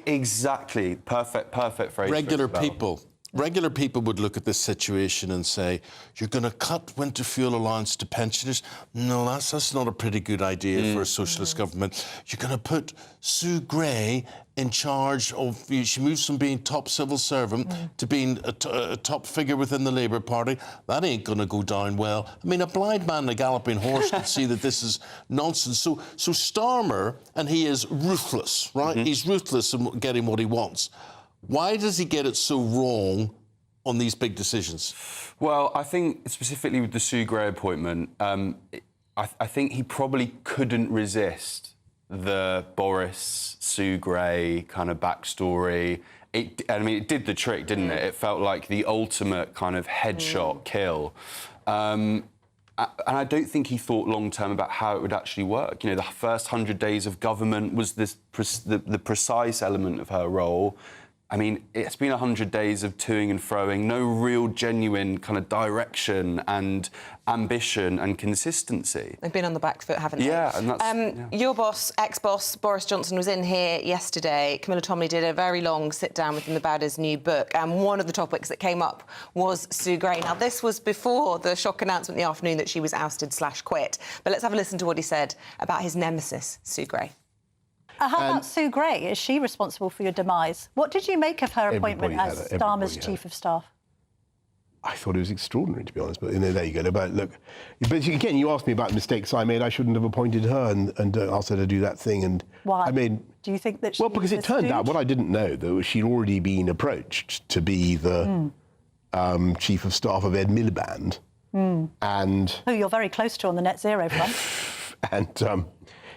Exactly. Perfect phrase. Regular people would look at this situation and say, you're going to cut winter fuel allowance to pensioners? No, that's not a pretty good idea for a socialist government. You're going to put Sue Gray in charge of... She moves from being top civil servant to being a top figure within the Labour Party. That ain't going to go down well. I mean, a blind man and a galloping horse can see that this is nonsense. So Starmer, and he is ruthless, right? He's ruthless in getting what he wants. Why does he get it so wrong on these big decisions? Well, I think specifically with the Sue Gray appointment, I think he probably couldn't resist the Boris, Sue Gray kind of backstory. It did the trick, didn't it? It felt like the ultimate kind of headshot kill. And I don't think he thought long-term about how it would actually work. You know, the first 100 days of government was the precise element of her role. I mean, it's been 100 days of toing and froing, no real genuine kind of direction and ambition and consistency. They've been on the back foot, haven't they? Yeah, and that's... Your boss, ex-boss, Boris Johnson, was in here yesterday. Camilla Tominey did a very long sit-down with him about his new book, and one of the topics that came up was Sue Gray. Now, this was before the shock announcement in the afternoon that she was ousted/quit. But let's have a listen to what he said about his nemesis, Sue Gray. How about Sue Gray? Is she responsible for your demise? What did you make of her appointment as Starmer's chief of staff? I thought it was extraordinary, to be honest. But there you go. But look, but again, you asked me about mistakes I made. I shouldn't have appointed her and asked her to do that thing. And why? Do you think that she... Well, because it turned out what I didn't know, though, she'd already been approached to be the chief of staff of Ed Miliband, and who you're very close to on the net zero front. And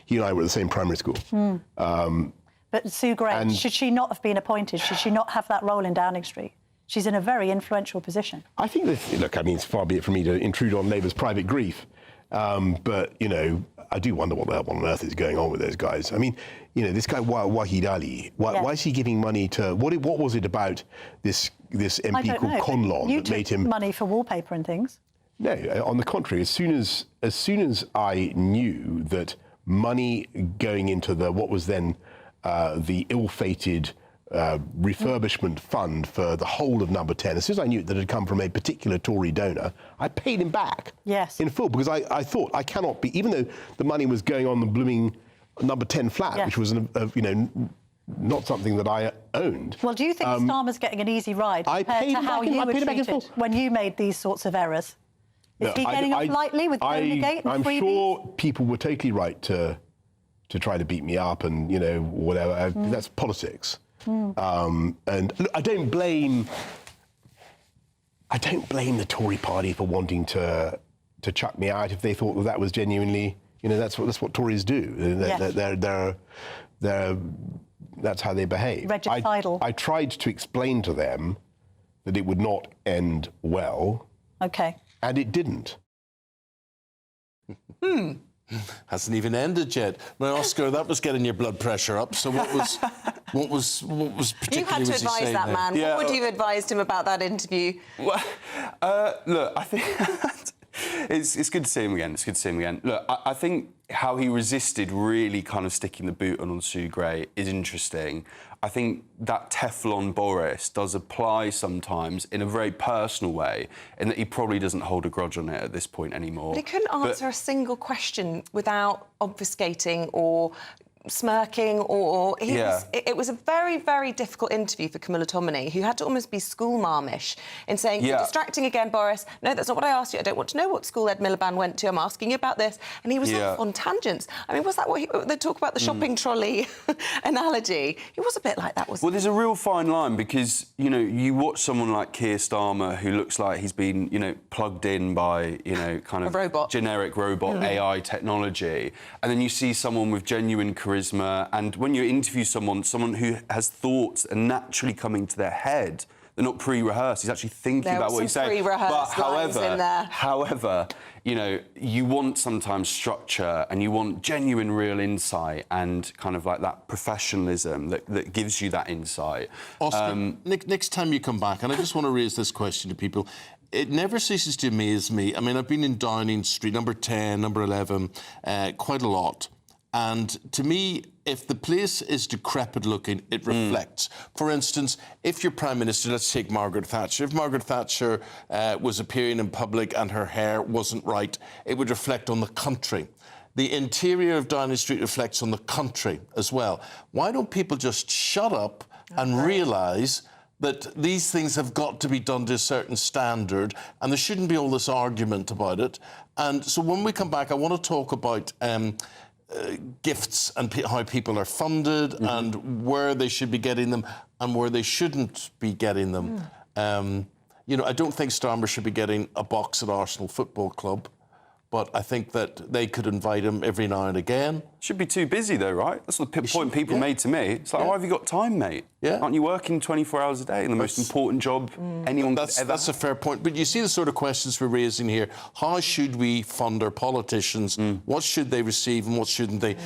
he and I were at the same primary school. But Sue Gray, should she not have been appointed? Should she not have that role in Downing Street? She's in a very influential position. I think that, look, I mean, it's far be it from me to intrude on Labour's private grief, but, you know, I do wonder what the hell on earth is going on with those guys. I mean, you know, this guy, Wahid Ali, why is he giving money to... What was it about this MP called Conlon that made him... money for wallpaper and things. No, on the contrary, as soon as I knew that money going into what was then the ill-fated refurbishment fund for the whole of Number 10, as soon as I knew that it had come from a particular Tory donor, I paid him back in full, because I thought I cannot be, even though the money was going on the blooming Number 10 flat, which was, you know, not something that I owned. Well, do you think Starmer's getting an easy ride compared to how you were treated when you made these sorts of errors? Is he getting off lightly with Gate and I'm freebies? sure people were totally right to try to beat me up and, you know, whatever. That's politics. And look, I don't blame the Tory party for wanting to chuck me out if they thought that was genuinely, you know, that's what Tories do. That's how they behave. Regicidal. I tried to explain to them that it would not end well. Okay. And it didn't. Hasn't even ended yet. Now, Oscar, that was getting your blood pressure up. So what was particularly... You had to advise that man. Yeah. What would you have advised him about that interview? Well, look, I think it's good to see him again. It's good to see him again. Look, I think how he resisted really kind of sticking the boot on Sue Gray is interesting. I think that Teflon Boris does apply sometimes in a very personal way, in that he probably doesn't hold a grudge on it at this point anymore. But he couldn't answer a single question without obfuscating or smirking or... It was a very, very difficult interview for Camilla Tominey, who had to almost be schoolmarmish in saying, you're distracting again, Boris. No, that's not what I asked you. I don't want to know what school Ed Miliband went to. I'm asking you about this. And he was off on tangents. I mean, was that what they talk about the shopping trolley analogy? It was a bit like that, wasn't it? Well, there's a real fine line because, you know, you watch someone like Keir Starmer who looks like he's been, you know, plugged in by, you know, kind of generic robot AI technology, and then you see someone with genuine charisma, and when you interview someone who has thoughts are naturally coming to their head, they're not pre-rehearsed. He's actually thinking about what he's saying. But however, you know, you want sometimes structure and you want genuine, real insight and kind of like that professionalism that gives you that insight. Oscar, next time you come back, and I just want to raise this question to people. It never ceases to amaze me. I mean, I've been in Downing Street, number 10, number 11, quite a lot. And to me, if the place is decrepit looking, it reflects. For instance, if your Prime Minister, let's take Margaret Thatcher, if Margaret Thatcher was appearing in public and her hair wasn't right, it would reflect on the country. The interior of Downing Street reflects on the country as well. Why don't people just shut up and realise that these things have got to be done to a certain standard, and there shouldn't be all this argument about it. And so when we come back, I want to talk about gifts and how people are funded and where they should be getting them and where they shouldn't be getting them. You know, I don't think Starmer should be getting a box at Arsenal Football Club, but I think that they could invite him every now and again. Should be too busy, though, right? That's the point people made to me. It's like, why have you got time, mate? Aren't you working 24 hours a day in the most important job anyone could ever That's a fair point. But you see the sort of questions we're raising here. How should we fund our politicians? What should they receive and what shouldn't they?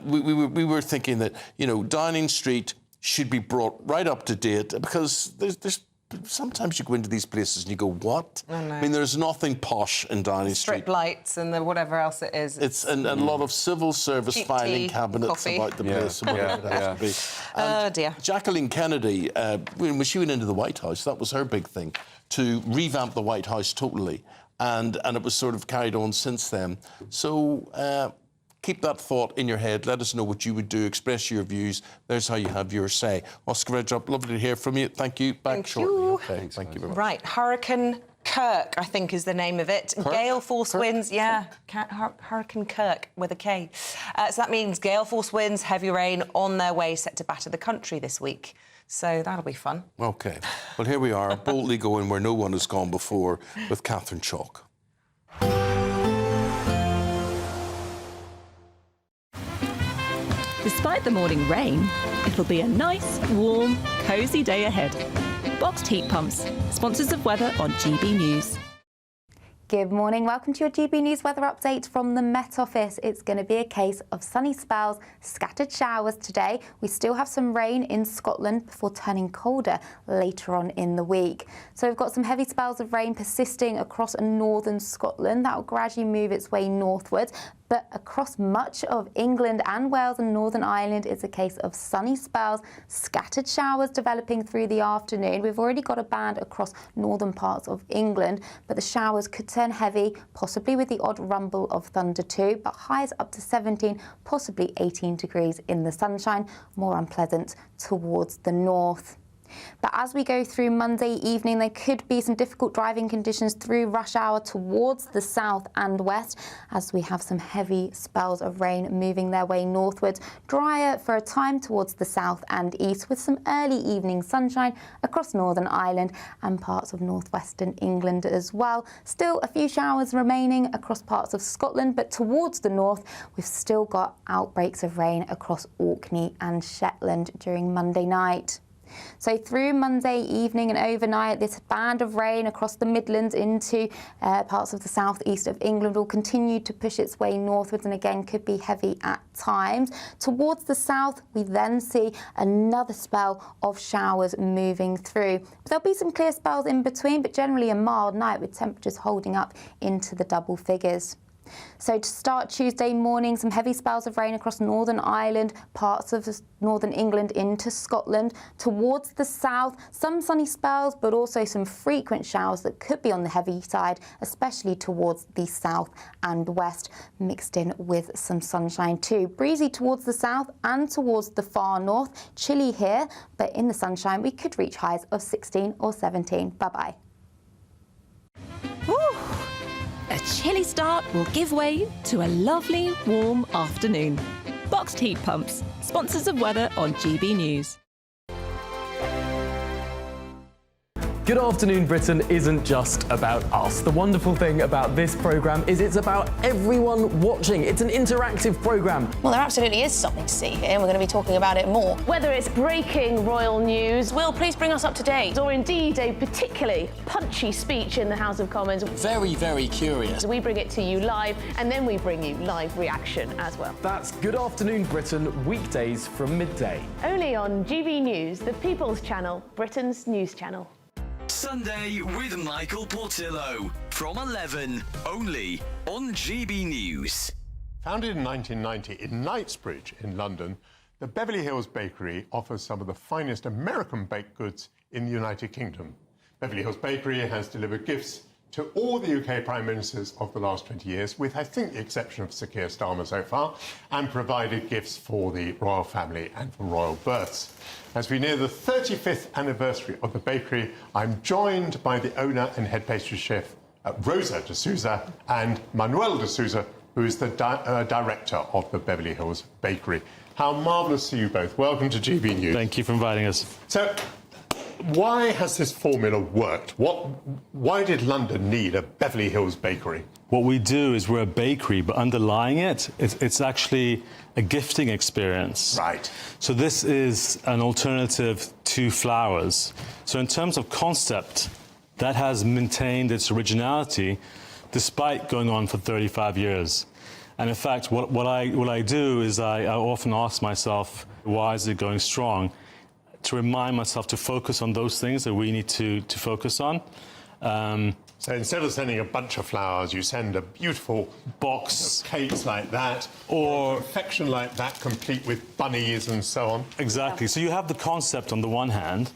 We were thinking that, you know, Downing Street should be brought right up to date, because there's sometimes you go into these places and you go, what? I mean, there's nothing posh in Downing Street. Strip lights and the whatever else it is. It's and a lot of civil service cheap filing tea, cabinets coffee. about the place and whatever it has to be. Oh, dear. Jacqueline Kennedy, when she went into the White House, that was her big thing, to revamp the White House totally. And it was sort of carried on since then. So keep that thought in your head. Let us know what you would do. Express your views. There's how you have your say. Oscar Redrup, lovely to hear from you. Thank you. Back shortly. Okay, thank you very much. Right, Hurricane Kirk, I think is the name of it. Gale force winds, Hurricane Kirk with a K. So that means gale force winds, heavy rain on their way, set to batter the country this week. So that'll be fun. OK. Well, here we are, boldly going where no one has gone before with Catherine Chalk. Despite the morning rain, it'll be a nice, warm, cosy day ahead. Boxed heat pumps, sponsors of weather on GB News. Good morning. Welcome to your GB News weather update from the Met Office. It's going to be a case of sunny spells, scattered showers today. We still have some rain in Scotland before turning colder later on in the week. So we've got some heavy spells of rain persisting across northern Scotland. That will gradually move its way northwards. But across much of England and Wales and Northern Ireland, it's a case of sunny spells, scattered showers developing through the afternoon. We've already got a band across northern parts of England, but the showers could turn heavy, possibly with the odd rumble of thunder too, but highs up to 17, possibly 18 degrees in the sunshine, more unpleasant towards the north. But as we go through Monday evening, there could be some difficult driving conditions through rush hour towards the south and west, as we have some heavy spells of rain moving their way northwards. Drier for a time towards the south and east, with some early evening sunshine across Northern Ireland and parts of northwestern England as well. Still a few showers remaining across parts of Scotland, but towards the north, we've still got outbreaks of rain across Orkney and Shetland during Monday night. So through Monday evening and overnight, this band of rain across the Midlands into parts of the southeast of England will continue to push its way northwards, and again could be heavy at times. Towards the south, we then see another spell of showers moving through. There'll be some clear spells in between, but generally a mild night with temperatures holding up into the double figures. So to start Tuesday morning, some heavy spells of rain across Northern Ireland, parts of northern England into Scotland. Towards the south, some sunny spells, but also some frequent showers that could be on the heavy side, especially towards the south and west, mixed in with some sunshine too. Breezy towards the south and towards the far north. Chilly here, but in the sunshine, we could reach highs of 16 or 17. Bye-bye. A chilly start will give way to a lovely, warm afternoon. Boxed heat pumps, sponsors of weather on GB News. Good Afternoon Britain isn't just about us. The wonderful thing about this programme is it's about everyone watching. It's an interactive programme. Well, there absolutely is something to see here, and we're going to be talking about it more. Whether it's breaking royal news, Will, please bring us up to date. Or indeed a particularly punchy speech in the House of Commons. Very, very curious. We bring it to you live, and then we bring you live reaction as well. That's Good Afternoon Britain, weekdays from midday. Only on GB News, the People's Channel, Britain's news channel. Sunday with Michael Portillo from 11, only on GB News. Founded in 1990 in Knightsbridge in London, The Beverly Hills Bakery offers some of the finest American baked goods in the United Kingdom. Beverly Hills Bakery has delivered gifts to all the UK Prime Ministers of the last 20 years, with, I think, the exception of Sir Keir Starmer so far, and provided gifts for the royal family and for royal births. As we near the 35th anniversary of the bakery, I'm joined by the owner and head pastry chef, Rosa de Souza, and Manuel de Souza, who is the director of the Beverly Hills Bakery. How marvellous to see you both. Welcome to GB News. Thank you for inviting us. So, why has this formula worked? Why did London need a Beverly Hills Bakery? What we do is we're a bakery, but underlying it's actually a gifting experience. Right. So this is an alternative to flowers. So in terms of concept, that has maintained its originality despite going on for 35 years. And in fact, what I do is I often ask myself, why is it going strong? To remind myself to focus on those things that we need to focus on. So instead of sending a bunch of flowers, you send a beautiful box of cakes like that, or confection like that, complete with bunnies and so on. Exactly. So you have the concept on the one hand,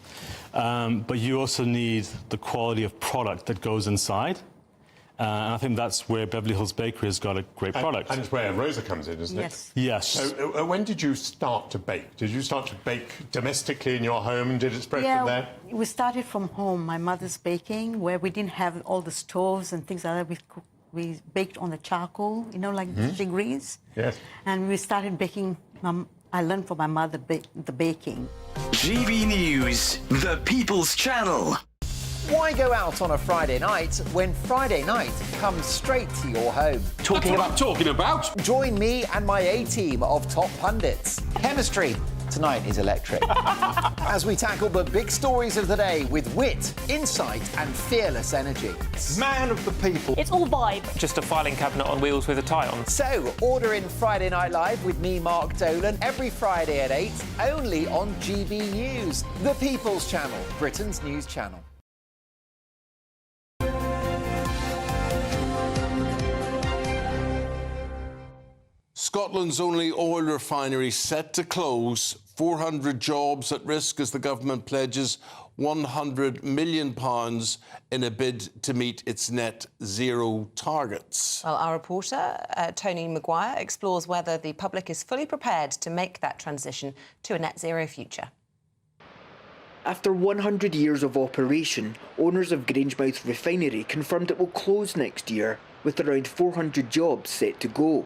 but you also need the quality of product that goes inside. And I think that's where Beverly Hills Bakery has got a great product. And it's where Rosa comes in, isn't Yes. it? Yes. So when did you start to bake? Did you start to bake domestically in your home, and did it spread from there? We started from home. My mother's baking, where we didn't have all the stoves and things like that. We baked on the charcoal, you know, like figurines. Yes. And we started baking. I learned from my mother the baking. GB News, the People's Channel. Why go out on a Friday night when Friday night comes straight to your home? Talking about. Join me and my A-team of top pundits. Chemistry tonight is electric. As we tackle the big stories of the day with wit, insight and fearless energy. Man of the people. It's all vibe. Just a filing cabinet on wheels with a tie on. So, order in Friday Night Live with me, Mark Dolan, every Friday at 8, only on GB News, the People's Channel, Britain's news channel. Scotland's only oil refinery set to close, 400 jobs at risk as the government pledges £100 million in a bid to meet its net zero targets. Well, our reporter, Tony Maguire, explores whether the public is fully prepared to make that transition to a net zero future. After 100 years of operation, owners of Grangemouth Refinery confirmed it will close next year, with around 400 jobs set to go.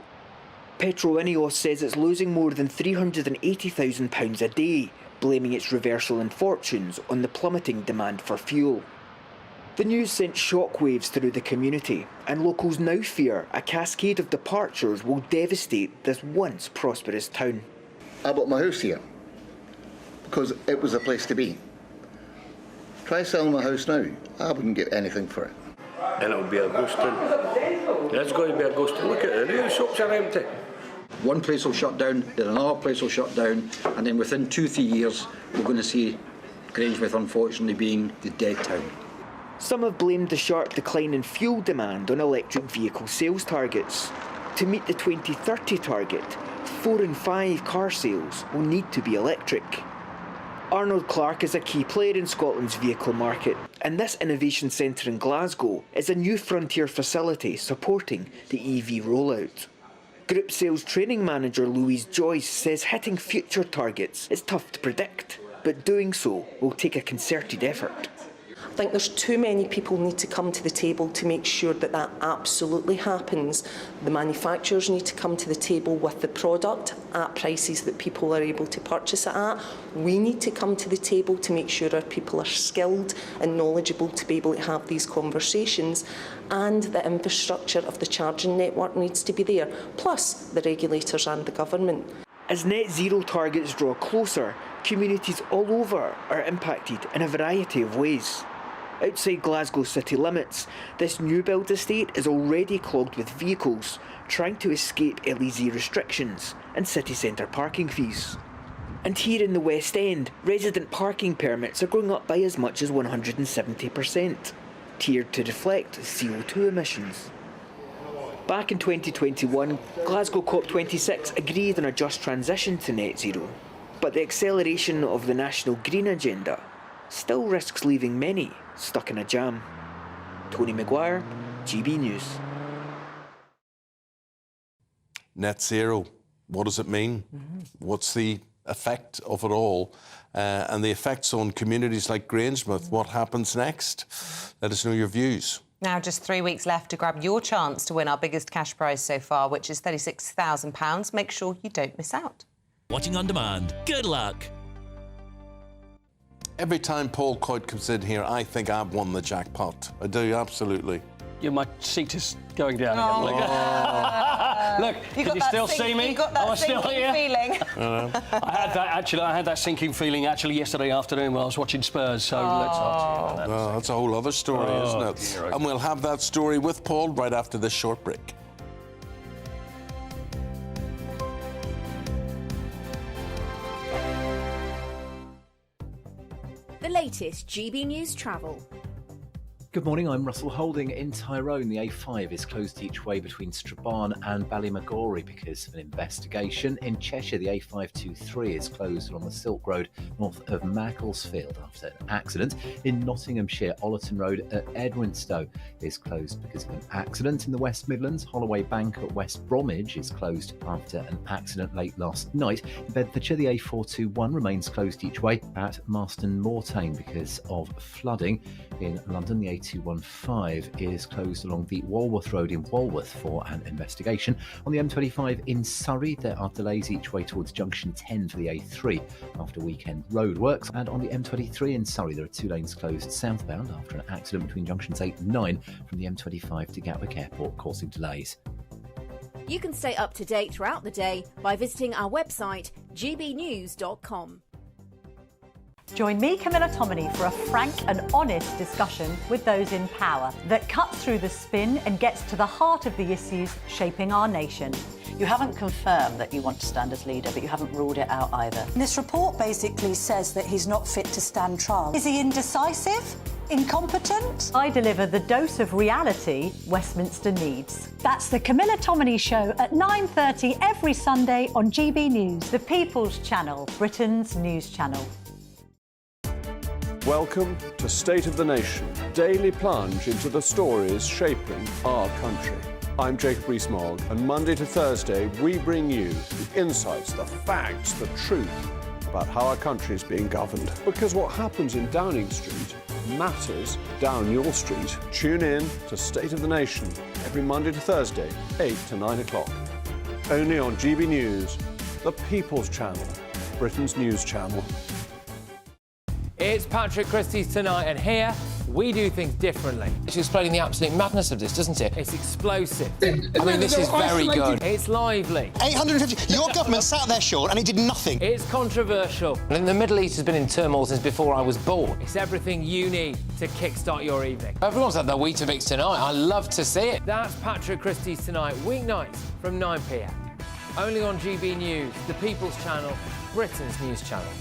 Petro-Ineos says it's losing more than £380,000 a day, blaming its reversal in fortunes on the plummeting demand for fuel. The news sent shockwaves through the community, and locals now fear a cascade of departures will devastate this once prosperous town. I bought my house here because it was a place to be. Try selling my house now, I wouldn't get anything for it. And it'll be a ghost town. There's going to be a ghost town. Look at it, the shops are empty. One place will shut down, then another place will shut down, and then within 2-3 years, we're going to see Grangemouth, unfortunately, being the dead town. Some have blamed the sharp decline in fuel demand on electric vehicle sales targets. To meet the 2030 target, 4 in 5 car sales will need to be electric. Arnold Clark is a key player in Scotland's vehicle market, and this innovation centre in Glasgow is a new frontier facility supporting the EV rollout. Group Sales Training Manager Louise Joyce says hitting future targets is tough to predict, but doing so will take a concerted effort. I think there's too many people need to come to the table to make sure that that absolutely happens. The manufacturers need to come to the table with the product at prices that people are able to purchase it at. We need to come to the table to make sure our people are skilled and knowledgeable to be able to have these conversations, and the infrastructure of the charging network needs to be there, plus the regulators and the government. As net zero targets draw closer, communities all over are impacted in a variety of ways. Outside Glasgow city limits, this new build estate is already clogged with vehicles trying to escape LEZ restrictions and city centre parking fees. And here in the West End, resident parking permits are going up by as much as 170%, tiered to reflect CO2 emissions. Back in 2021, Glasgow COP26 agreed on a just transition to net zero. But the acceleration of the national green agenda still risks leaving many stuck in a jam. Tony Maguire, GB News. Net zero, what does it mean? What's the effect of it all? And the effects on communities like Grangemouth. What happens next? Let us know your views. Now, just 3 weeks left to grab your chance to win our biggest cash prize so far, which is £36,000. Make sure you don't miss out. Watching on demand. Good luck. Every time Paul Coyte comes in here, I think I've won the jackpot. I do, absolutely. Yeah, my seat is going down again. Look, can you still see me? You got that sinking feeling. I had that sinking feeling actually yesterday afternoon when I was watching Spurs. So let's not. Well, that's a whole other story, isn't it? Dear. And we'll have that story with Paul right after this short break. The latest GB News travel. Good morning, I'm Russell Holding. In Tyrone, the A5 is closed each way between Strabane and Ballymagorry because of an investigation. In Cheshire, the A523 is closed along the Silk Road north of Macclesfield after an accident. In Nottinghamshire, Ollerton Road at Edwinstowe is closed because of an accident. In the West Midlands, Holloway Bank at West Bromwich is closed after an accident late last night. In Bedfordshire, the A421 remains closed each way at Marston Mortain because of flooding. In London, the A215 is closed along the Walworth Road in Walworth for an investigation. On the M25 in Surrey, there are delays each way towards junction 10 for the A3 after weekend roadworks. And on the M23 in Surrey, there are 2 lanes closed southbound after an accident between junctions 8 and 9 from the M25 to Gatwick Airport, causing delays. You can stay up to date throughout the day by visiting our website, gbnews.com. Join me, Camilla Tominey, for a frank and honest discussion with those in power that cuts through the spin and gets to the heart of the issues shaping our nation. You haven't confirmed that you want to stand as leader, but you haven't ruled it out either. This report basically says that he's not fit to stand trial. Is he indecisive? Incompetent? I deliver the dose of reality Westminster needs. That's the Camilla Tominey Show at 9:30 every Sunday on GB News, the People's Channel, Britain's news channel. Welcome to State of the Nation, daily plunge into the stories shaping our country. I'm Jacob Rees-Mogg, and Monday to Thursday we bring you the insights, the facts, the truth about how our country is being governed. Because what happens in Downing Street matters down your street. Tune in to State of the Nation every Monday to Thursday, 8 to 9 o'clock. Only on GB News, the People's Channel, Britain's news channel. It's Patrick Christie's Tonight, and here we do things differently. It's explaining the absolute madness of this, doesn't it? It's explosive. I mean, this is very good. It's lively. 850. Your government sat there short and it did nothing. It's controversial. And the Middle East has been in turmoil since before I was born. It's everything you need to kickstart your evening. Everyone's had their Weetabix tonight. I love to see it. That's Patrick Christie's Tonight, weeknights from 9 p.m. Only on GB News, the People's Channel, Britain's news channel.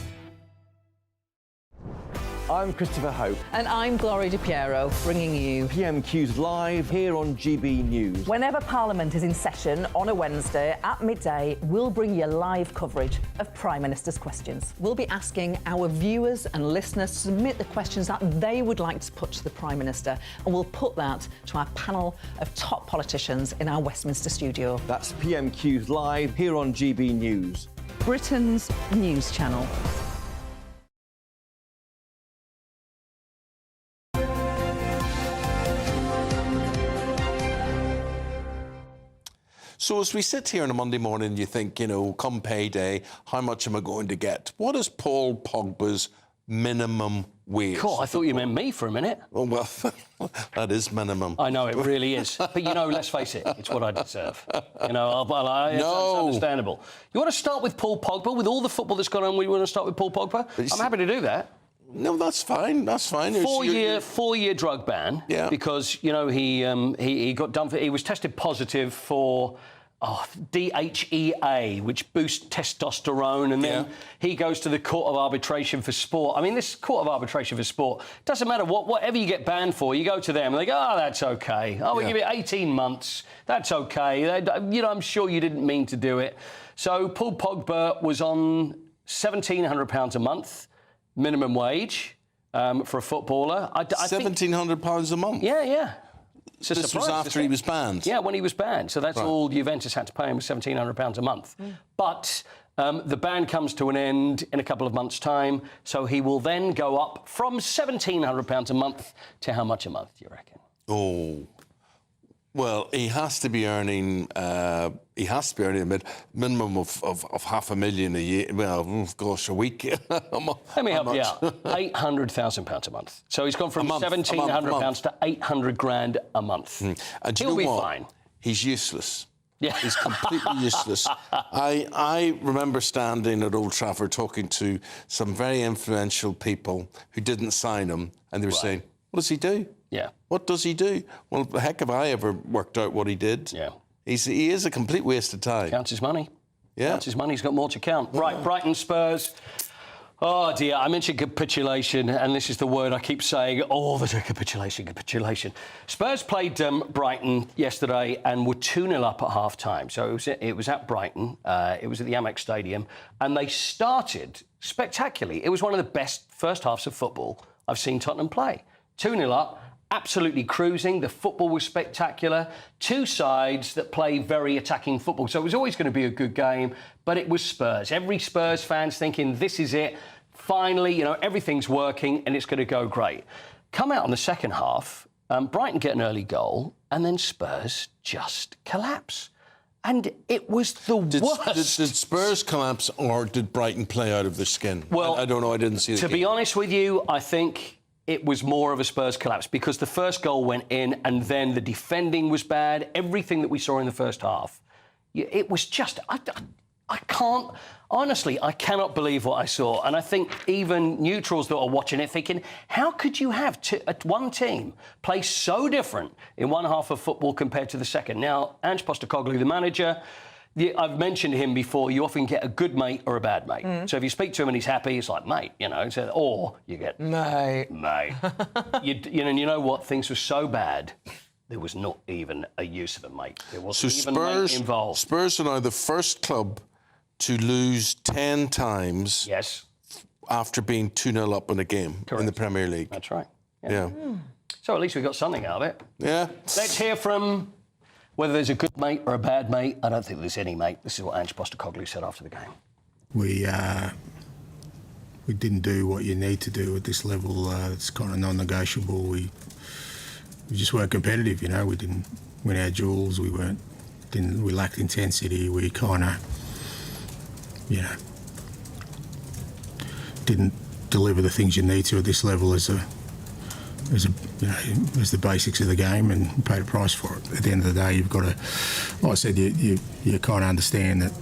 I'm Christopher Hope. And I'm Gloria Di Piero, bringing you PMQ's live here on GB News. Whenever Parliament is in session on a Wednesday at midday, we'll bring you live coverage of Prime Minister's questions. We'll be asking our viewers and listeners to submit the questions that they would like to put to the Prime Minister, and we'll put that to our panel of top politicians in our Westminster studio. That's PMQ's live here on GB News, Britain's news channel. So as we sit here on a Monday morning, you think, you know, come payday, how much am I going to get? What is Paul Pogba's minimum wage? Cool, I thought you meant me for a minute. Oh, well, that is minimum. I know, it really is. But, you know, let's face it, it's what I deserve. You know, it's understandable. You want to start with Paul Pogba? With all the football that's gone on, we want to start with Paul Pogba? I'm happy to do that. No, that's fine. That's fine. Four-year drug ban. Yeah. Because he got done for. He was tested positive for DHEA, which boosts testosterone, and then he goes to the Court of Arbitration for Sport. I mean, this Court of Arbitration for Sport doesn't matter whatever you get banned for. You go to them and they go, "Oh, that's okay. Oh, we give you 18 months. That's okay. I'm sure you didn't mean to do it." So Paul Pogba was on £1,700 a month, minimum wage for a footballer. £1,700 a month? Yeah. This was after he was banned? Yeah, when he was banned. So that's all Juventus had to pay him, was £1,700 a month. But the ban comes to an end in a couple of months' time, so he will then go up from £1,700 a month to how much a month, do you reckon? Oh, well, he has to be earning. He has to be earning a minimum of £500,000 a year. Well, gosh, a week. Let me help you out. £800,000 a month. So he's gone from £1,700 to $800,000 a month. And he'll be fine. He's useless. Yeah. He's completely useless. I remember standing at Old Trafford talking to some very influential people who didn't sign him, and they were saying, "What does he do? Yeah. What does he do?" Well, heck, have I ever worked out what he did? Yeah. He is a complete waste of time. Counts his money. Yeah. Counts his money. He's got more to count. Right, Brighton Spurs. Oh, dear. I mentioned capitulation, and this is the word I keep saying all the time. Capitulation. Spurs played Brighton yesterday and were 2-0 up at half-time. So it was at Brighton. It was at the Amex Stadium. And they started spectacularly. It was one of the best first halves of football I've seen Tottenham play. 2-0 up. Absolutely cruising. The football was spectacular. Two sides that play very attacking football. So it was always going to be a good game, but it was Spurs. Every Spurs fan's thinking, this is it. Finally, everything's working and it's going to go great. Come out in the second half, Brighton get an early goal, and then Spurs just collapse. And it was the worst. Did Spurs collapse, or did Brighton play out of their skin? Well, I don't know. I didn't see it. To be honest with you, I think it was more of a Spurs collapse because the first goal went in and then the defending was bad. Everything that we saw in the first half, it was just... I can't... Honestly, I cannot believe what I saw. And I think even neutrals that are watching it thinking, how could you have one team play so different in one half of football compared to the second? Now, Ange Postecoglou, the manager... I've mentioned him before, you often get a good mate or a bad mate. So if you speak to him and he's happy, it's like, mate, or you get... Mate. You know what? Things were so bad, there was not even a use of a mate. There wasn't even a mate involved. Spurs are now the first club to lose 10 times after being 2-0 up in a game in the Premier League. That's right. Yeah. So at least we got something out of it. Yeah. Let's hear from... Whether there's a good mate or a bad mate, I don't think there's any mate. This is what Ange Postecoglou said after the game. We didn't do what you need to do at this level. It's kind of non-negotiable. We just weren't competitive. We didn't win our duels. We lacked intensity. We kind of, didn't deliver the things you need to at this level as the basics of the game, and paid a price for it. At the end of the day, you've got to, like I said, you kind of understand that,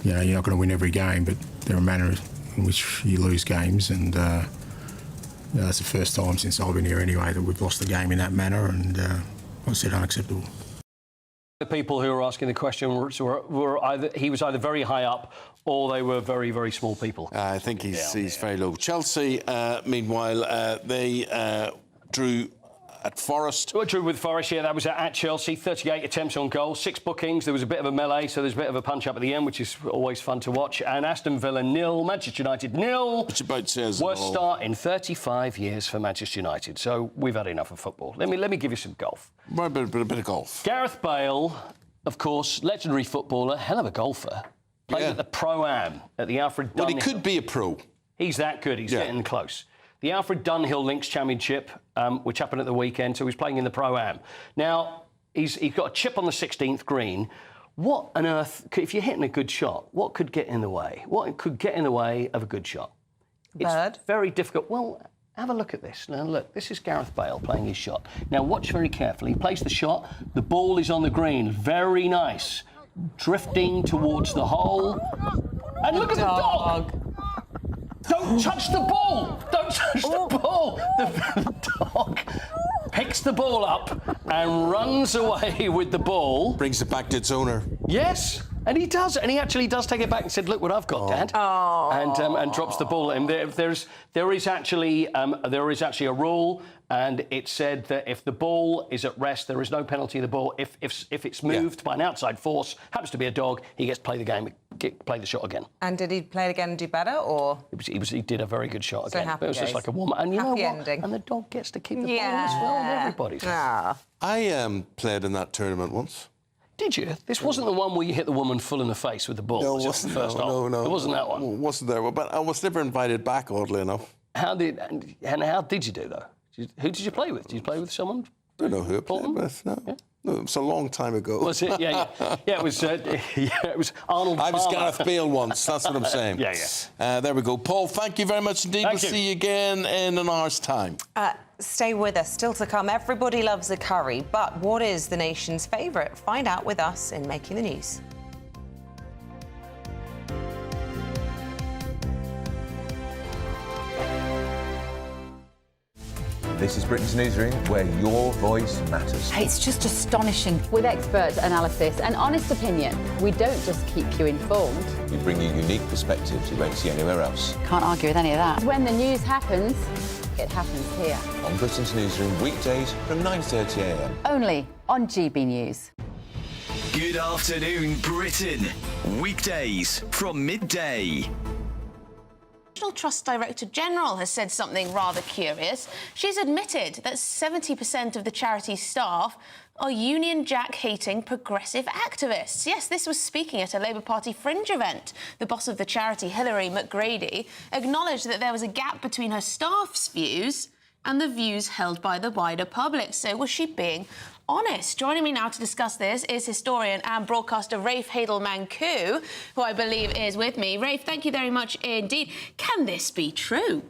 you're not going to win every game, but there are manners in which you lose games, and that's the first time since I've been here anyway that we've lost the game in that manner, and like I said, unacceptable. The people who were asking the question were either he was either very high up or they were very, very small people. I think he's very low. Chelsea, meanwhile, they drew at Forest. Well, drew with Forest, that was at Chelsea. 38 attempts on goal, 6 bookings. There was a bit of a melee, so there's a bit of a punch-up at the end, which is always fun to watch. And Aston Villa 0, Manchester United 0. Which about says worst start in 35 years for Manchester United. So we've had enough of football. Let me give you some golf. A bit of golf. Gareth Bale, of course, legendary footballer, hell of a golfer. Played at the Pro-Am at the Alfred Dunhill. Well, he could be a pro. He's that good. He's getting close. The Alfred Dunhill Links Championship, which happened at the weekend, so he's playing in the Pro-Am. Now, he's got a chip on the 16th green. What on earth, if you're hitting a good shot, what could get in the way? What could get in the way of a good shot? It's very difficult. Well, have a look at this. Now, look, this is Gareth Bale playing his shot. Now, watch very carefully. He plays the shot. The ball is on the green. Very nice. Drifting towards the hole. And look at the dog! Don't touch the ball! Don't touch the ball! The dog picks the ball up and runs away with the ball. Brings it back to its owner. Yes. And he does, and he actually does take it back and said, "Look what I've got, Dad," and drops the ball at him. There is actually a rule, and it said that if the ball is at rest, there is no penalty of the ball. If it's moved by an outside force, happens to be a dog, he gets to play the game, play the shot again. And did he play it again and do better, or? He did a very good shot again. Happy It was days. just like a warm-up. And you Happy know what? ending. And the dog gets to keep the ball as well, and everybody's. I played in that tournament once. Did you? This wasn't the one where you hit the woman full in the face with the ball. No, was it it wasn't. the first hole? No. It wasn't that one. It wasn't there. But I was never invited back, oddly enough. How did you do, though? Who did you play with? Did you play with someone? I don't know who I played with, no. Yeah. No, it was a long time ago. Was it? Yeah, it was Arnold I was Palmer. Gareth Bale once, that's what I'm saying. There we go. Paul, thank you very much indeed. We'll see you again in an hour's time. Stay with us. Still to come, everybody loves a curry, but what is the nation's favourite? Find out with us in Making the News. This is Britain's Newsroom, where your voice matters. It's just astonishing. With expert analysis and honest opinion, we don't just keep you informed. We bring you unique perspectives you won't see anywhere else. Can't argue with any of that. When the news happens, it happens here. On Britain's Newsroom, weekdays from 9:30 a.m. Only on GB News. Good afternoon, Britain. Weekdays from midday. National Trust Director General has said something rather curious. She's admitted that 70% of the charity's staff are Union Jack-hating progressive activists. Yes, this was speaking at a Labour Party fringe event. The boss of the charity, Hilary McGrady, acknowledged that there was a gap between her staff's views and the views held by the wider public. So was she being honest? Joining me now to discuss this is historian and broadcaster Rafe Hadel-Mankoo, who I believe is with me. Rafe, thank you very much indeed. Can this be true?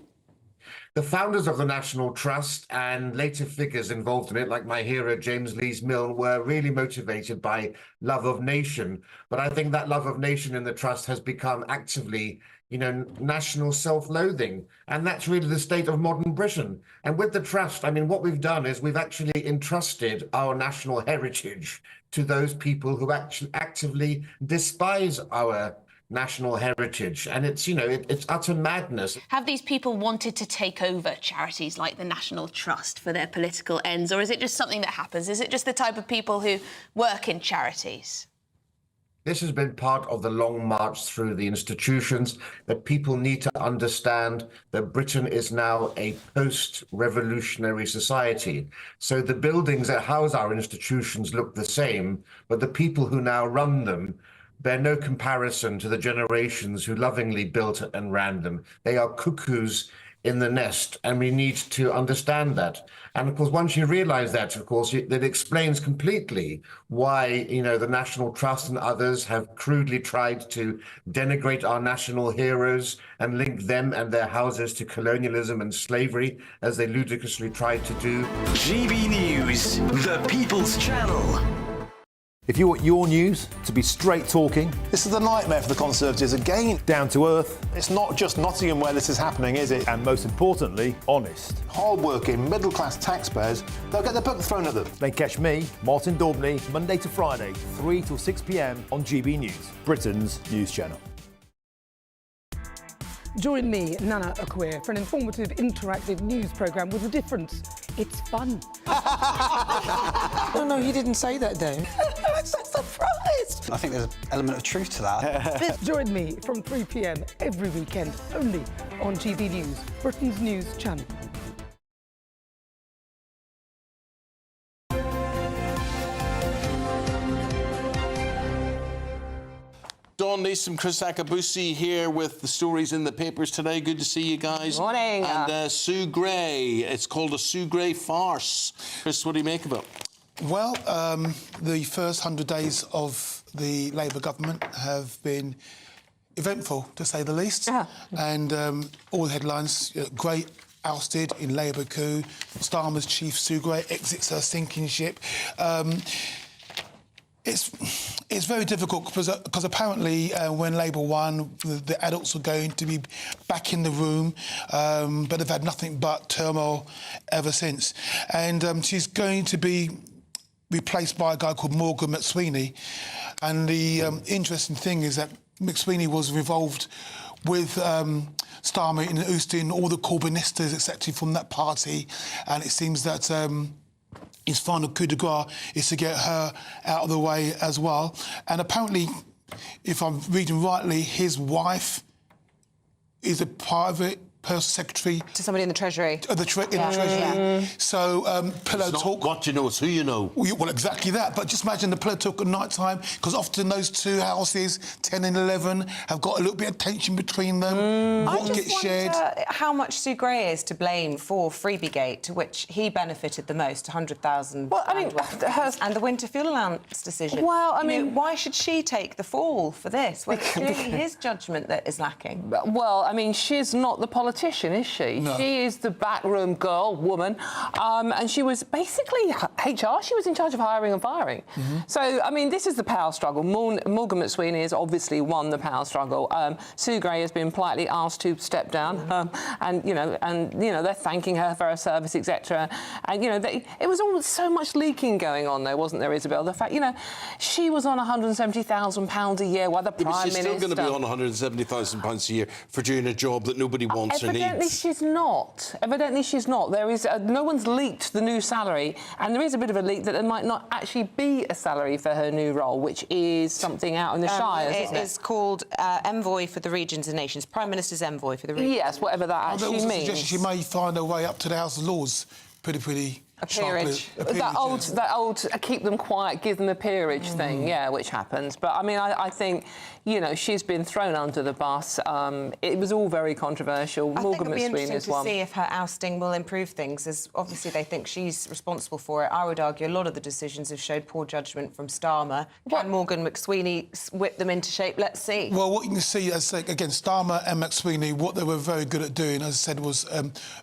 The founders of the National Trust and later figures involved in it, like my hero James Lees-Milne, were really motivated by love of nation. But I think that love of nation in the Trust has become actively, national self-loathing. And that's really the state of modern Britain. And with the Trust, what we've done is we've actually entrusted our national heritage to those people who actually actively despise our national heritage. And it's utter madness. Have these people wanted to take over charities like the National Trust for their political ends, or is it just something that happens? Is it just the type of people who work in charities? This has been part of the long march through the institutions, that people need to understand that Britain is now a post-revolutionary society. So the buildings that house our institutions look the same, but the people who now run them bear no comparison to the generations who lovingly built and ran them. They are cuckoos in the nest, and we need to understand that. And of course, once you realize that, of course, that explains completely why, the National Trust and others have crudely tried to denigrate our national heroes and link them and their houses to colonialism and slavery, as they ludicrously tried to do. GB News, the People's Channel. If you want your news to be straight talking... This is the nightmare for the Conservatives again. Down to earth. It's not just Nottingham where this is happening, is it? And most importantly, honest. Hard-working, middle-class taxpayers, they'll get their book thrown at them. They catch me, Martin Daubney, Monday to Friday, 3 till 6 p.m. on GB News, Britain's news channel. Join me, Nana Akwe, for an informative, interactive news programme with a difference. It's fun. No, he didn't say that, though. I'm so surprised. I think there's an element of truth to that. Join me from 3 p.m. every weekend, only on GB News, Britain's news channel. Dawn Neeson, Chris Akabusi here with the stories in the papers today. Good to see you guys. Morning. And Sue Gray. It's called a Sue Gray farce. Chris, what do you make of it? Well, the first 100 days of the Labour government have been eventful, to say the least. And all the headlines, Gray ousted in Labour coup, Starmer's chief Sue Gray exits her sinking ship. It's very difficult because apparently when Labour won, the adults were going to be back in the room, but they've had nothing but turmoil ever since. And she's going to be replaced by a guy called Morgan McSweeney. And the interesting thing is that McSweeney was involved with Starmer in ousting all the Corbynistas, etc., from that party. And it seems that his final coup de grace is to get her out of the way as well. And apparently, if I'm reading rightly, his wife is a private personal secretary to somebody in the Treasury. In the Treasury. So pillow it's not talk. What you know, it's who you know. Well, exactly that. But just imagine the pillow talk at night time, because often those two houses, 10 and 11, have got a little bit of tension between them. What gets shared? How much Sue Gray is to blame for Freebiegate, to which he benefited the most, 100,000. Well, I mean, and the winter fuel allowance decision. Well, I mean, why should she take the fall for this? Well, it's clearly his judgment that is lacking. Well, I mean, she's not the politician, is she? No. She is the backroom girl, woman, and she was basically HR. She was in charge of hiring and firing. So, I mean, this is the power struggle. Morgan McSweeney has obviously won the power struggle. Sue Gray has been politely asked to step down, and they're thanking her for her service, etc. And it was all so much leaking going on, though, wasn't there, Isabel? The fact, she was on £170,000 a year, while the Prime Minister. She's still going to be on £170,000 a year for doing a job that nobody wants or Evidently needs. she's not. Evidently she's not. There is no one's leaked the new salary, and there is a bit of a leak that there might not actually be a salary for her new role, which is something out in the Shires. It is called Envoy for the Regions and Nations, Prime Minister's Envoy for the Regions. Yes, whatever that actually means. She may find her way up to the House of Lords pretty a peerage. That old keep them quiet, give them a peerage thing, which happens. But I mean, I think, she's been thrown under the bus. It was all very controversial. I Morgan think it'll be McSweeney interesting to see if her ousting will improve things, as obviously they think she's responsible for it. I would argue a lot of the decisions have showed poor judgment from Starmer. Can Morgan McSweeney whip them into shape? Let's see. Well, what you can see, again, Starmer and McSweeney, what they were very good at doing, as I said, was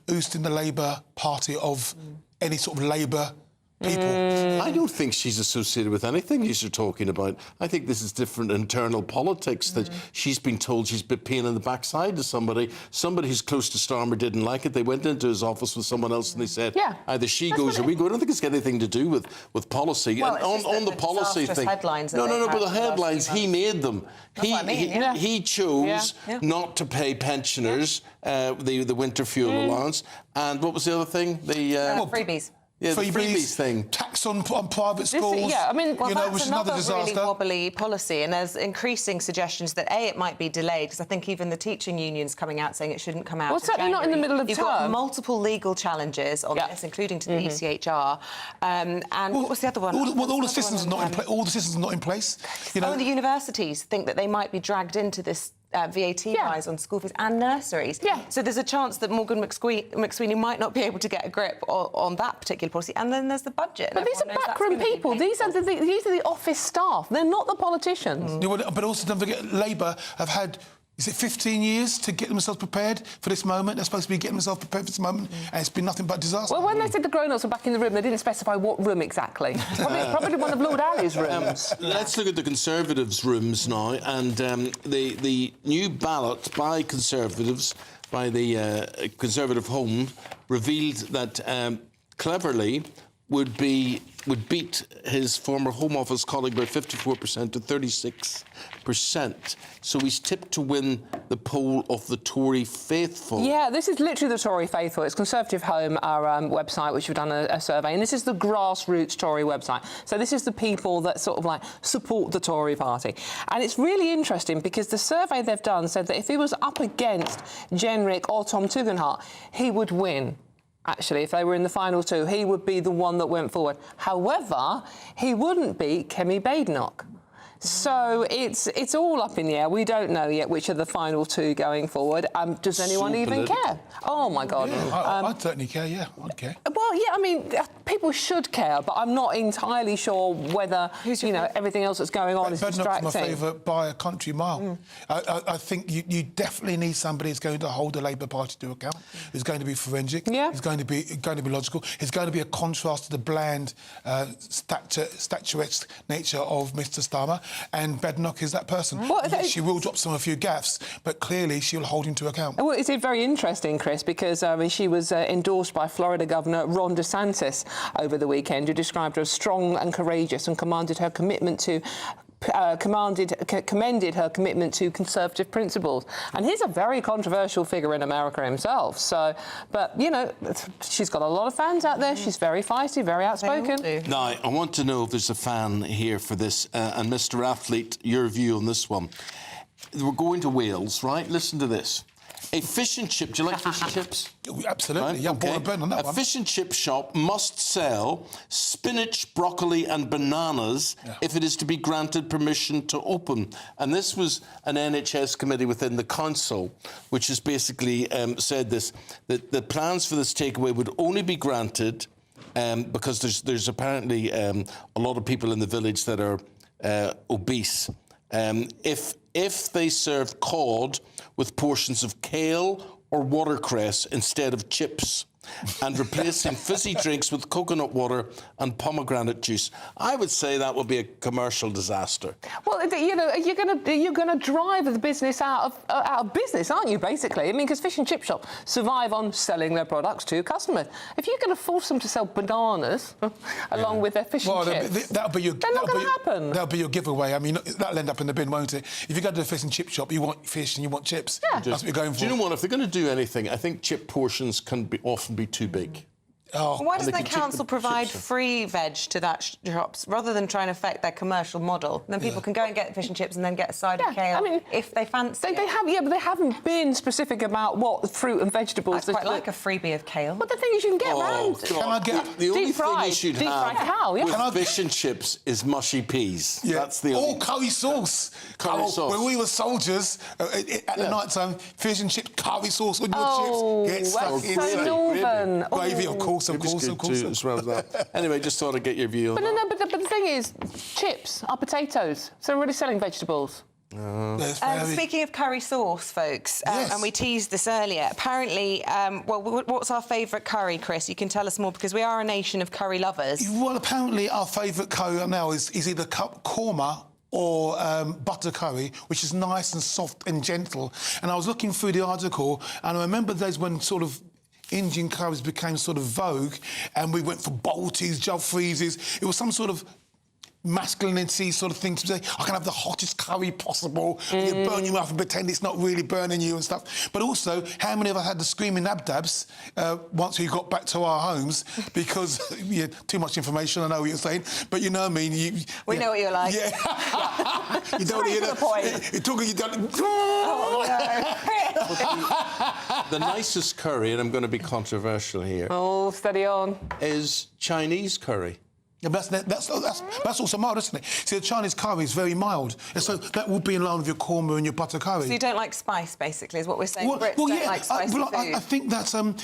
ousting the Labour Party of any sort of Labour people. I don't think she's associated with anything you're talking about. I think this is different internal politics, that she's been told she's a bit pain in the backside to somebody. Somebody who's close to Starmer didn't like it. They went into his office with someone else and they said, either she goes or we go. I don't think it's got anything to do with policy. Well, and on the policy thing... Headlines No, but the headlines, he made them. He chose not to pay pensioners the winter fuel allowance. And what was the other thing? Freebies. Yeah, the freebies thing. Tax on private schools. That's another really wobbly policy, and there's increasing suggestions that it might be delayed, because I think even the teaching union's coming out saying it shouldn't come out. Well, certainly not in the middle of You've term. got multiple legal challenges on this, including to the ECHR. And what was the other one? All the systems are not in place. All the systems are not in place. The universities think that they might be dragged into this VAT rise on school fees and nurseries. So there's a chance that Morgan McSweeney might not be able to get a grip on that particular policy. And then there's the budget. But these are backroom people. These are the office staff. They're not the politicians. But also, don't forget, Labour have had... Is it 15 years to get themselves prepared for this moment? They're supposed to be getting themselves prepared for this moment, and it's been nothing but disaster. Well, when they said the grown-ups were back in the room, they didn't specify what room exactly. Probably one of Lord Ali's rooms. Let's look at the Conservatives' rooms now, and the new ballot by Conservatives, by the Conservative Home, revealed that Cleverly would beat his former Home Office colleague by 54% to 36%. So he's tipped to win the poll of the Tory faithful. Yeah, this is literally the Tory faithful. It's Conservative Home, our website, which we've done a survey, and this is the grassroots Tory website. So this is the people that sort of support the Tory party. And it's really interesting because the survey they've done said that if he was up against Jenrick or Tom Tugendhat, he would win. Actually, if they were in the final two, he would be the one that went forward. However, he wouldn't beat Kemi Badenoch. So it's all up in the air. We don't know yet which are the final two going forward. Does anyone even care? Oh, my God. Yeah, I'd certainly care, I'd care. Well, yeah, I mean, people should care, but I'm not entirely sure whether, everything else that's going on is distracting. Bednock's my favourite by a country mile. I think you definitely need somebody who's going to hold the Labour Party to account, who's going to be forensic, who's going to be logical, who's going to be a contrast to the bland, statuesque nature of Mr Starmer. And Badenoch is that person. She will drop a few gaffes, but clearly she'll hold him to account. Well, it's very interesting, Chris, because she was endorsed by Florida Governor Ron DeSantis, over the weekend, who described her as strong and courageous and commended her commitment to conservative principles. And he's a very controversial figure in America himself. So, but, you know, she's got a lot of fans out there. She's very feisty, very outspoken. Now, I want to know if there's a fan here for this. And Mr. Athlete, your view on this one. We're going to Wales, right? Listen to this. A fish and chip... Do you like fish and chips? Absolutely. Right? Yeah, born and bred on that a one. fish and chip shop must sell spinach, broccoli and bananas if it is to be granted permission to open. And this was an NHS committee within the council, which has basically said this, that the plans for this takeaway would only be granted because there's apparently a lot of people in the village that are obese. If they serve cod with portions of kale or watercress instead of chips, and replacing fizzy drinks with coconut water and pomegranate juice. I would say that would be a commercial disaster. Well, you know, you're gonna drive the business out of business, aren't you? Basically, I mean, because fish and chip shops survive on selling their products to customers. If you're going to force them to sell bananas along with their fish and chips, that'll be your. They're not going to happen. That'll be your giveaway. I mean, that'll end up in the bin, won't it? If you go to the fish and chip shop, you want fish and you want chips. Yeah. That's what you're going for. Do you know what? If they're going to do anything, I think chip portions can often be too big. Oh. Why doesn't the council provide free veg to that shops rather than try and affect their commercial model? Then people can go and get fish and chips and then get a side of kale if they fancy they have, but they haven't been specific about what fruit and vegetables. I'd quite like a freebie of kale. But the thing is, you can get around. Can I get the only thing you should have cow, with fish and chips is mushy peas. Yeah. That's the only. Curry sauce. Curry sauce. When we were soldiers at the night time, fish and chips, curry sauce on your chips. That's so northern. Gravy, of course. As well as that. Anyway, just thought I'd get your view on that. But the thing is, chips are potatoes, so we're really selling vegetables. Speaking of curry sauce, folks, and we teased this earlier, apparently, what's our favourite curry, Chris? You can tell us more, because we are a nation of curry lovers. Well, apparently our favourite curry now is either korma or butter curry, which is nice and soft and gentle. And I was looking through the article, and I remember days when sort of Indian curries became sort of vogue, and we went for Baltis, Jalfreezes. It was some sort of masculinity sort of thing to say, I can have the hottest curry possible, you burn your mouth and pretend it's not really burning you and stuff. But also, how many of us had the screaming abdabs once we got back to our homes because, too much information, I know what you're saying, but you know what I mean. We know what you're like. Yeah. You don't hear the point. You're talking, you don't... The nicest curry, and I'm going to be controversial here. Oh, steady on. Is Chinese curry. Yeah, but that's also mild, isn't it? See, the Chinese curry is very mild, and so that would be in line with your korma and your butter curry. So you don't like spice, basically, is what we're saying. Brits don't like spicy food. I think that's I love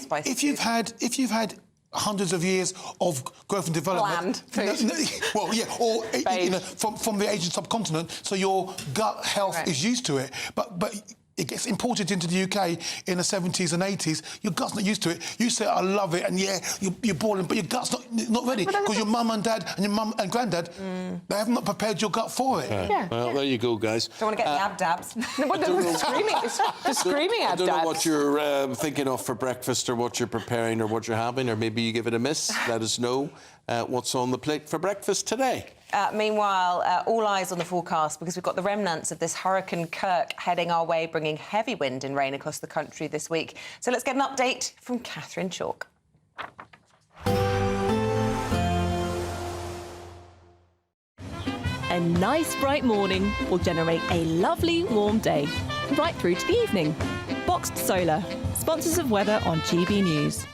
spicy food. If you've had hundreds of years of growth and development, bland food. From the Asian subcontinent, so your gut health is used to it, but it gets imported into the UK in the 70s and 80s. Your gut's not used to it. You say, I love it, and you're boiling, but your gut's not ready because your mum and dad and your mum and granddad, they have not prepared your gut for it. Well, there you go, guys. Don't want to get the abdabs. The screaming abdabs. I don't know what you're thinking of for breakfast or what you're preparing or what you're having, or maybe you give it a miss. Let us know what's on the plate for breakfast today. Meanwhile, all eyes on the forecast because we've got the remnants of this Hurricane Kirk heading our way, bringing heavy wind and rain across the country this week. So let's get an update from Catherine Chalk. A nice bright morning will generate a lovely warm day, right through to the evening. Boxed Solar, sponsors of weather on GB News.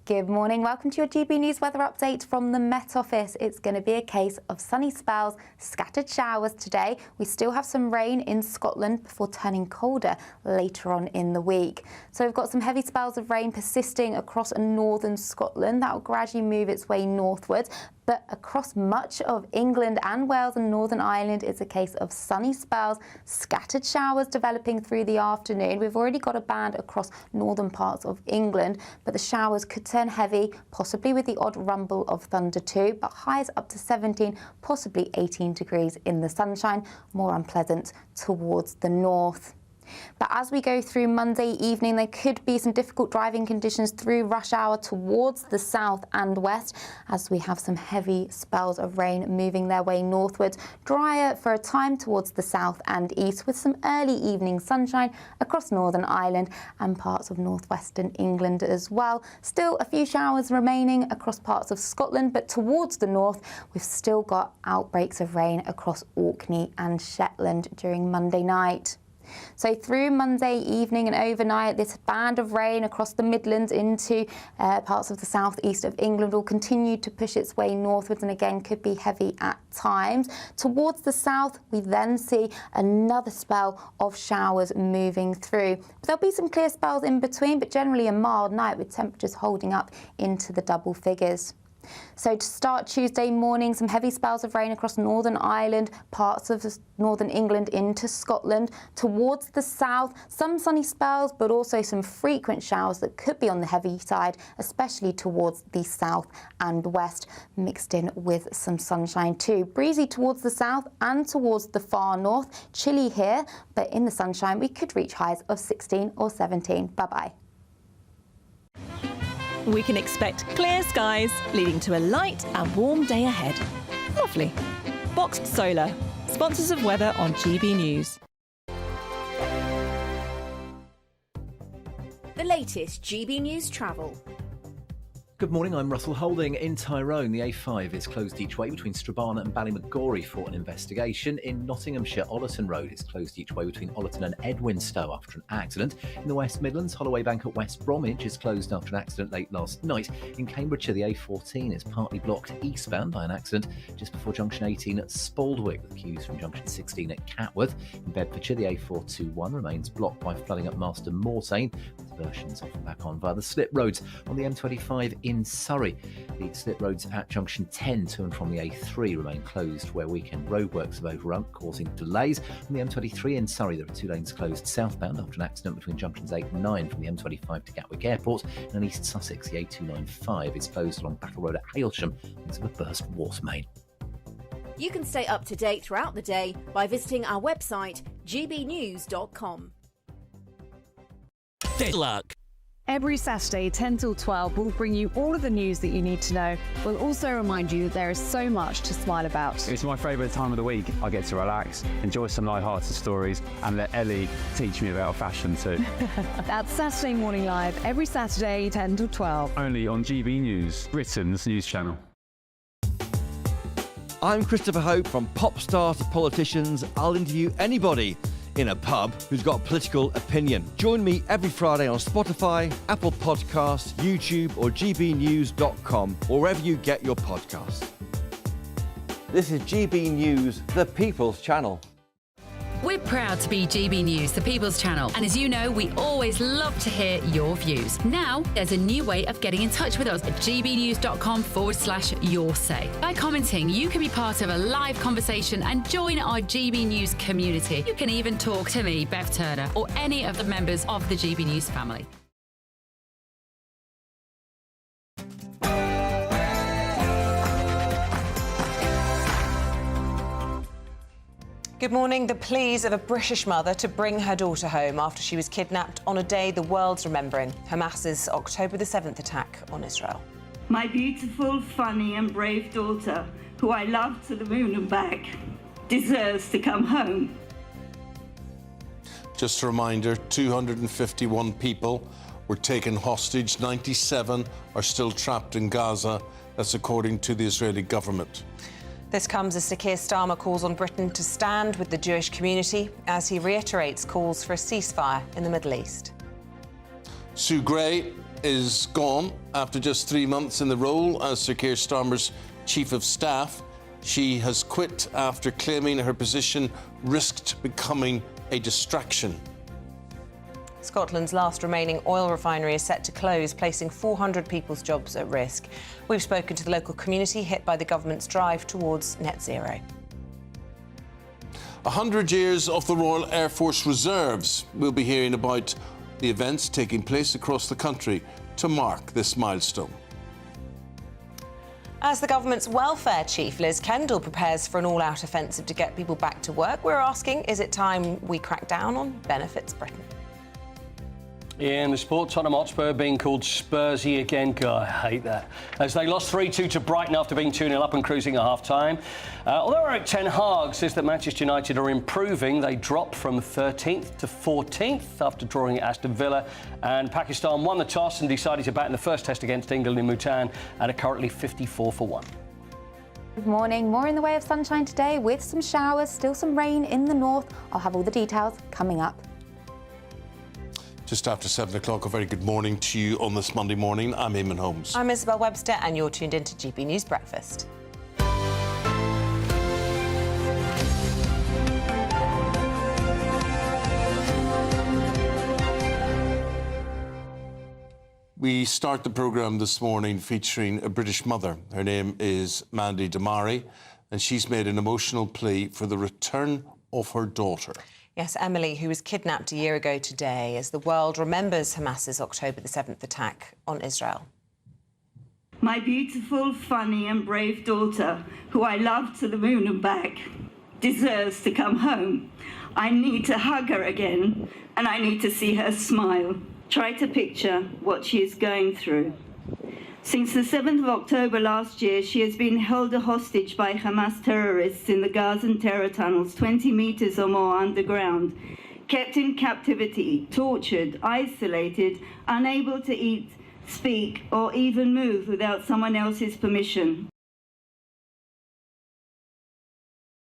Good morning. Welcome to your GB News weather update from the Met Office. It's going to be a case of sunny spells, scattered showers today. We still have some rain in Scotland before turning colder later on in the week. So we've got some heavy spells of rain persisting across northern Scotland. That will gradually move its way northwards. But across much of England and Wales and Northern Ireland, it's a case of sunny spells, scattered showers developing through the afternoon. We've already got a band across northern parts of England, but the showers could turn heavy, possibly with the odd rumble of thunder too, but highs up to 17, possibly 18 degrees in the sunshine, more unpleasant towards the north. But as we go through Monday evening, there could be some difficult driving conditions through rush hour towards the south and west, as we have some heavy spells of rain moving their way northwards. Drier for a time towards the south and east, with some early evening sunshine across Northern Ireland and parts of northwestern England as well. Still a few showers remaining across parts of Scotland, but towards the north, we've still got outbreaks of rain across Orkney and Shetland during Monday night. So through Monday evening and overnight, this band of rain across the Midlands into parts of the southeast of England will continue to push its way northwards, and again could be heavy at times. Towards the south, we then see another spell of showers moving through. There'll be some clear spells in between, but generally a mild night with temperatures holding up into the double figures. So to start Tuesday morning, some heavy spells of rain across Northern Ireland, parts of Northern England into Scotland. Towards the south, some sunny spells, but also some frequent showers that could be on the heavy side, especially towards the south and west, mixed in with some sunshine too. Breezy towards the south and towards the far north. Chilly here, but in the sunshine, we could reach highs of 16 or 17. Bye-bye. We can expect clear skies, leading to a light and warm day ahead. Lovely. Boxed Solar, sponsors of weather on GB News. The latest GB News travel. Good morning, I'm Russell Holding. In Tyrone, the A5 is closed each way between Strabane and Ballymacgory for an investigation. In Nottinghamshire, Ollerton Road is closed each way between Ollerton and Edwinstowe after an accident. In the West Midlands, Holloway Bank at West Bromwich is closed after an accident late last night. In Cambridgeshire, the A14 is partly blocked eastbound by an accident just before junction 18 at Spaldwick, with queues from junction 16 at Catworth. In Bedfordshire, the A421 remains blocked by flooding at Marston Morsane, with diversions off and back on via the slip roads. On the M25 in Surrey, the slip roads at junction 10 to and from the A3 remain closed where weekend roadworks have overrun, causing delays. On the M23 in Surrey, there are 2 lanes closed southbound after an accident between junctions 8 and 9 from the M25 to Gatwick Airport. And in East Sussex, the A295 is closed along Battle Road at Hailsham because of a burst water main. You can stay up to date throughout the day by visiting our website, gbnews.com. Good luck. Every Saturday, 10 till 12, we'll bring you all of the news that you need to know. We'll also remind you that there is so much to smile about. It's my favourite time of the week. I get to relax, enjoy some light-hearted stories, and let Ellie teach me about fashion too. That's Saturday Morning Live, every Saturday, 10 till 12. Only on GB News, Britain's news channel. I'm Christopher Hope. From pop star to politicians, I'll interview anybody in a pub who's got a political opinion. Join me every Friday on Spotify, Apple Podcasts, YouTube or gbnews.com, or wherever you get your podcasts. This is GB News, the People's Channel. We're proud to be GB News, the People's Channel. And as you know, we always love to hear your views. Now, there's a new way of getting in touch with us at gbnews.com/your say. By commenting, you can be part of a live conversation and join our GB News community. You can even talk to me, Bev Turner, or any of the members of the GB News family. Good morning. The pleas of a British mother to bring her daughter home after she was kidnapped on a day the world's remembering Hamas's October the 7th attack on Israel. My beautiful, funny and brave daughter, who I love to the moon and back, deserves to come home. Just a reminder, 251 people were taken hostage. 97 are still trapped in Gaza. That's according to the Israeli government. This comes as Sir Keir Starmer calls on Britain to stand with the Jewish community as he reiterates calls for a ceasefire in the Middle East. Sue Gray is gone after just 3 months in the role as Sir Keir Starmer's Chief of Staff. She has quit after claiming her position risked becoming a distraction. Scotland's last remaining oil refinery is set to close, placing 400 people's jobs at risk. We've spoken to the local community hit by the government's drive towards net zero. 100 years of the Royal Air Force Reserves. We'll be hearing about the events taking place across the country to mark this milestone. As the government's welfare chief, Liz Kendall, prepares for an all-out offensive to get people back to work, we're asking, is it time we crack down on benefits Britain? In the sport, Tottenham Hotspur being called Spursy again. God, I hate that. As they lost 3-2 to Brighton after being 2-0 up and cruising at half-time. Although Eric Ten Hag says that Manchester United are improving, they dropped from 13th to 14th after drawing at Aston Villa. And Pakistan won the toss and decided to bat in the first test against England in Multan and are currently 54-1. Good morning. More in the way of sunshine today with some showers, still some rain in the north. I'll have all the details coming up. Just after 7 o'clock, a very good morning to you on this Monday morning. I'm Eamonn Holmes. I'm Isabel Webster, and you're tuned into GB News Breakfast. We start the programme this morning featuring a British mother. Her name is Mandy Damari, and she's made an emotional plea for the return of her daughter. Yes, Emily, who was kidnapped a year ago today as the world remembers Hamas's October the 7th attack on Israel. My beautiful, funny and brave daughter, who I love to the moon and back, deserves to come home. I need to hug her again, and I need to see her smile. Try to picture what she is going through. Since the 7th of October last year, she has been held a hostage by Hamas terrorists in the Gazan terror tunnels, 20 metres or more underground, kept in captivity, tortured, isolated, unable to eat, speak, or even move without someone else's permission.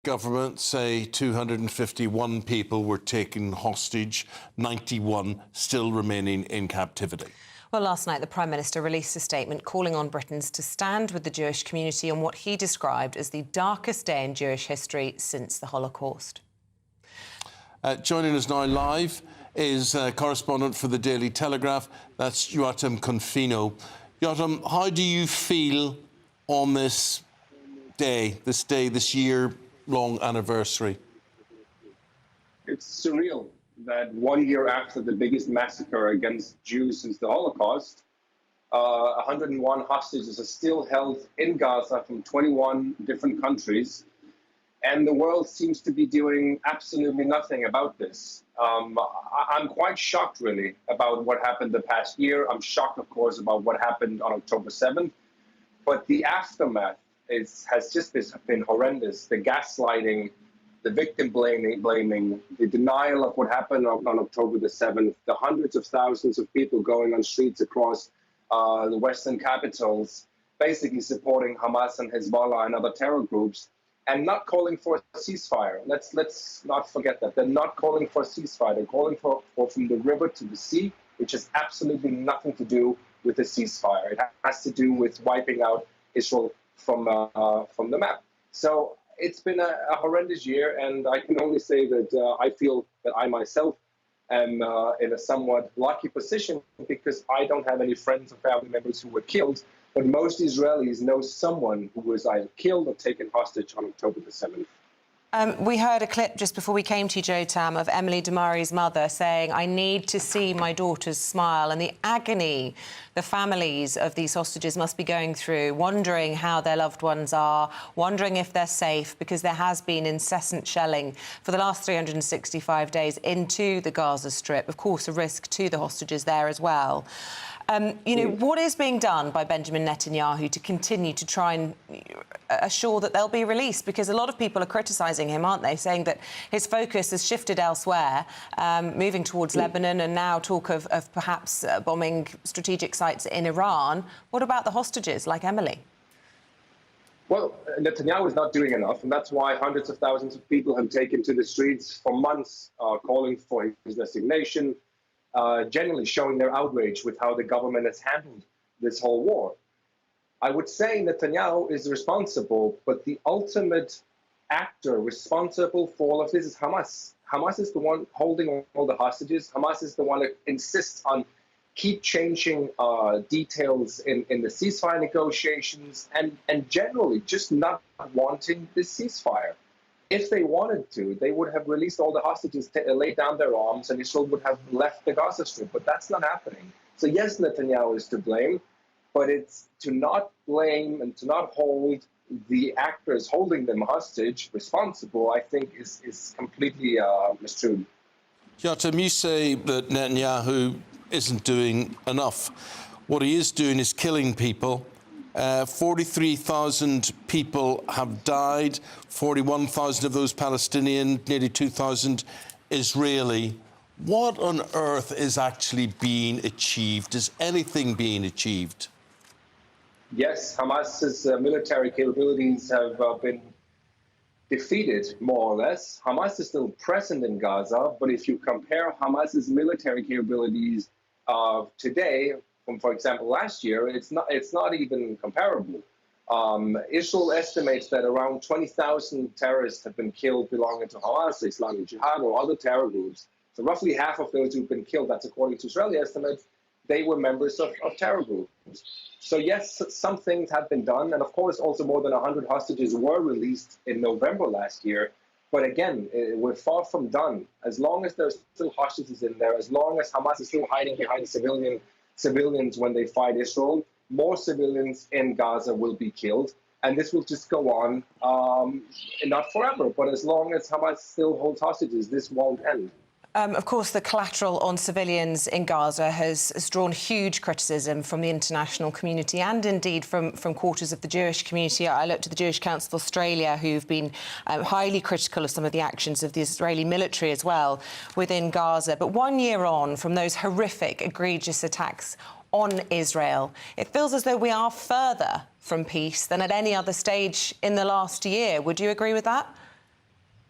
Government say 251 people were taken hostage, 91 still remaining in captivity. Well, last night, the Prime Minister released a statement calling on Britons to stand with the Jewish community on what he described as the darkest day in Jewish history since the Holocaust. Joining us now live is correspondent for the Daily Telegraph, that's Joachim Confino. Joachim, how do you feel on this this year-long anniversary? It's surreal that 1 year after the biggest massacre against Jews since the Holocaust, 101 hostages are still held in Gaza from 21 different countries, and the world seems to be doing absolutely nothing about this. I'm quite shocked, really, about what happened the past year. I'm shocked, of course, about what happened on October 7th, but the aftermath has just been horrendous. The gaslighting, the victim blaming, the denial of what happened on October the 7th, the hundreds of thousands of people going on streets across the Western capitals, basically supporting Hamas and Hezbollah and other terror groups, and not calling for a ceasefire. Let's not forget that. They're not calling for a ceasefire. They're calling for from the river to the sea, which has absolutely nothing to do with a ceasefire. It has to do with wiping out Israel from the map. So it's been a horrendous year, and I can only say that I feel that I myself am in a somewhat lucky position because I don't have any friends or family members who were killed, but most Israelis know someone who was either killed or taken hostage on October the 7th. We heard a clip just before we came to you, Jotam, of Emily Damari's mother saying, I need to see my daughter's smile, and the agony the families of these hostages must be going through, wondering how their loved ones are, wondering if they're safe, because there has been incessant shelling for the last 365 days into the Gaza Strip. Of course, a risk to the hostages there as well. What is being done by Benjamin Netanyahu to continue to try and assure that they'll be released? Because a lot of people are criticising him, aren't they, saying that his focus has shifted elsewhere, moving towards Lebanon and now talk of perhaps bombing strategic sites in Iran. What about the hostages, like Emily? Well, Netanyahu is not doing enough, and that's why hundreds of thousands of people have taken to the streets for months, calling for his resignation, genuinely showing their outrage with how the government has handled this whole war. I would say Netanyahu is responsible, but the ultimate actor responsible for all of this is Hamas. Hamas is the one holding all the hostages. Hamas is the one that insists on keep changing details in the ceasefire negotiations and generally just not wanting this ceasefire. If they wanted to, they would have released all the hostages, laid down their arms, and Israel would have left the Gaza Strip. But that's not happening. So yes, Netanyahu is to blame, But it's to not blame and to not hold the actors holding them hostage responsible, I think, is completely mistrued. Yotam, you say that Netanyahu isn't doing enough. What he is doing is killing people. 43,000 people have died, 41,000 of those Palestinian, nearly 2,000 Israeli. What on earth is actually being achieved? Is anything being achieved? Yes, Hamas's military capabilities have been defeated, more or less. Hamas is still present in Gaza, but if you compare Hamas's military capabilities today from, for example, last year, it's not even comparable. Israel estimates that around 20,000 terrorists have been killed belonging to Hamas, Islamic Jihad, or other terror groups. So roughly half of those who've been killed, that's according to Israeli estimates, they were members of terror groups. So yes, some things have been done. And of course, also more than 100 hostages were released in November last year. But again, we're far from done. As long as there's still hostages in there, as long as Hamas is still hiding behind civilians when they fight Israel, more civilians in Gaza will be killed. And this will just go on, not forever, but as long as Hamas still holds hostages, this won't end. Of course, the collateral on civilians in Gaza has drawn huge criticism from the international community and indeed from quarters of the Jewish community. I looked at the Jewish Council of Australia, who've been highly critical of some of the actions of the Israeli military as well within Gaza. But 1 year on from those horrific, egregious attacks on Israel, it feels as though we are further from peace than at any other stage in the last year. Would you agree with that?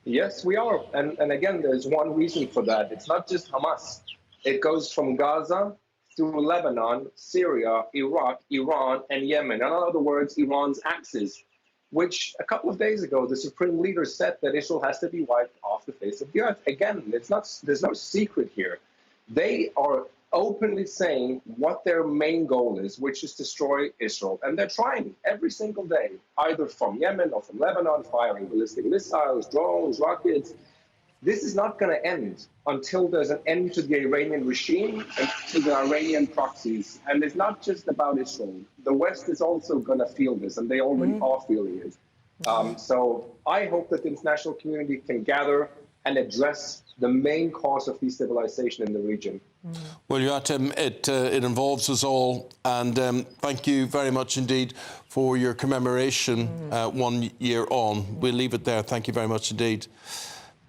Yes, we are. And again, there's one reason for that. It's not just Hamas. It goes from Gaza through Lebanon, Syria, Iraq, Iran, and Yemen. In other words, Iran's axis, which a couple of days ago, the supreme leader said that Israel has to be wiped off the face of the earth. Again, there's no secret here. They are openly saying what their main goal is, which is destroy Israel. And they're trying every single day, either from Yemen or from Lebanon, firing ballistic missiles, drones, rockets. This is not going to end until there's an end to the Iranian regime and to the Iranian proxies. And it's not just about Israel. The West is also going to feel this, and they already are feeling it. So I hope that the international community can gather and address the main cause of destabilization in the region. Well, Yotam, it involves us all, and thank you very much indeed for your commemoration 1 year on. We'll leave it there. Thank you very much indeed.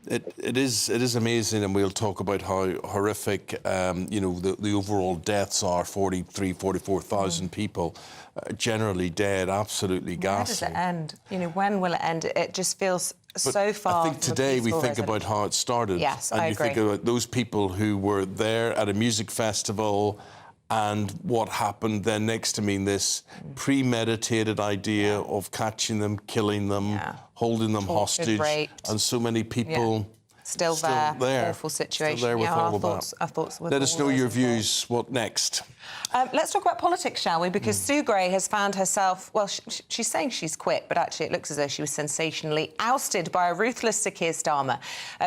It is amazing, and we'll talk about how horrific, the overall deaths are. 44,000 people generally dead, absolutely ghastly. When does it end? When will it end? It just feels so far. I think today we think about how it started. Yes, and I you agree. think about those people who were there at a music festival and what happened then next to me, this premeditated idea of catching them, killing them, holding them hostage, and so many people still there. Awful situation. Still there with all of that. Our thoughts with Let us know your views. What next? Let's talk about politics, shall we? Because Sue Gray has found herself, well, she's saying she's quit, but actually it looks as though she was sensationally ousted by a ruthless Sir Keir Starmer.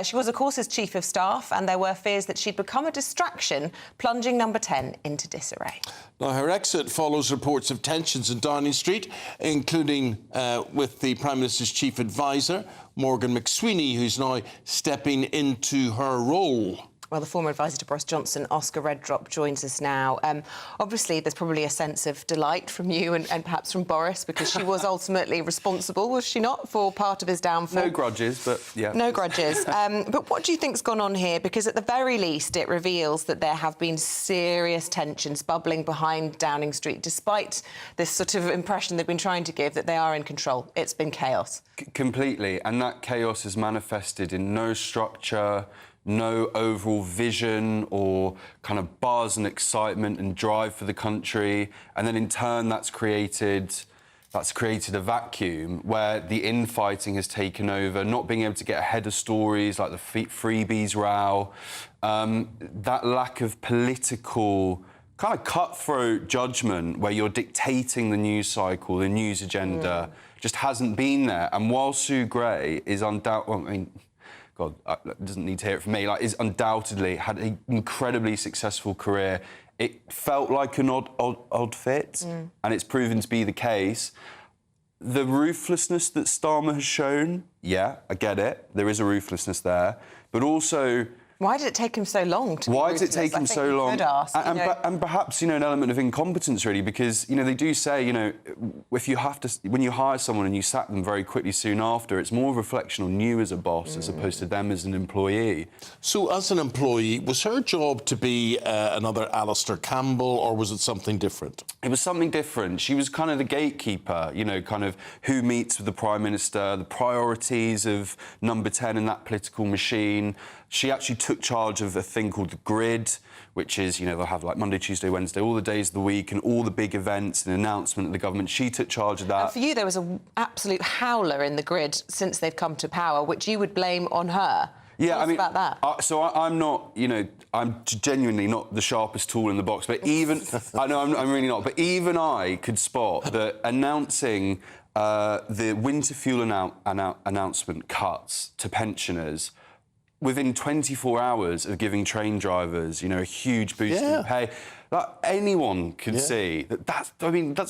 She was, of course, his chief of staff, and there were fears that she'd become a distraction, plunging Number 10 into disarray. Now, her exit follows reports of tensions in Downing Street, including with the Prime Minister's chief advisor, Morgan McSweeney, who's now stepping into her role. Well, the former advisor to Boris Johnson, Oscar Redrop, joins us now. Obviously, there's probably a sense of delight from you and perhaps from Boris, because she was ultimately responsible, was she not, for part of his downfall? No grudges, but yeah. No grudges. But what do you think's gone on here? Because at the very least, it reveals that there have been serious tensions bubbling behind Downing Street, despite this sort of impression they've been trying to give that they are in control. It's been chaos. Completely. And that chaos is manifested in no structure, no overall vision or kind of buzz and excitement and drive for the country. And then in turn, that's created a vacuum where the infighting has taken over, not being able to get ahead of stories like the freebies row. That lack of political kind of cutthroat judgment where you're dictating the news cycle, the news agenda, just hasn't been there. And while Sue Gray is undoubtedly... God, doesn't need to hear it from me, like, is undoubtedly had an incredibly successful career. It felt like an odd fit, and it's proven to be the case. The ruthlessness that Starmer has shown, yeah, I get it. There is a ruthlessness there. But also... Why did it take him so long to Why did it take him so long? Ask, and perhaps, an element of incompetence, really, because, they do say, if you have to... When you hire someone and you sack them very quickly soon after, it's more a reflection on you as a boss as opposed to them as an employee. So, as an employee, was her job to be another Alistair Campbell, or was it something different? It was something different. She was kind of the gatekeeper, kind of who meets with the Prime Minister, the priorities of number 10 in that political machine. She actually took charge of a thing called the grid, which is, they'll have like Monday, Tuesday, Wednesday, all the days of the week and all the big events and announcement of the government. She took charge of that. And for you, there was an absolute howler in the grid since they've come to power, which you would blame on her. Yeah, Tell us about that. So I'm not, I'm genuinely not the sharpest tool in the box, but even... I know I'm really not, but even I could spot that announcing the winter fuel announcement cuts to pensioners within 24 hours of giving train drivers, a huge boost in pay. Like, anyone can see that's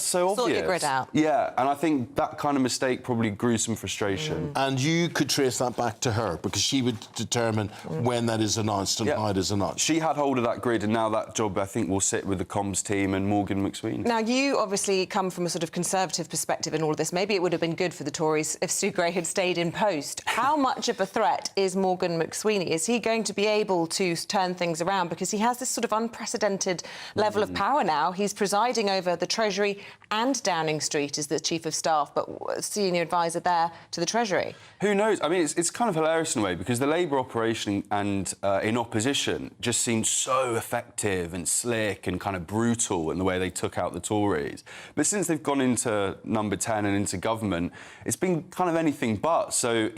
so obvious. Sort your grid out. Yeah, and I think that kind of mistake probably grew some frustration. And you could trace that back to her, because she would determine when that is announced and how it is announced. She had hold of that grid, and now that job, I think, will sit with the comms team and Morgan McSweeney. Now, you obviously come from a sort of Conservative perspective in all of this. Maybe it would have been good for the Tories if Stu Gray had stayed in post. How much of a threat is Morgan McSweeney? Is he going to be able to turn things around? Because he has this sort of unprecedented level of power now. He's presiding over the Treasury and Downing Street as the Chief of Staff, but senior advisor there to the Treasury. Who knows? I mean, it's kind of hilarious in a way, because the Labour operation and in opposition just seemed so effective and slick and kind of brutal in the way they took out the Tories. But since they've gone into number 10 and into government, it's been kind of anything but. So,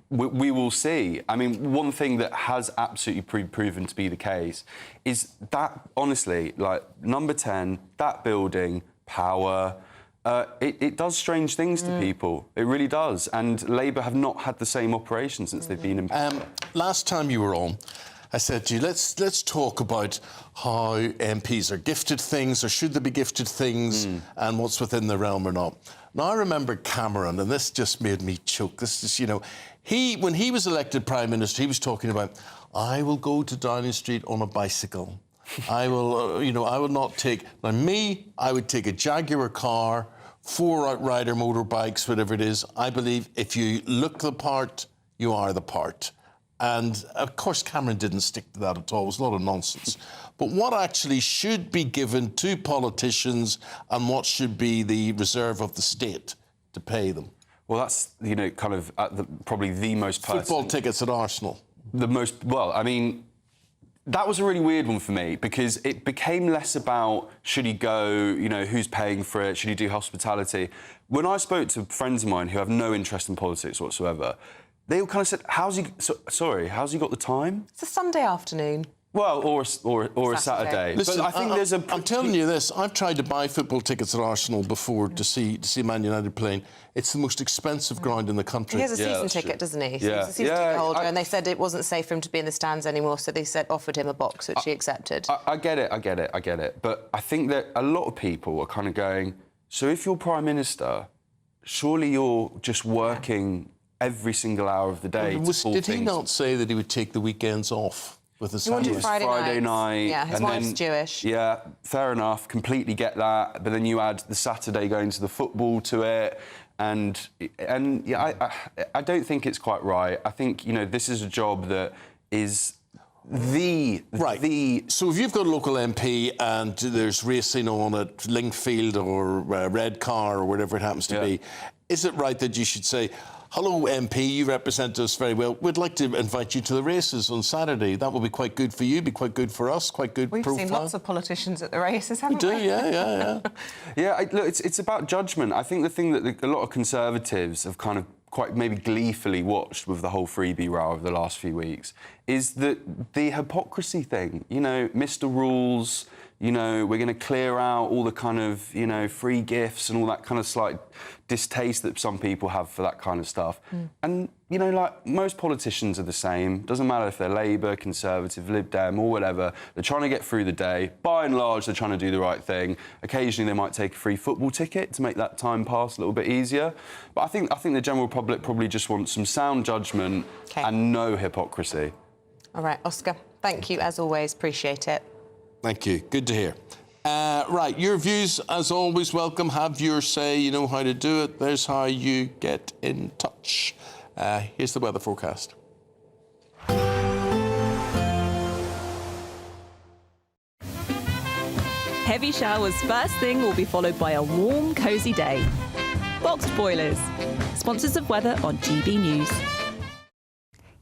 we will see. I mean, one thing that has absolutely proven to be the case is that, honestly, like, number 10, that building, power... It does strange things to people. It really does. And Labour have not had the same operation since they've been in power. Last time you were on, I said to you, let's talk about how MPs are gifted things, or should they be gifted things, and what's within the realm or not. Now, I remember Cameron, and this just made me choke. This is, when he was elected Prime Minister, he was talking about, I will go to Downing Street on a bicycle. I will, I will not take... Now, I would take a Jaguar car, 4 Outrider motorbikes, whatever it is. I believe if you look the part, you are the part. And, of course, Cameron didn't stick to that at all. It was a lot of nonsense. But what actually should be given to politicians, and what should be the reserve of the state to pay them? Well, that's, kind of probably the most pertinent... Football tickets at Arsenal. That was a really weird one for me, because it became less about should he go, who's paying for it, should he do hospitality. When I spoke to friends of mine who have no interest in politics whatsoever, they all kind of said, how's he got the time? It's a Sunday afternoon. Well, or a Saturday. Listen, but I think I'm telling you this. I've tried to buy football tickets at Arsenal before to see Man United playing. It's the most expensive ground in the country. He has a season ticket, doesn't he? Yeah. He's a season ticket holder, and they said it wasn't safe for him to be in the stands anymore, so they offered him a box, which he accepted. I get it. But I think that a lot of people are kind of going, so if you're Prime Minister, surely you're just working every single hour of the day. Did he not say that he would take the weekends off? With his Friday night. Yeah, his and wife's Jewish. Yeah, fair enough. Completely get that. But then you add the Saturday going to the football to it, and yeah, I don't think it's quite right. I think this is a job that is So if you've got a local MP and there's racing on at Lingfield or Redcar or whatever it happens to be, is it right that you should say, hello, MP, you represent us very well. We'd like to invite you to the races on Saturday. That will be quite good for you, be quite good for us, quite good profile. We've seen lots of politicians at the races, haven't we? We do, yeah. Look, it's about judgment. I think the thing that a lot of Conservatives have kind of quite maybe gleefully watched with the whole freebie row over the last few weeks is that the hypocrisy thing. Mr. Rules, you know, we're going to clear out all the kind of, you know, free gifts and all that kind of slight distaste that some people have for that kind of stuff. And, you know, like, most politicians are the same. Doesn't matter if they're Labour, Conservative, Lib Dem or whatever. They're trying to get through the day. By and large, they're trying to do the right thing. Occasionally, they might take a free football ticket to make that time pass a little bit easier. But I think the general public probably just wants some sound judgment and no hypocrisy. All right, Oscar, thank you, as always. Appreciate it. Thank you. Good to hear. Right, your views, as always, welcome. Have your say. You know how to do it. There's how you get in touch. Here's the weather forecast. Heavy showers first thing will be followed by a warm, cosy day. Boxed boilers, sponsors of weather on GB News.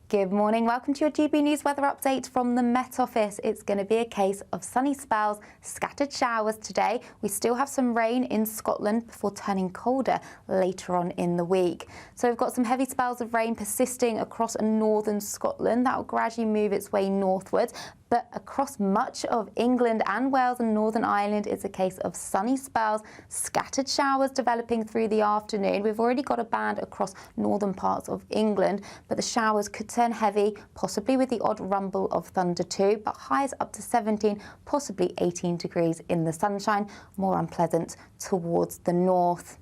Good morning. Welcome to your GB News weather update from the Met Office. It's going to be a case of sunny spells, scattered showers today. We still have some rain in Scotland before turning colder later on in the week. So we've got some heavy spells of rain persisting across northern Scotland. That will gradually move its way northwards. But across much of England and Wales and Northern Ireland, it's a case of sunny spells, scattered showers developing through the afternoon. We've already got a band across northern parts of England, but the showers could turn heavy, possibly with the odd rumble of thunder too, but highs up to 17, possibly 18 degrees in the sunshine, more unpleasant towards the north.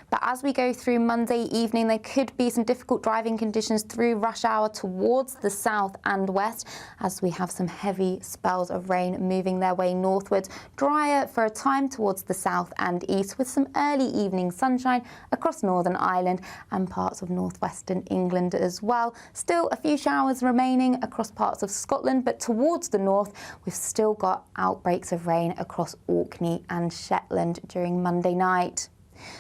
But as we go through Monday evening, there could be some difficult driving conditions through rush hour towards the south and west, as we have some heavy spells of rain moving their way northwards. Drier for a time towards the south and east, with some early evening sunshine across Northern Ireland and parts of northwestern England as well. Still a few showers remaining across parts of Scotland, but towards the north, we've still got outbreaks of rain across Orkney and Shetland during Monday night.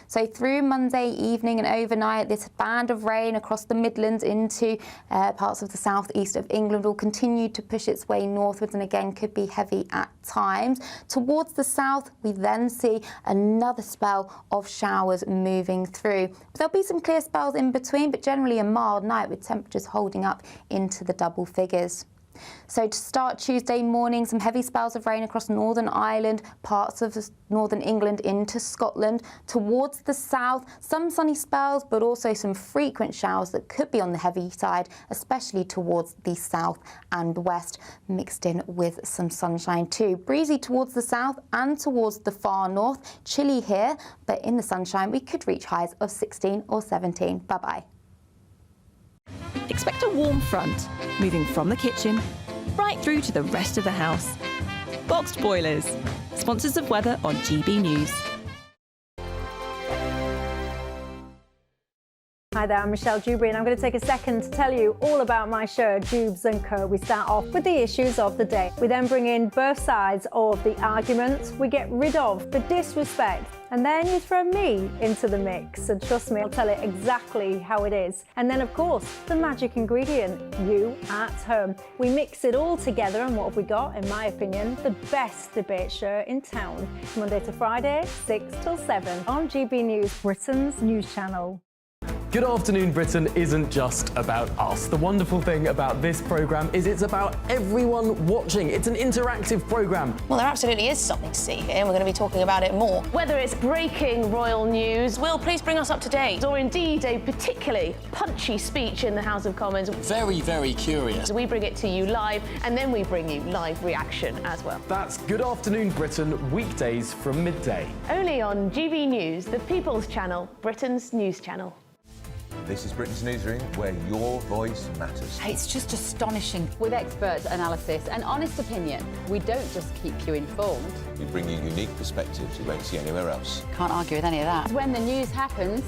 So through Monday evening and overnight, this band of rain across the Midlands into parts of the southeast of England will continue to push its way northwards and again could be heavy at times. Towards the south, we then see another spell of showers moving through. There'll be some clear spells in between, but generally a mild night with temperatures holding up into the double figures. So to start Tuesday morning, some heavy spells of rain across Northern Ireland, parts of northern England into Scotland. Towards the south, some sunny spells, but also some frequent showers that could be on the heavy side, especially towards the south and west, mixed in with some sunshine too. Breezy towards the south and towards the far north. Chilly here, but in the sunshine, we could reach highs of 16 or 17. Bye-bye. Expect a warm front, moving from the kitchen right through to the rest of the house. Boxed boilers, sponsors of weather on GB News. Hi there, I'm Michelle Dewberry and I'm going to take a second to tell you all about my show, Dubes & Co. We start off with the issues of the day. We then bring in both sides of the arguments. We get rid of the disrespect. And then you throw me into the mix. And trust me, I'll tell it exactly how it is. And then, of course, the magic ingredient, you at home. We mix it all together and what have we got, in my opinion, the best debate show in town. Monday to Friday, 6 till 7 on GB News, Britain's news channel. Good Afternoon Britain isn't just about us. The wonderful thing about this programme is it's about everyone watching. It's an interactive programme. Well, there absolutely is something to see here, and we're going to be talking about it more. Whether it's breaking royal news, Will, please bring us up to date, or indeed a particularly punchy speech in the House of Commons. Very, very curious. We bring it to you live, and then we bring you live reaction as well. That's Good Afternoon Britain, weekdays from midday. Only on GB News, the People's Channel, Britain's news channel. This is Britain's Newsroom, where your voice matters. It's just astonishing. With expert analysis and honest opinion, we don't just keep you informed. We bring you unique perspectives you won't see anywhere else. Can't argue with any of that. When the news happens,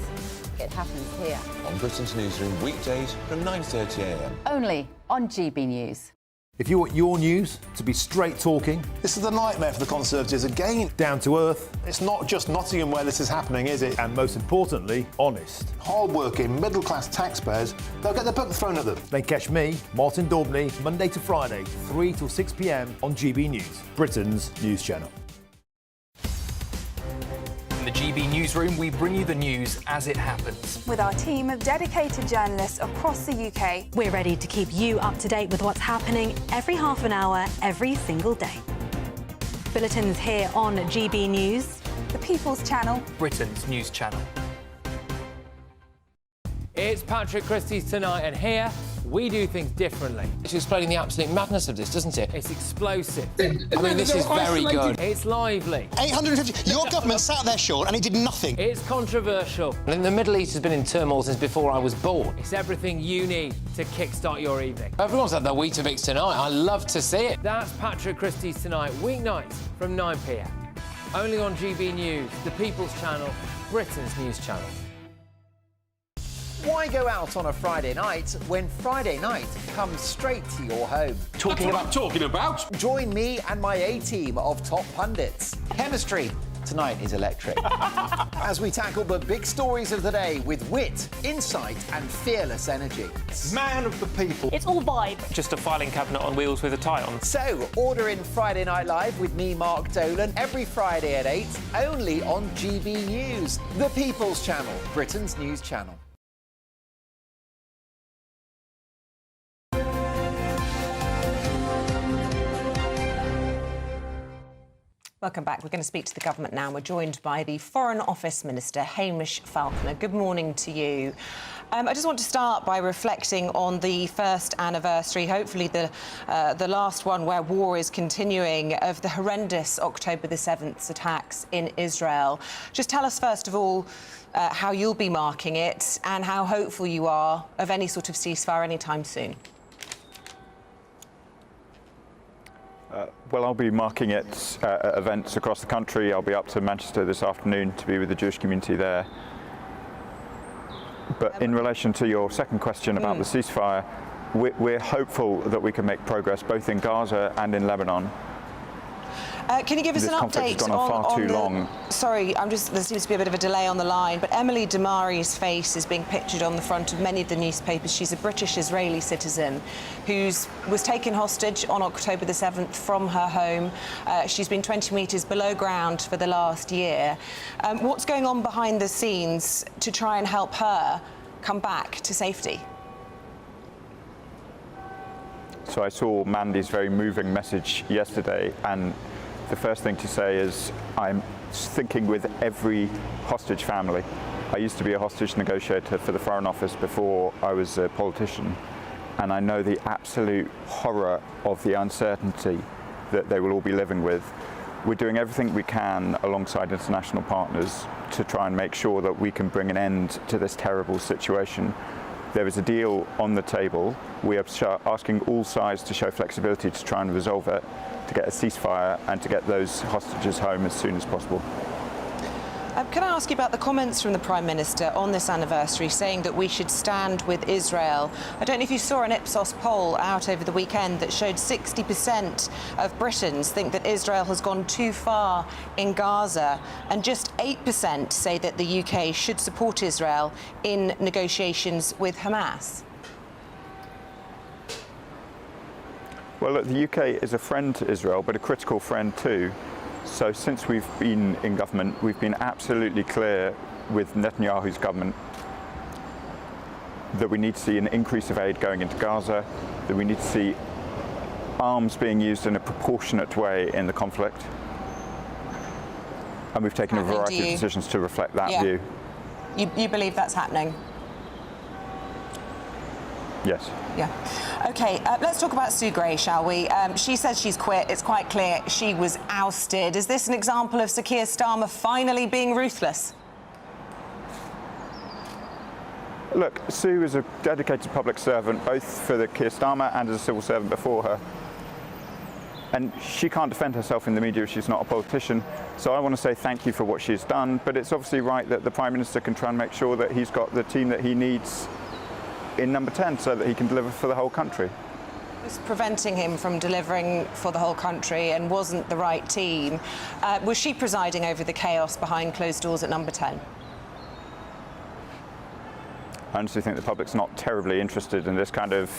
it happens here. On Britain's Newsroom, weekdays from 9:30 a.m. Only on GB News. If you want your news to be straight talking... This is a nightmare for the Conservatives again. Down to earth. It's not just Nottingham where this is happening, is it? And most importantly, honest. Hard-working, middle-class taxpayers, they'll get their book thrown at them. Then catch me, Martin Daubney, Monday to Friday, 3 till 6 p.m. on GB News, Britain's news channel. In the GB Newsroom, we bring you the news as it happens. With our team of dedicated journalists across the UK, we're ready to keep you up to date with what's happening every half an hour, every single day. Bulletins here on GB News, the People's Channel, Britain's news channel. It's Patrick Christie's Tonight, and here we do things differently. It's explaining the absolute madness of this, doesn't it? It's explosive. I mean, this is very good. It's lively. 850. Your government sat there, Sean, and he did nothing. It's controversial. And the Middle East has been in turmoil since before I was born. It's everything you need to kickstart your evening. Everyone's had their Weetabix tonight. I love to see it. That's Patrick Christie's Tonight, weeknights from 9 p.m. Only on GB News, the People's Channel, Britain's news channel. Why go out on a Friday night when Friday night comes straight to your home? Talking about? Join me and my A-team of top pundits. Chemistry tonight is electric. As we tackle the big stories of the day with wit, insight and fearless energy. Man of the people. It's all vibe. Just a filing cabinet on wheels with a tie on. So, order in Friday Night Live with me, Mark Dolan, every Friday at 8, only on GB News, the People's Channel, Britain's news channel. Welcome back. We're going to speak to the government now. We're joined by the Foreign Office Minister, Hamish Falconer. Good morning to you. I just want to start by reflecting on the first anniversary, hopefully the last one where war is continuing, of the horrendous October the 7th attacks in Israel. Just tell us, first of all, how you'll be marking it and how hopeful you are of any sort of ceasefire anytime soon. Well, I'll be marking it at events across the country. I'll be up to Manchester this afternoon to be with the Jewish community there. But in relation to your second question about the ceasefire, we're hopeful that we can make progress both in Gaza and in Lebanon. Can you give us an update on Sorry, there seems to be a bit of a delay on the line, but Emily Damari's face is being pictured on the front of many of the newspapers. She's a British-Israeli citizen who was taken hostage on October the 7th from her home. She's been 20 metres below ground for the last year. What's going on behind the scenes to try and help her come back to safety? So I saw Mandy's very moving message yesterday, and the first thing to say is I'm thinking with every hostage family. I used to be a hostage negotiator for the Foreign Office before I was a politician, and I know the absolute horror of the uncertainty that they will all be living with. We're doing everything we can alongside international partners to try and make sure that we can bring an end to this terrible situation. There is a deal on the table. We are asking all sides to show flexibility to try and resolve it, to get a ceasefire and to get those hostages home as soon as possible. Can I ask you about the comments from the Prime Minister on this anniversary, saying that we should stand with Israel? I don't know if you saw an Ipsos poll out over the weekend that showed 60% of Britons think that Israel has gone too far in Gaza, and just 8% say that the UK should support Israel in negotiations with Hamas. Well, look, the UK is a friend to Israel, but a critical friend too. So since we've been in government, we've been absolutely clear with Netanyahu's government that we need to see an increase of aid going into Gaza, that we need to see arms being used in a proportionate way in the conflict. And we've taken a variety of decisions to reflect that view. You believe that's happening? Yes. Yeah. OK, let's talk about Sue Gray, shall we? She says she's quit. It's quite clear she was ousted. Is this an example of Sir Keir Starmer finally being ruthless? Look, Sue is a dedicated public servant, both for the Keir Starmer and as a civil servant before her. And she can't defend herself in the media if she's not a politician. So I want to say thank you for what she's done. But it's obviously right that the Prime Minister can try and make sure that he's got the team that he needs in number 10 so that he can deliver for the whole country. Was preventing him from delivering for the whole country and wasn't the right team. Was she presiding over the chaos behind closed doors at number 10? I honestly think the public's not terribly interested in this kind of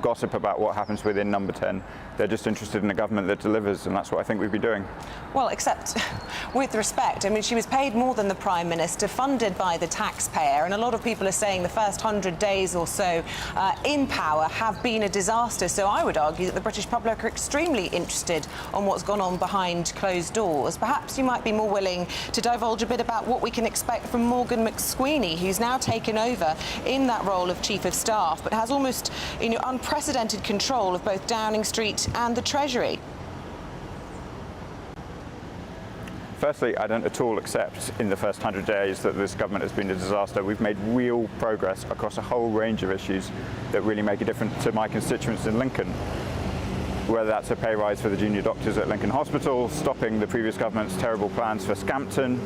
gossip about what happens within Number 10. They're just interested in a government that delivers, and that's what I think we'd be doing. Well, except with respect, I mean, she was paid more than the Prime Minister, funded by the taxpayer, and a lot of people are saying the first 100 days or so in power have been a disaster. So I would argue that the British public are extremely interested on what's gone on behind closed doors. Perhaps you might be more willing to divulge a bit about what we can expect from Morgan McSweeney, who's now taken over in that role of Chief of Staff, but has almost, unprecedented control of both Downing Street and the Treasury. Firstly, I don't at all accept in the first 100 days that this government has been a disaster. We've made real progress across a whole range of issues that really make a difference to my constituents in Lincoln. Whether that's a pay rise for the junior doctors at Lincoln Hospital, stopping the previous government's terrible plans for Scampton,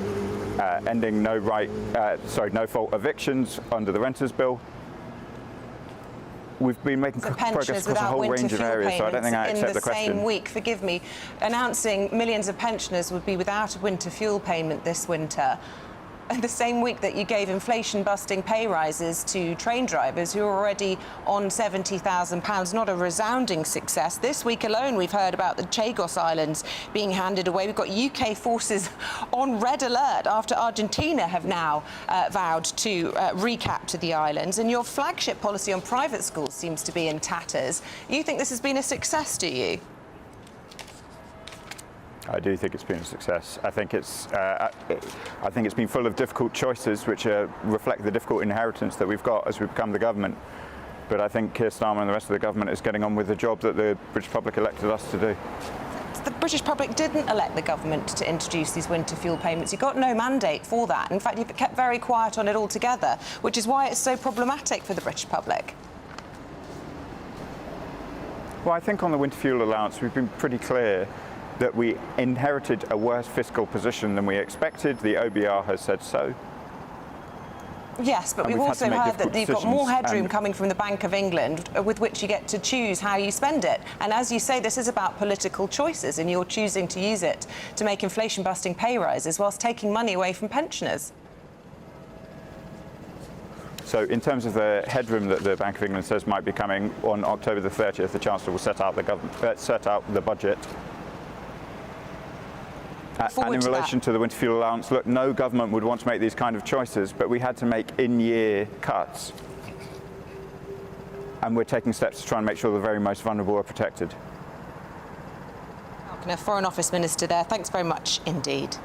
ending no-fault evictions under the Renters' Bill. We've been making progress across a whole range of areas, so I don't think I accept the question. In the same week, forgive me, announcing millions of pensioners would be without a winter fuel payment this winter. And the same week that you gave inflation-busting pay rises to train drivers who are already on £70,000, not a resounding success. This week alone, we've heard about the Chagos Islands being handed away. We've got UK forces on red alert after Argentina have now vowed to recapture the islands. And your flagship policy on private schools seems to be in tatters. You think this has been a success, do you? I do think it's been a success. I think it's been full of difficult choices which reflect the difficult inheritance that we've got as we become the government. But I think Keir Starmer and the rest of the government is getting on with the job that the British public elected us to do. The British public didn't elect the government to introduce these winter fuel payments. You got no mandate for that. In fact, you've kept very quiet on it altogether, which is why it's so problematic for the British public. Well, I think on the winter fuel allowance, we've been pretty clear that we inherited a worse fiscal position than we expected. The OBR has said so. Yes, but we've also heard that you've got more headroom coming from the Bank of England with which you get to choose how you spend it. And as you say, this is about political choices, and you're choosing to use it to make inflation-busting pay rises whilst taking money away from pensioners. So in terms of the headroom that the Bank of England says might be coming, on October the 30th, the Chancellor will set out the budget. And in relation to the winter fuel allowance, look, no government would want to make these kind of choices, but we had to make in-year cuts. And we're taking steps to try and make sure the very most vulnerable are protected. Foreign Office Minister there, thanks very much indeed.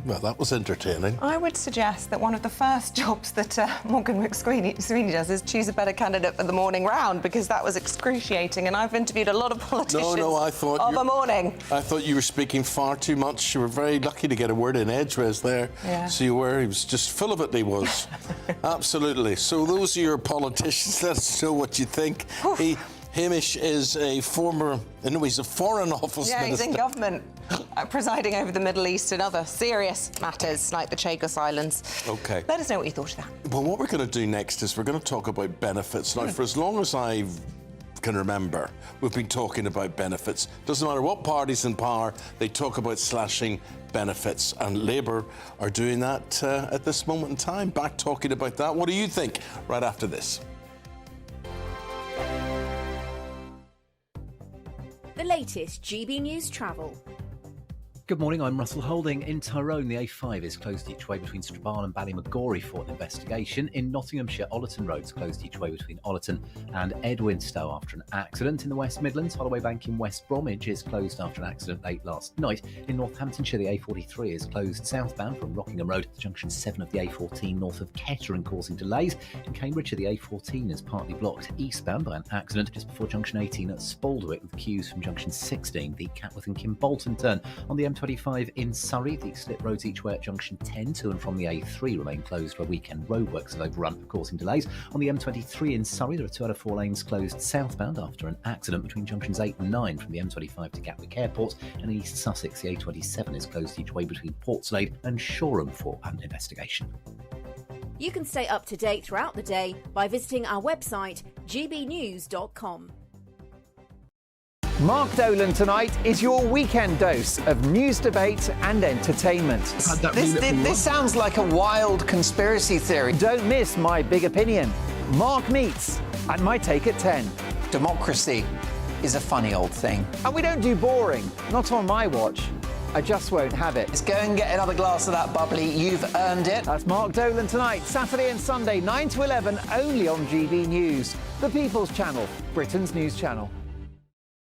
Well, that was entertaining. I would suggest that one of the first jobs that Morgan McSweeney does is choose a better candidate for the morning round, because that was excruciating, and I've interviewed a lot of politicians I thought of a morning. I thought you were speaking far too much. You were very lucky to get a word in edgeways there. Yeah. So you were. He was just full of it, he was. Absolutely. So those are your politicians. Let us know what you think. Hamish is he's a Foreign Office Minister. He's in government, presiding over the Middle East and other serious matters like the Chagos Islands. OK. Let us know what you thought of that. Well, what we're going to do next is we're going to talk about benefits. Now, for as long as I can remember, we've been talking about benefits. Doesn't matter what party's in power, they talk about slashing benefits. And Labour are doing that at this moment in time. Back talking about that. What do you think? Right after this. The latest GB News travel. Good morning, I'm Russell Holding. In Tyrone, the A5 is closed each way between Strabane and Ballymagorry for an investigation. In Nottinghamshire, Ollerton Road's closed each way between Ollerton and Edwinstowe after an accident. In the West Midlands, Holloway Bank in West Bromwich is closed after an accident late last night. In Northamptonshire, the A43 is closed southbound from Rockingham Road to junction 7 of the A14 north of Kettering, causing delays. In Cambridgeshire, the A14 is partly blocked eastbound by an accident just before junction 18 at Spaldwick, with queues from junction 16, the Catworth and Kimbolton turn. On the M25 in Surrey, the slip roads each way at junction 10 to and from the A3 remain closed where weekend roadworks have overrun, causing delays. On the M23 in Surrey, there are 2 out of 4 lanes closed southbound after an accident between junctions 8 and 9 from the M25 to Gatwick Airport. And in East Sussex, the A27 is closed each way between Portslade and Shoreham for an investigation. You can stay up to date throughout the day by visiting our website, gbnews.com. Mark Dolan tonight is your weekend dose of news, debate and entertainment. This sounds like a wild conspiracy theory. Don't miss My Big Opinion, Mark Meets, and My Take at 10. Democracy is a funny old thing. And we don't do boring, not on my watch. I just won't have it. Let's go and get another glass of that bubbly. You've earned it. That's Mark Dolan tonight, Saturday and Sunday, 9 to 11, only on GB News, the People's Channel, Britain's news channel.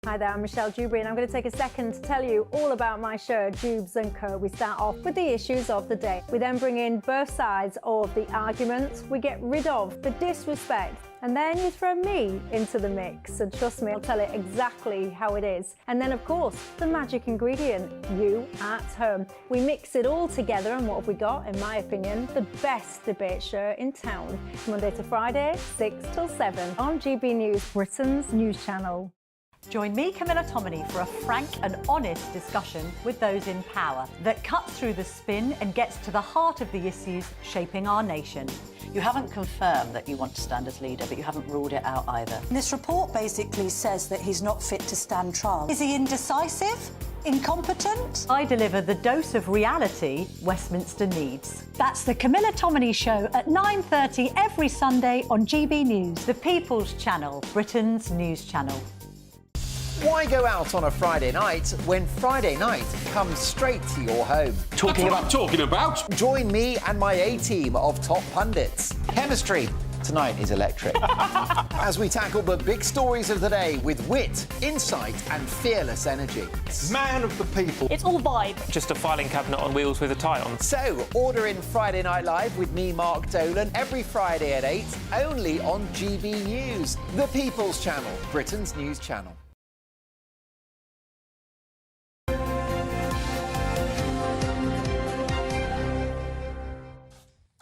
Hi there, I'm Michelle Dewberry, and I'm going to take a second to tell you all about my show, Jubes & Co. We start off with the issues of the day. We then bring in both sides of the arguments. We get rid of the disrespect. And then you throw me into the mix. And trust me, I'll tell it exactly how it is. And then, of course, the magic ingredient, you at home. We mix it all together, and what have we got? In my opinion, the best debate show in town. Monday to Friday, 6 till 7 on GB News, Britain's news channel. Join me, Camilla Tominey, for a frank and honest discussion with those in power that cuts through the spin and gets to the heart of the issues shaping our nation. You haven't confirmed that you want to stand as leader, but you haven't ruled it out either. This report basically says that he's not fit to stand trial. Is he indecisive? Incompetent? I deliver the dose of reality Westminster needs. That's the Camilla Tominey Show at 9:30 every Sunday on GB News, the People's Channel, Britain's news channel. Why go out on a Friday night when Friday night comes straight to your home? Talking about. Join me and my A-team of top pundits. Chemistry tonight is electric. As we tackle the big stories of the day with wit, insight and fearless energy. Man of the people. It's all vibe. Just a filing cabinet on wheels with a tie on. So, order in Friday Night Live with me, Mark Dolan, every Friday at 8, only on GB News, the People's Channel, Britain's news channel.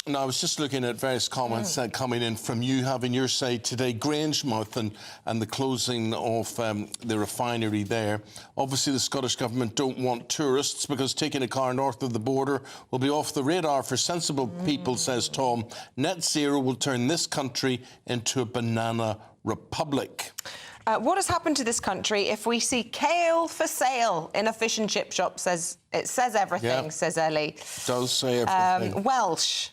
Now, I was just looking at various comments coming in from you having your say today, Grangemouth and the closing of the refinery there. Obviously, the Scottish Government don't want tourists because taking a car north of the border will be off the radar for sensible people, says Tom. Net zero will turn this country into a banana republic. What has happened to this country if we see kale for sale in a fish and chip shop? It says everything, says Ellie. It does say everything. Welsh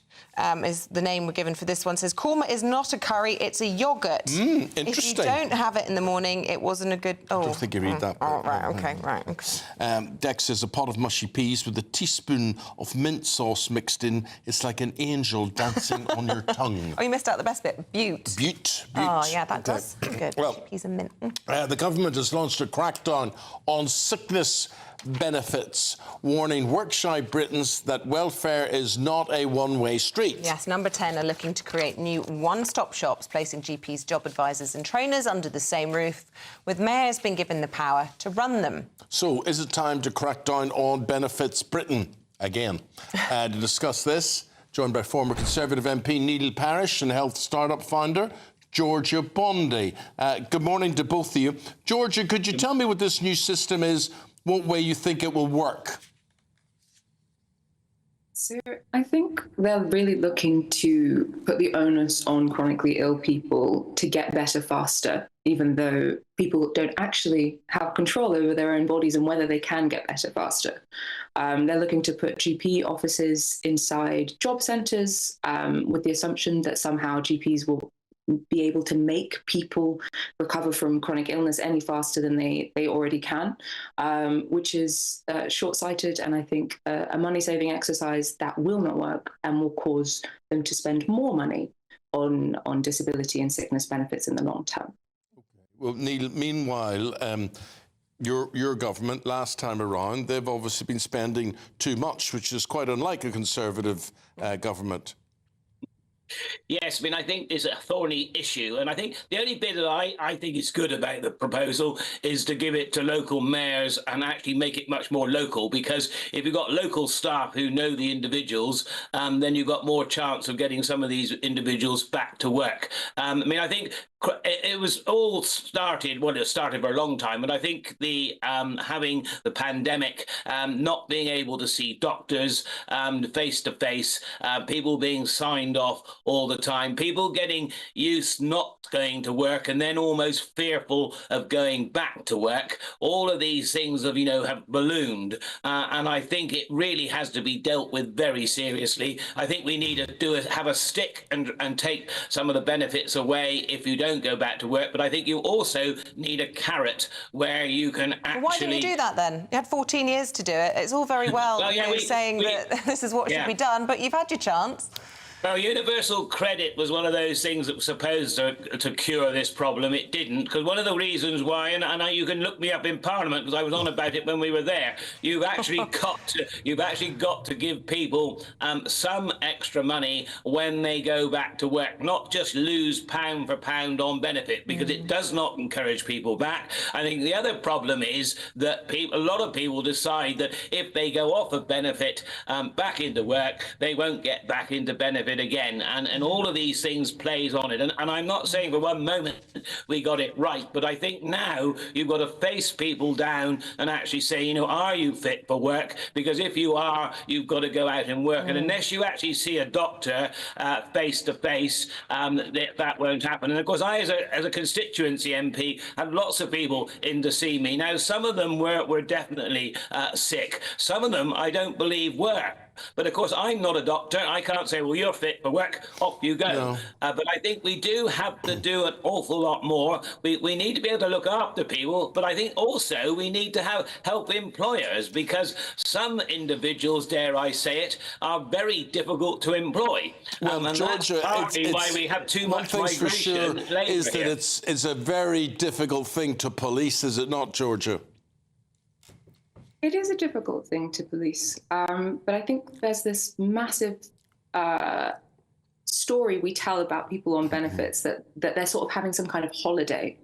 is the name we're given for this one. Says korma is not a curry, it's a yoghurt. Interesting. If you don't have it in the morning, it wasn't a good... I don't think you read that. Oh, right, OK, right. Dex says a pot of mushy peas with a teaspoon of mint sauce mixed in. It's like an angel dancing on your tongue. Oh, you missed out the best bit. Butte. Butte. Oh, yeah, that does. Good. Well, peas and mint. The government has launched a crackdown on sickness benefits, warning work-shy Britons that welfare is not a one-way street. Yes, Number 10 are looking to create new one-stop shops, placing GPs, job advisors and trainers under the same roof, with mayors being given the power to run them. So, is it time to crack down on benefits Britain again? To discuss this, joined by former Conservative MP Neil Parish and health startup founder Georgia Bondi. Good morning to both of you. Georgia, could you tell me what this new system is, what way you think it will work? So I think they're really looking to put the onus on chronically ill people to get better faster, even though people don't actually have control over their own bodies and whether they can get better faster. They're looking to put GP offices inside job centres with the assumption that somehow GPs will be able to make people recover from chronic illness any faster than they already can, which is short-sighted and I think a money-saving exercise that will not work and will cause them to spend more money on disability and sickness benefits in the long term. Well, Neil, meanwhile, your government, last time around, they've obviously been spending too much, which is quite unlike a Conservative government. Yes, I mean, I think it's a thorny issue. And I think the only bit that I think is good about the proposal is to give it to local mayors and actually make it much more local, because if you've got local staff who know the individuals, then you've got more chance of getting some of these individuals back to work. I mean, I think it was all started, well, it started for a long time, and I think the having the pandemic, not being able to see doctors face to face, people being signed off all the time, people getting used not going to work and then almost fearful of going back to work. All of these things have, have ballooned, and I think it really has to be dealt with very seriously. I think we need to have a stick and take some of the benefits away if you don't go back to work, but I think you also need a carrot where you can actually... Why didn't you do that then? You had 14 years to do it. It's all very well, saying that this is what should be done, but you've had your chance. Well, universal credit was one of those things that was supposed to cure this problem. It didn't, because one of the reasons why, and you can look me up in Parliament because I was on about it when we were there. You've actually got to give people some extra money when they go back to work, not just lose pound for pound on benefit, because it does not encourage people back. I think the other problem is that a lot of people decide that if they go off of benefit back into work, they won't get back into benefit again, and all of these things plays on it, and I'm not saying for one moment we got it right, but I think now you've got to face people down and actually say, are you fit for work? Because if you are, you've got to go out and work, and unless you actually see a doctor face to face, that won't happen. And of course, I as a constituency MP had lots of people in to see me. Now, some of them were definitely sick. Some of them I don't believe were. But of course, I'm not a doctor. I can't say, well, you're fit for work, off you go. No. But I think we do have to do an awful lot more. We need to be able to look after people, but I think also we need to help employers, because some individuals, dare I say it, are very difficult to employ. Well, and Georgia, that's partly why we have too much migration. For sure is that here. it's a very difficult thing to police, is it not, Georgia? It is a difficult thing to police, but I think there's this massive story we tell about people on benefits that they're sort of having some kind of holiday.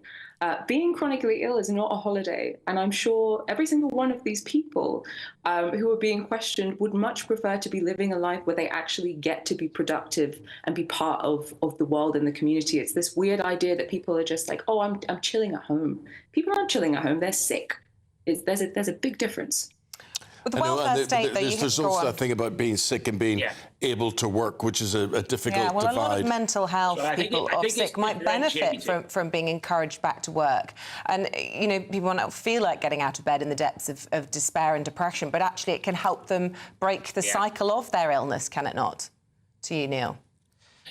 Being chronically ill is not a holiday, and I'm sure every single one of these people who are being questioned would much prefer to be living a life where they actually get to be productive and be part of the world and the community. It's this weird idea that people are just like, oh, I'm chilling at home. People aren't chilling at home, they're sick. There's a big difference. With the welfare state, there's also that thing about being sick and being able to work, which is a difficult divide. A lot of mental health people of sick might benefit from being encouraged back to work. And, people might not feel like getting out of bed in the depths of despair and depression, but actually it can help them break the cycle of their illness, can it not? To you, Neil.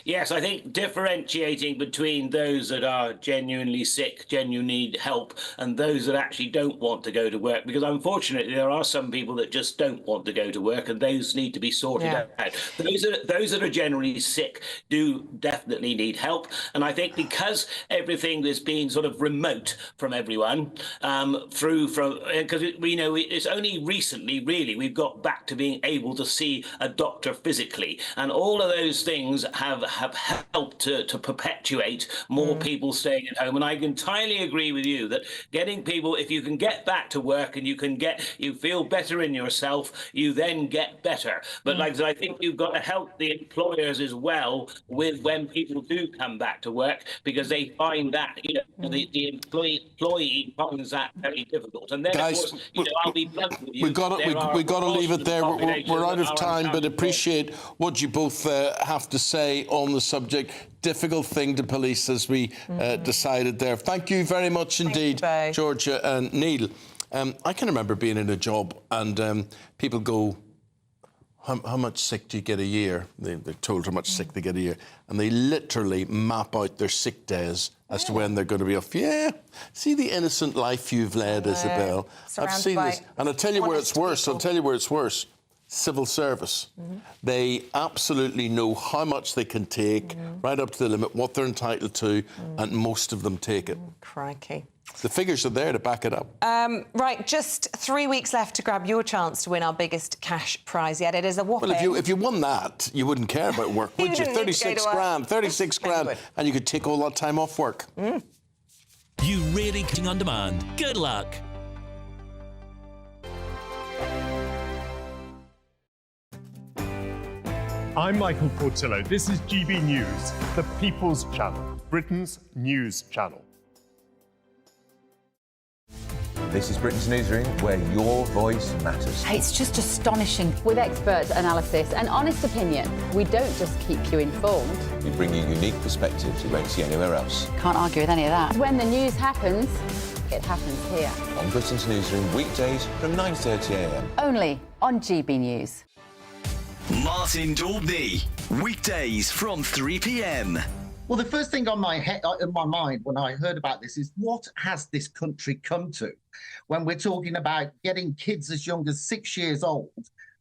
Yes, I think differentiating between those that are genuinely sick, genuinely need help, and those that actually don't want to go to work, because unfortunately there are some people that just don't want to go to work, and those need to be sorted out. Those that are generally sick do definitely need help, and I think because everything is being sort of remote from everyone, because it's only recently really we've got back to being able to see a doctor physically, and all of those things have helped to perpetuate more people staying at home. And I entirely agree with you that getting people, if you can get back to work and you feel better in yourself, you then get better. But like I said, I think you've got to help the employers as well with when people do come back to work, because they find that, the employee finds that very difficult. And then, guys, of course, I'll be blunt with you. We've got to leave it there. We're out of time, but appreciate what you both have to say on the subject. Difficult thing to police, as we decided there. Thank you very much indeed, Georgia and Neil. I can remember being in a job and people go, how much sick do you get a year? They're told how much sick they get a year, and they literally map out their sick days as to when they're going to be off. Yeah, see the innocent life you've led, Isabel. I've seen this, and I'll tell you where it's worse. Civil service. They absolutely know how much they can take, right up to the limit, what they're entitled to, and most of them take it. Crikey. The figures are there to back it up. Right, just 3 weeks left to grab your chance to win our biggest cash prize yet. It is a whopping... Well, if you won that, you wouldn't care about work, would you? 36 grand, 36 grand, and you could take all that time off work. You really cutting on demand. Good luck. I'm Michael Portillo. This is GB News, the People's Channel, Britain's news channel. This is Britain's Newsroom, where your voice matters. It's just astonishing. With expert analysis and honest opinion, we don't just keep you informed. We bring you unique perspectives you won't see anywhere else. Can't argue with any of that. When the news happens, it happens here. On Britain's Newsroom, weekdays from 9:30 a.m. Only on GB News. Martin Daubney, weekdays from 3 p.m. Well, the first thing on in my mind when I heard about this is, what has this country come to when we're talking about getting kids as young as 6 years old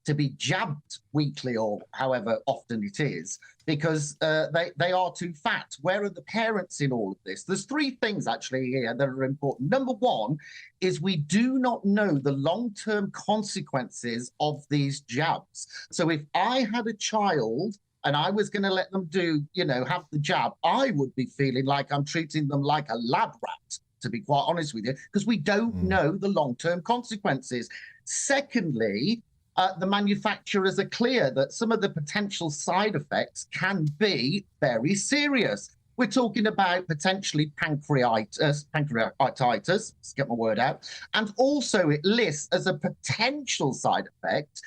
to be jabbed weekly or however often it is, because they are too fat? Where are the parents in all of this? There's three things actually here that are important. Number one is we do not know the long-term consequences of these jabs. So if I had a child and I was going to let them have the jab, I would be feeling like I'm treating them like a lab rat, to be quite honest with you, because we don't know the long-term consequences. Secondly, the manufacturers are clear that some of the potential side effects can be very serious. We're talking about potentially pancreatitis, let's get my word out, and also it lists as a potential side effect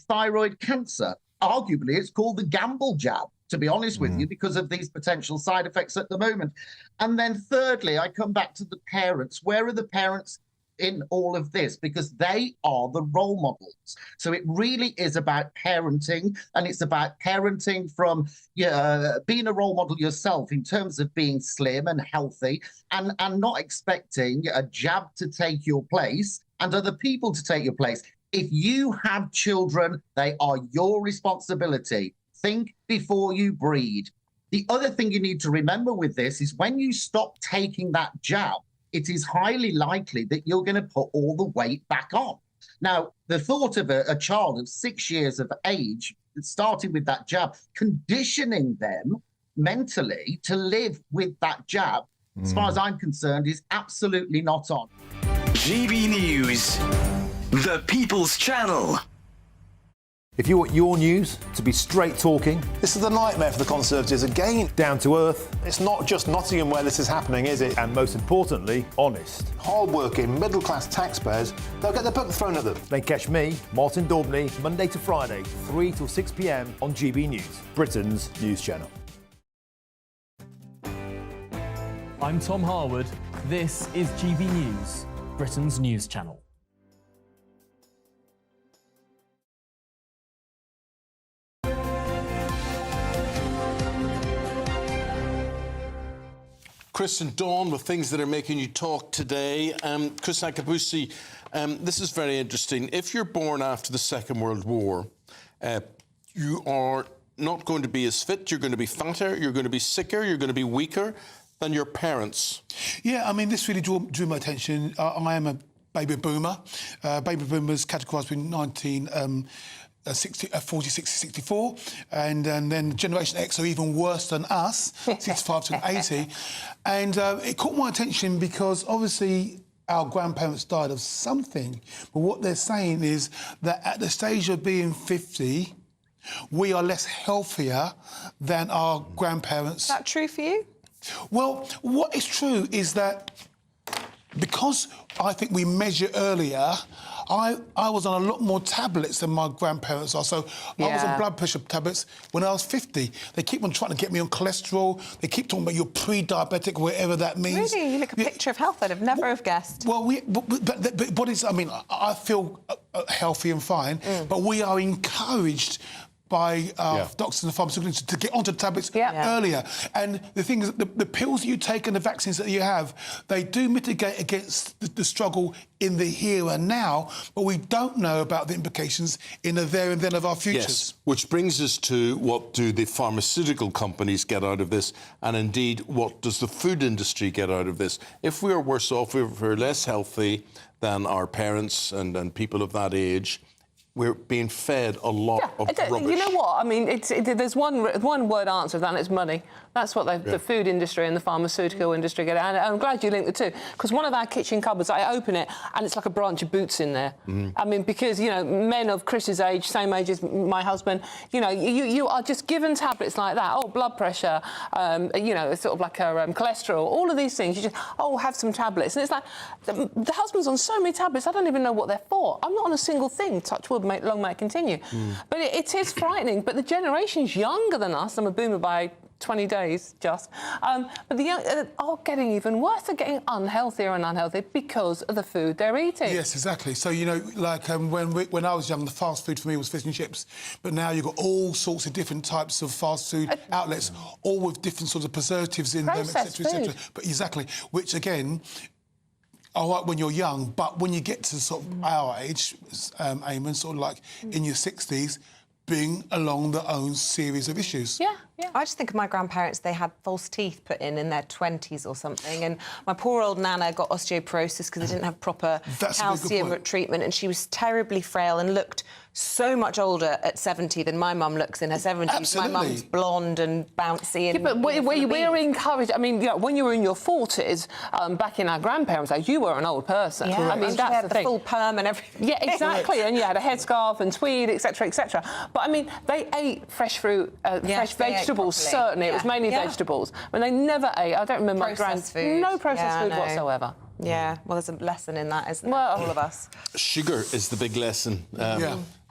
thyroid cancer. Arguably, it's called the gamble jab, to be honest with you, because of these potential side effects at the moment. And then thirdly, I come back to the parents. Where are the parents in all of this? Because they are the role models. So it really is about parenting, and it's about parenting from being a role model yourself in terms of being slim and healthy, and not expecting a jab to take your place and other people to take your place. If you have children, they are your responsibility. Think before you breed. The other thing you need to remember with this is when you stop taking that jab, it is highly likely that you're going to put all the weight back on. Now, the thought of a child of 6 years of age, starting with that jab, conditioning them mentally to live with that jab, as far as I'm concerned, is absolutely not on. GB News, the People's Channel. If you want your news to be straight talking, this is a nightmare for the Conservatives again. Down to earth. It's not just Nottingham where this is happening, is it? And most importantly, honest. Hard-working, middle-class taxpayers, they'll get their book thrown at them. Then catch me, Martin Daubney, Monday to Friday, 3 till 6 p.m. on GB News, Britain's news channel. I'm Tom Harwood. This is GB News, Britain's news channel. Chris and Dawn with things that are making you talk today. Chris Akabusi, this is very interesting. If you're born after the Second World War, you are not going to be as fit, you're going to be fatter, you're going to be sicker, you're going to be weaker than your parents. Yeah, I mean, this really drew my attention. I am a baby boomer. Baby boomers categorised between 46 to 64, and then Generation X are even worse than us, 65 to 80. And it caught my attention because obviously our grandparents died of something, but what they're saying is that at the stage of being 50, we are less healthier than our grandparents. Is that true for you? Well, what is true is that because I think we measure earlier, I was on a lot more tablets than my grandparents are. So I was on blood pressure tablets when I was 50. They keep on trying to get me on cholesterol. They keep talking about you're pre-diabetic, whatever that means. Really? You look a picture of health. I'd have never have guessed. Well, but it's, I mean, I feel healthy and fine, but we are encouraged by doctors and pharmaceuticals to get onto the tablets earlier. And the thing is, the pills that you take and the vaccines that you have, they do mitigate against the struggle in the here and now, but we don't know about the implications in the there and then of our futures. Yes, which brings us to what do the pharmaceutical companies get out of this, and indeed, what does the food industry get out of this? If we are worse off, if we're less healthy than our parents and people of that age, we're being fed a lot of rubbish. You know what? I mean, there's one word answer to that, and it's money. That's what the food industry and the pharmaceutical industry get. And I'm glad you linked the two, because one of our kitchen cupboards, I open it, and it's like a branch of Boots in there. I mean, because, you know, men of Chris's age, same age as my husband, you know, you are just given tablets like that. Oh, blood pressure, you know, sort of like cholesterol, all of these things. You just, have some tablets. And it's like, the husband's on so many tablets, I don't even know what they're for. I'm not on a single thing, touch wood, long may it continue. But it is frightening. But the generation's younger than us. I'm a boomer by 20 days, just. But the young are getting even worse. They're getting unhealthier and unhealthier because of the food they're eating. Yes, exactly. So, you know, like when I was young, the fast food for me was fish and chips. But now you've got all sorts of different types of fast food outlets, all with different sorts of preservatives in them, etc., etc. But exactly, which again, all right when you're young, but when you get to sort of our age, Eamonn, sort of like in your 60s, bring along their own series of issues. Yeah. I just think of my grandparents, they had false teeth put in their 20s or something, and my poor old nana got osteoporosis because they didn't have proper calcium treatment, and she was terribly frail and looked so much older at 70 than my mum looks in her 70s. Absolutely. My mum's blonde and bouncy. And but we're encouraged. I mean, you know, when you were in your 40s, back in our grandparents' age, you were an old person. Yeah, I mean, that's the thing. full perm and everything. Yeah, exactly. And you had a headscarf and tweed, etc., etc. But I mean, they ate fresh fruit, fresh vegetables. Certainly, it was mainly vegetables. I mean, they never ate. I don't remember my food. No processed food whatsoever. Yeah, well, there's a lesson in that, isn't there, all of us? Sugar is the big lesson.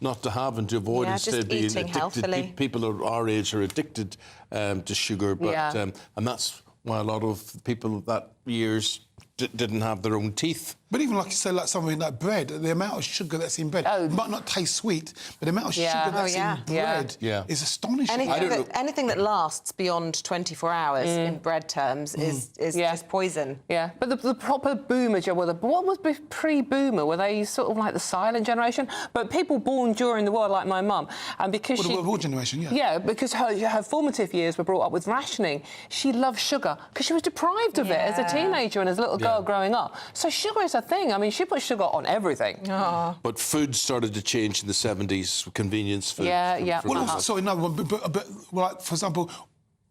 Not to have and to avoid, instead being addicted. People of our age are addicted to sugar, but and that's why a lot of people that years didn't have their own teeth. But even like you say, like something like bread, the amount of sugar that's in bread might not taste sweet, but the amount of sugar that's in bread is astonishing. Anything that lasts beyond 24 hours in bread terms is just poison. Yeah, but the proper boomer, what was pre-boomer? Were they sort of like the silent generation? But people born during the war, like my mum, and because the World War generation, yeah, because her formative years were brought up with rationing. She loved sugar because she was deprived of it as a teenager and as a little girl growing up. So sugar is a thing. I mean, she put sugar on everything. But food started to change in the 70s, convenience food. Well, sorry, another one, but like, for example,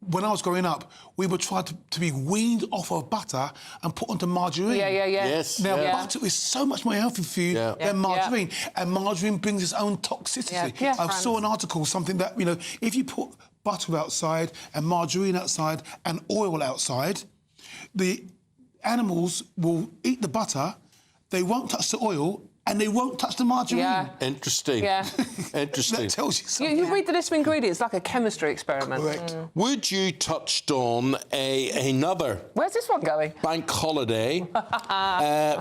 when I was growing up, we would try to be weaned off of butter and put onto margarine. Yes. Now, butter is so much more healthy for you than margarine, and margarine brings its own toxicity. I saw an article, something that, you know, if you put butter outside and margarine outside and oil outside, the animals will eat the butter, they won't touch the oil, and they won't touch the margarine. Interesting. Interesting. That tells you something. You read the list of ingredients, like a chemistry experiment. Correct. Would you touched on another... Where's this one going? ...bank holiday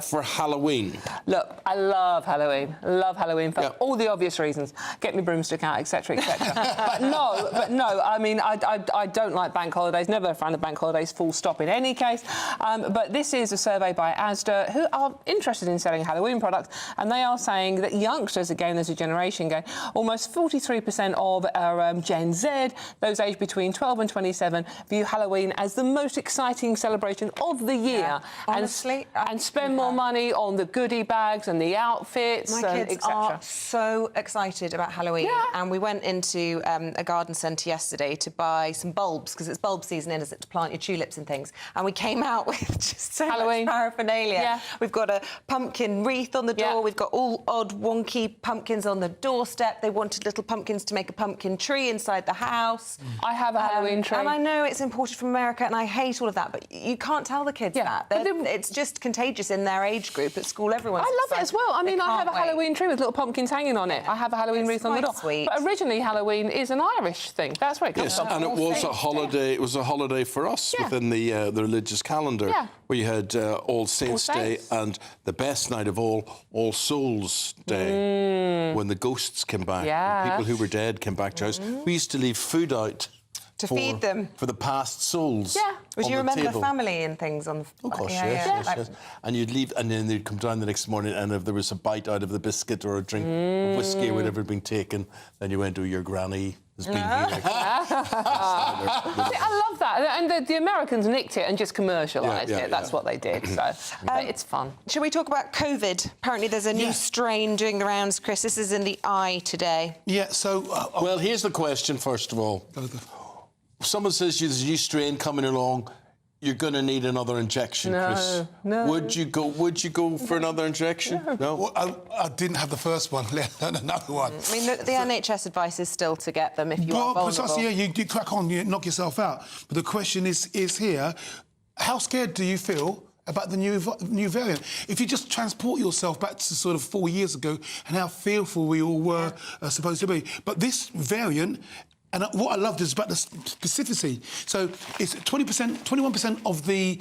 for Halloween? Look, I love Halloween. I love Halloween for all the obvious reasons. Get me broomstick out, etc., etc. but no, I mean, I don't like bank holidays. Never a fan of bank holidays, full stop in any case. But this is a survey by Asda, who are interested in selling Halloween products. And they are saying that youngsters, again, there's a generation going, almost 43% of our Gen Z, those aged between 12 and 27, view Halloween as the most exciting celebration of the year. Honestly, and spend more money on the goodie bags and the outfits, My kids etc. are so excited about Halloween. And we went into a garden centre yesterday to buy some bulbs, because it's bulb season, isn't it, to plant your tulips and things. And we came out with just so much paraphernalia. We've got a pumpkin wreath on the door. We've got all odd, wonky pumpkins on the doorstep. They wanted little pumpkins to make a pumpkin tree inside the house. I have a Halloween tree. And I know it's imported from America, and I hate all of that, but you can't tell the kids that. It's just contagious in their age group. At school, everyone's I love it as well. I mean, I have a Halloween tree with little pumpkins hanging on it. I have a Halloween wreath on the door. Sweet. But originally, Halloween is an Irish thing. That's where it comes from. And it was a holiday. It was a holiday for us within the religious calendar, where you had All Saints Day and the best night of all Souls Day, when the ghosts came back. When people who were dead came back to us. We used to leave food out to feed them for the past souls. Would you remember table. family and things on? Oh gosh, yes. And you'd leave, and then they'd come down the next morning, and if there was a bite out of the biscuit or a drink of whiskey or whatever had been taken, then you went to your granny. Has been here. See, I love that. And the Americans nicked it and just commercialised it. That's what they did. So it's fun. Shall we talk about COVID? Apparently there's a new strain doing the rounds, Chris. This is in the Eye today. Yeah, so... well, here's the question, first of all. Someone says there's a new strain coming along. You're going to need another injection, Chris. No. Would you go for another injection? No. Well, I didn't have the first one, let alone another one. I mean, the NHS advice is still to get them if you are vulnerable. Precisely, yeah, you crack on, you knock yourself out. But the question is here, how scared do you feel about the new variant? If you just transport yourself back to sort of 4 years ago and how fearful we all were supposed to be. But this variant... And what I loved is about the specificity. So it's 21% of the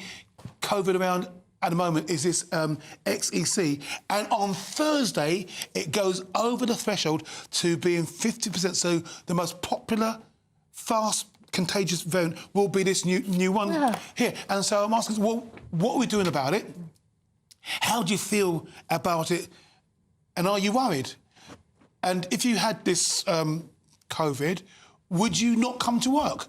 COVID around at the moment is this XEC. And on Thursday, it goes over the threshold to being 50%. So the most popular, fast, contagious variant will be this new one here. And so I'm asking, well, what are we doing about it? How do you feel about it? And are you worried? And if you had this COVID... would you not come to work?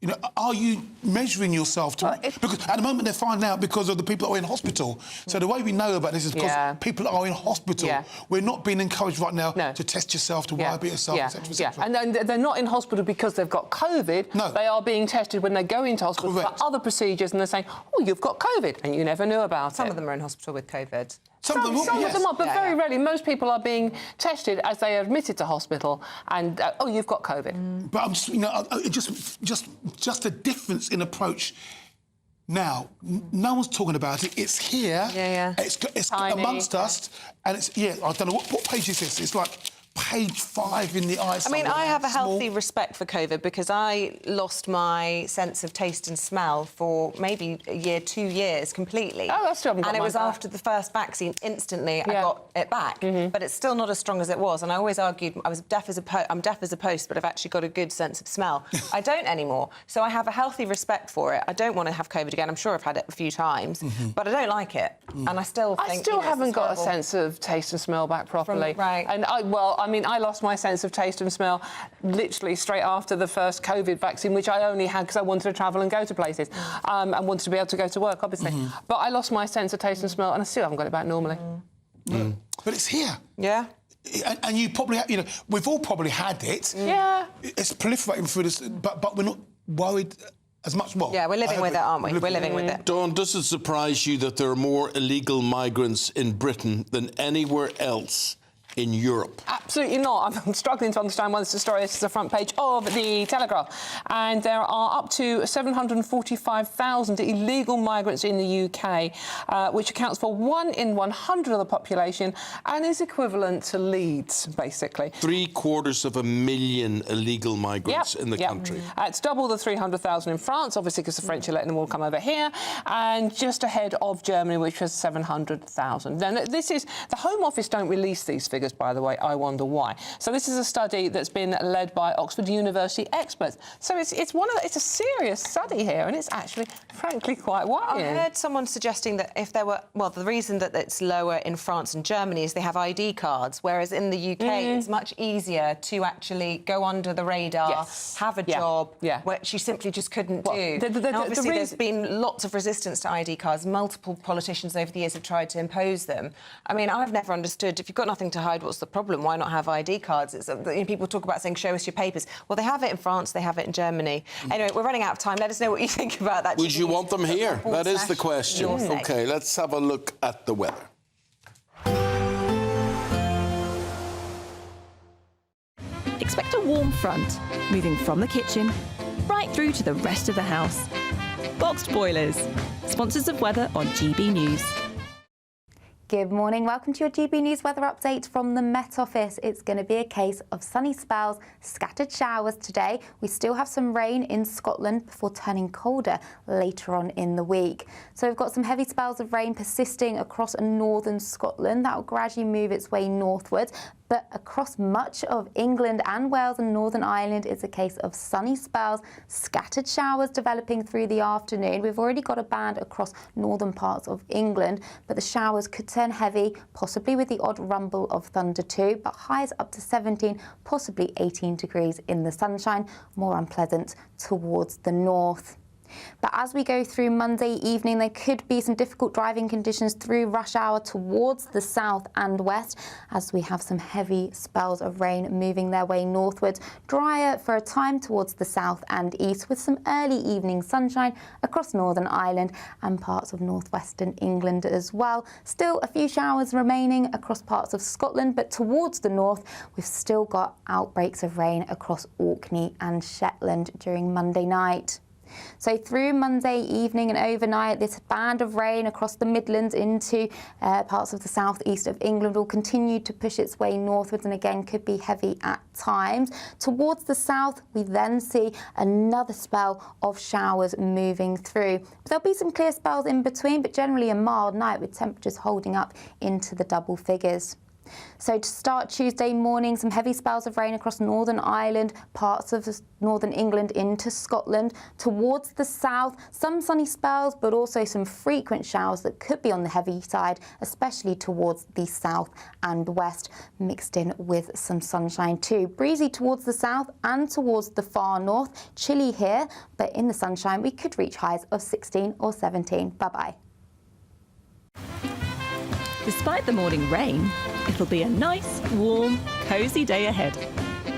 You know, are you measuring yourself to... because at the moment they're finding out because of the people that are in hospital. So the way we know about this is because people are in hospital. We're not being encouraged right now to test yourself, to worry about yourself, etc. And they're not in hospital because they've got COVID. No. They are being tested when they go into hospital for other procedures and they're saying, oh, you've got COVID, and you never knew about it. Some of them are in hospital with COVID. Some of them are, but very rarely. Most people are being tested as they are admitted to hospital, and oh, you've got COVID. But I'm just, you know, just a difference in approach. Now, no one's talking about it. It's here. It's amongst us, and it's I don't know what page is this. It's like page 5 in the Eye. I mean, I have a healthy respect for COVID because I lost my sense of taste and smell for maybe a year, 2 years completely. Oh, that's still. And it was after the first vaccine. Instantly, I got it back, but it's still not as strong as it was. And I always argued I'm deaf as a post, but I've actually got a good sense of smell. I don't anymore. So I have a healthy respect for it. I don't want to have COVID again. I'm sure I've had it a few times, but I don't like it, and I still think. I still haven't got a sense of taste and smell back properly. And I mean, I lost my sense of taste and smell literally straight after the first COVID vaccine, which I only had because I wanted to travel and go to places and wanted to be able to go to work, obviously. But I lost my sense of taste and smell, and I still haven't got it back normally. But it's here. Yeah. And you probably, you know, we've all probably had it. Yeah. It's proliferating through this, but we're not worried as much more. Yeah, we're living with it, aren't we? We're living with it. Dawn, does it surprise you that there are more illegal migrants in Britain than anywhere else in Europe? Absolutely not. I'm struggling to understand why this is a story. This is the front page of the Telegraph. And there are up to 745,000 illegal migrants in the UK, which accounts for 1 in 100 of the population and is equivalent to Leeds, basically. 750,000 illegal migrants in the country. It's double the 300,000 in France, obviously, because the French are letting them all come over here, and just ahead of Germany, which was 700,000. Then this is... The Home Office don't release these figures, by the way. I wonder why. So this is a study that's been led by Oxford University experts. So it's a serious study here, and it's actually, frankly, quite worrying. I heard someone suggesting that if there were... Well, the reason that it's lower in France and Germany is they have ID cards, whereas in the UK it's much easier to actually go under the radar, have a job, which you simply just couldn't do. Now, obviously, there's been lots of resistance to ID cards. Multiple politicians over the years have tried to impose them. I mean, I've never understood, if you've got nothing to hide, what's the problem? Why not have ID cards? It's, people talk about saying, show us your papers. Well, they have it in France, they have it in Germany. Anyway, we're running out of time. Let us know what you think about that. Would you want them here? That is the question. OK, let's have a look at the weather. Expect a warm front, moving from the kitchen right through to the rest of the house. Boxed Boilers, sponsors of weather on GB News. Good morning. Welcome to your GB News weather update from the Met Office. It's going to be a case of sunny spells, scattered showers today. We still have some rain in Scotland before turning colder later on in the week. So we've got some heavy spells of rain persisting across northern Scotland. That will gradually move its way northwards. But across much of England and Wales and Northern Ireland, it's a case of sunny spells, scattered showers developing through the afternoon. We've already got a band across northern parts of England, but the showers could turn heavy, possibly with the odd rumble of thunder too, but highs up to 17, possibly 18 degrees in the sunshine, more unpleasant towards the north. But as we go through Monday evening, there could be some difficult driving conditions through rush hour towards the south and west, as we have some heavy spells of rain moving their way northwards. Drier for a time towards the south and east, with some early evening sunshine across Northern Ireland and parts of northwestern England as well. Still a few showers remaining across parts of Scotland, but towards the north, we've still got outbreaks of rain across Orkney and Shetland during Monday night. So through Monday evening and overnight, this band of rain across the Midlands into parts of the southeast of England will continue to push its way northwards, and again could be heavy at times. Towards the south, we then see another spell of showers moving through. There'll be some clear spells in between, but generally a mild night with temperatures holding up into the double figures. So to start Tuesday morning, some heavy spells of rain across Northern Ireland, parts of Northern England into Scotland. Towards the south, some sunny spells, but also some frequent showers that could be on the heavy side, especially towards the south and west, mixed in with some sunshine too. Breezy towards the south and towards the far north. Chilly here, but in the sunshine we could reach highs of 16 or 17. Bye-bye. Despite the morning rain, it'll be a nice, warm, cosy day ahead.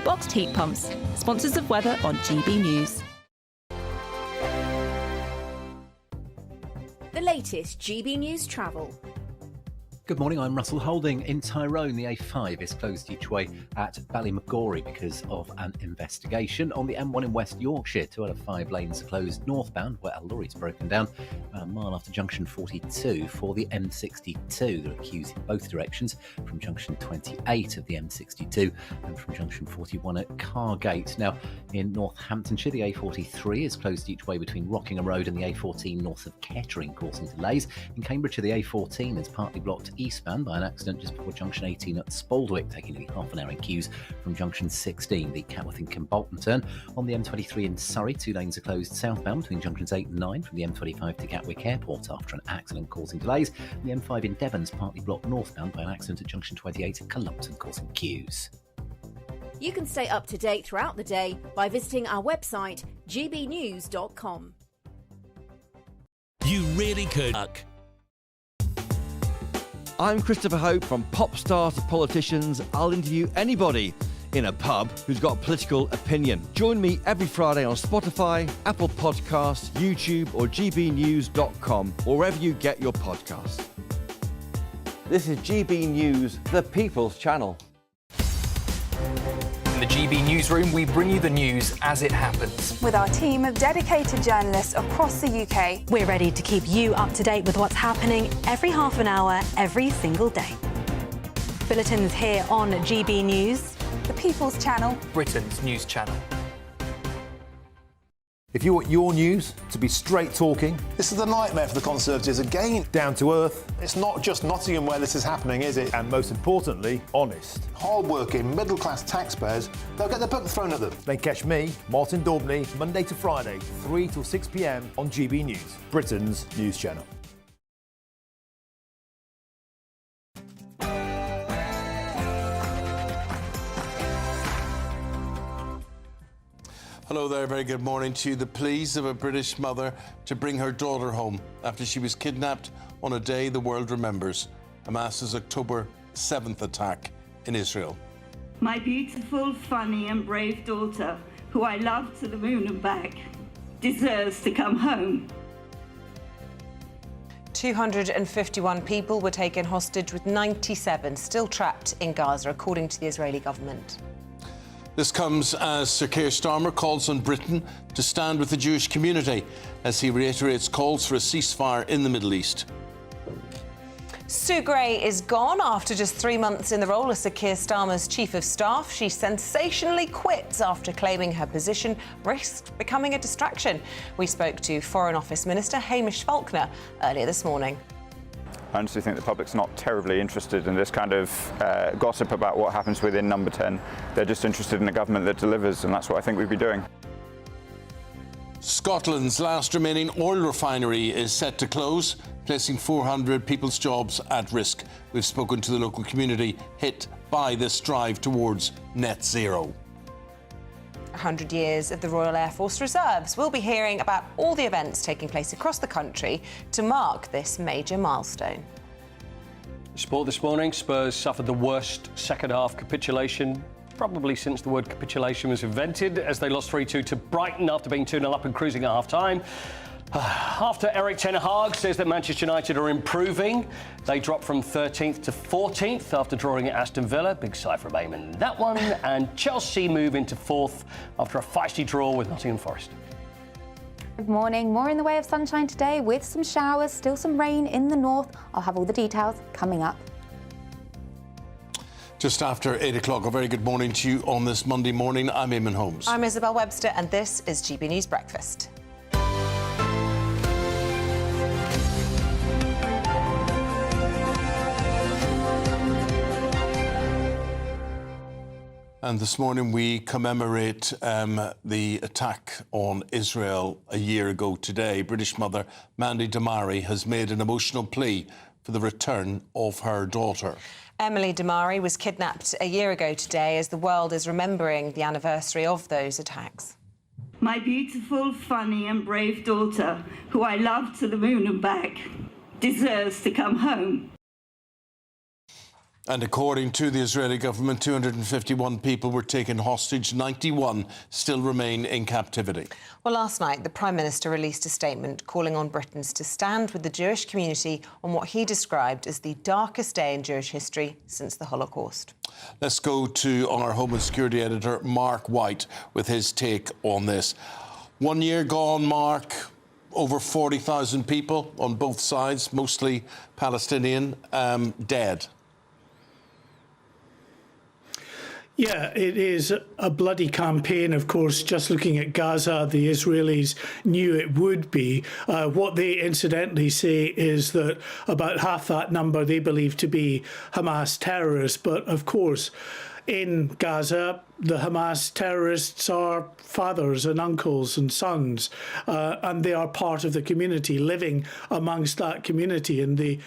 Boxed heat pumps, sponsors of weather on GB News. The latest GB News travel. Good morning, I'm Russell Holding. In Tyrone, the A5 is closed each way at Ballymacgory because of an investigation. On the M1 in West Yorkshire, 2 out of 5 lanes are closed northbound where a lorry's broken down about a mile after junction 42. For the M62, there are queues in both directions from junction 28 of the M62 and from junction 41 at Cargate. Now, in Northamptonshire, the A43 is closed each way between Rockingham Road and the A14 north of Kettering, causing delays. In Cambridgeshire, the A14 is partly blocked eastbound by an accident just before junction 18 at Spaldwick, taking nearly half an hour in queues from junction 16, the Catworth and Kimbolton turn. On the M23 in Surrey, 2 lanes are closed southbound between junctions 8 and 9 from the M25 to Gatwick Airport after an accident causing delays. The M5 in Devon's partly blocked northbound by an accident at junction 28 at Cullompton, causing queues. You can stay up to date throughout the day by visiting our website, gbnews.com. You really could. I'm Christopher Hope. From pop stars to politicians, I'll interview anybody in a pub who's got a political opinion. Join me every Friday on Spotify, Apple Podcasts, YouTube or gbnews.com, or wherever you get your podcasts. This is GB News, the People's Channel. In the GB Newsroom, we bring you the news as it happens. With our team of dedicated journalists across the UK, we're ready to keep you up to date with what's happening every half an hour, every single day. Bulletins here on GB News, the People's Channel, Britain's news channel. If you want your news to be straight talking... This is a nightmare for the Conservatives again. Down to earth. It's not just Nottingham where this is happening, is it? And most importantly, honest. Hard-working, middle-class taxpayers, they'll get their book thrown at them. Then catch me, Martin Daubney, Monday to Friday, 3 till 6 p.m. on GB News, Britain's news channel. Hello there, very good morning to you. The pleas of a British mother to bring her daughter home after she was kidnapped on a day the world remembers, Hamas's October 7th attack in Israel. My beautiful, funny and brave daughter, who I love to the moon and back, deserves to come home. 251 people were taken hostage, with 97 still trapped in Gaza, according to the Israeli government. This comes as Sir Keir Starmer calls on Britain to stand with the Jewish community as he reiterates calls for a ceasefire in the Middle East. Sue Gray is gone after just 3 months in the role as Sir Keir Starmer's Chief of Staff. She sensationally quits after claiming her position risked becoming a distraction. We spoke to Foreign Office Minister Hamish Falconer earlier this morning. I honestly think the public's not terribly interested in this kind of gossip about what happens within Number 10. They're just interested in a government that delivers, and that's what I think we'd be doing. Scotland's last remaining oil refinery is set to close, placing 400 people's jobs at risk. We've spoken to the local community hit by this drive towards net zero. 100 years of the Royal Air Force Reserves. We'll be hearing about all the events taking place across the country to mark this major milestone. Sport this morning, Spurs suffered the worst second-half capitulation probably since the word capitulation was invented, as they lost 3-2 to Brighton after being 2-0 up and cruising at half-time. After Erik ten Hag says that Manchester United are improving, they dropped from 13th to 14th after drawing at Aston Villa. Big sigh from Eamonn in that one. And Chelsea move into 4th after a feisty draw with Nottingham Forest. Good morning. More in the way of sunshine today with some showers, still some rain in the north. I'll have all the details coming up. Just after 8 o'clock, a very good morning to you on this Monday morning. I'm Eamonn Holmes. I'm Isabel Webster, and this is GB News Breakfast. And this morning we commemorate the attack on Israel a year ago today. British mother Mandy Damari has made an emotional plea for the return of her daughter. Emily Damari was kidnapped a year ago today as the world is remembering the anniversary of those attacks. My beautiful, funny and brave daughter, who I love to the moon and back, deserves to come home. And according to the Israeli government, 251 people were taken hostage. 91 still remain in captivity. Well, last night, the Prime Minister released a statement calling on Britons to stand with the Jewish community on what he described as the darkest day in Jewish history since the Holocaust. Let's go to our Home and Security editor, Mark White, with his take on this. 1 year gone, Mark. Over 40,000 people on both sides, mostly Palestinian, dead. Yeah, it is a bloody campaign, of course. Just looking at Gaza, the Israelis knew it would be. What they incidentally say is that about half that number they believe to be Hamas terrorists. But of course, in Gaza, the Hamas terrorists are fathers and uncles and sons, and they are part of the community, living amongst that community. And the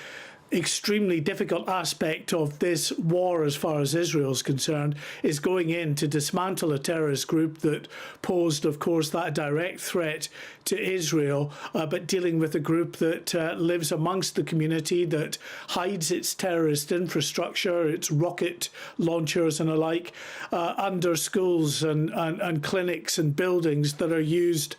extremely difficult aspect of this war, as far as Israel is concerned, is going in to dismantle a terrorist group that posed, of course, that direct threat to Israel, but dealing with a group that lives amongst the community, that hides its terrorist infrastructure, its rocket launchers and alike, under schools and clinics and buildings that are used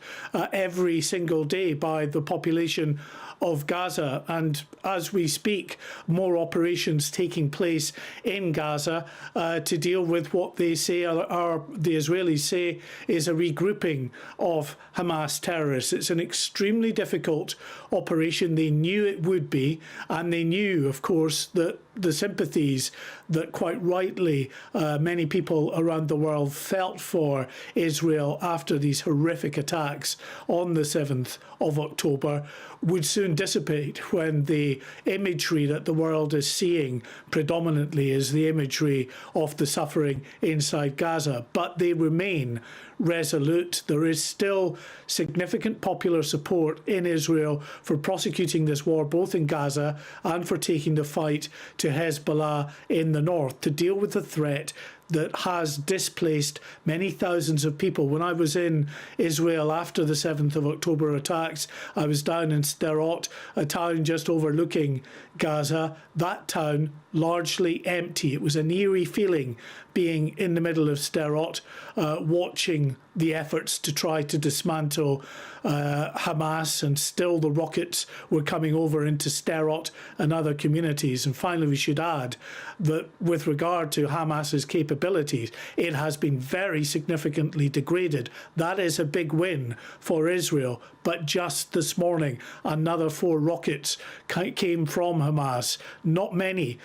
every single day by the population of Gaza. And as we speak, more operations taking place in Gaza to deal with what they say are the Israelis say is a regrouping of Hamas terrorists. It's an extremely difficult operation. They knew it would be, and they knew, of course, that the sympathies that quite rightly many people around the world felt for Israel after these horrific attacks on the 7th of October would soon dissipate when the imagery that the world is seeing predominantly is the imagery of the suffering inside Gaza. But they remain resolute. There is still significant popular support in Israel for prosecuting this war, both in Gaza and for taking the fight to Hezbollah in the north to deal with the threat that has displaced many thousands of people. When I was in Israel after the 7th of October attacks, I was down in Sderot, a town just overlooking Gaza. That town largely empty. It was an eerie feeling being in the middle of Sderot, watching the efforts to try to dismantle Hamas, and still the rockets were coming over into Sderot and other communities. And finally, we should add that with regard to Hamas's capabilities, it has been very significantly degraded. That is a big win for Israel. But just this morning, another 4 rockets came from Hamas. Not many.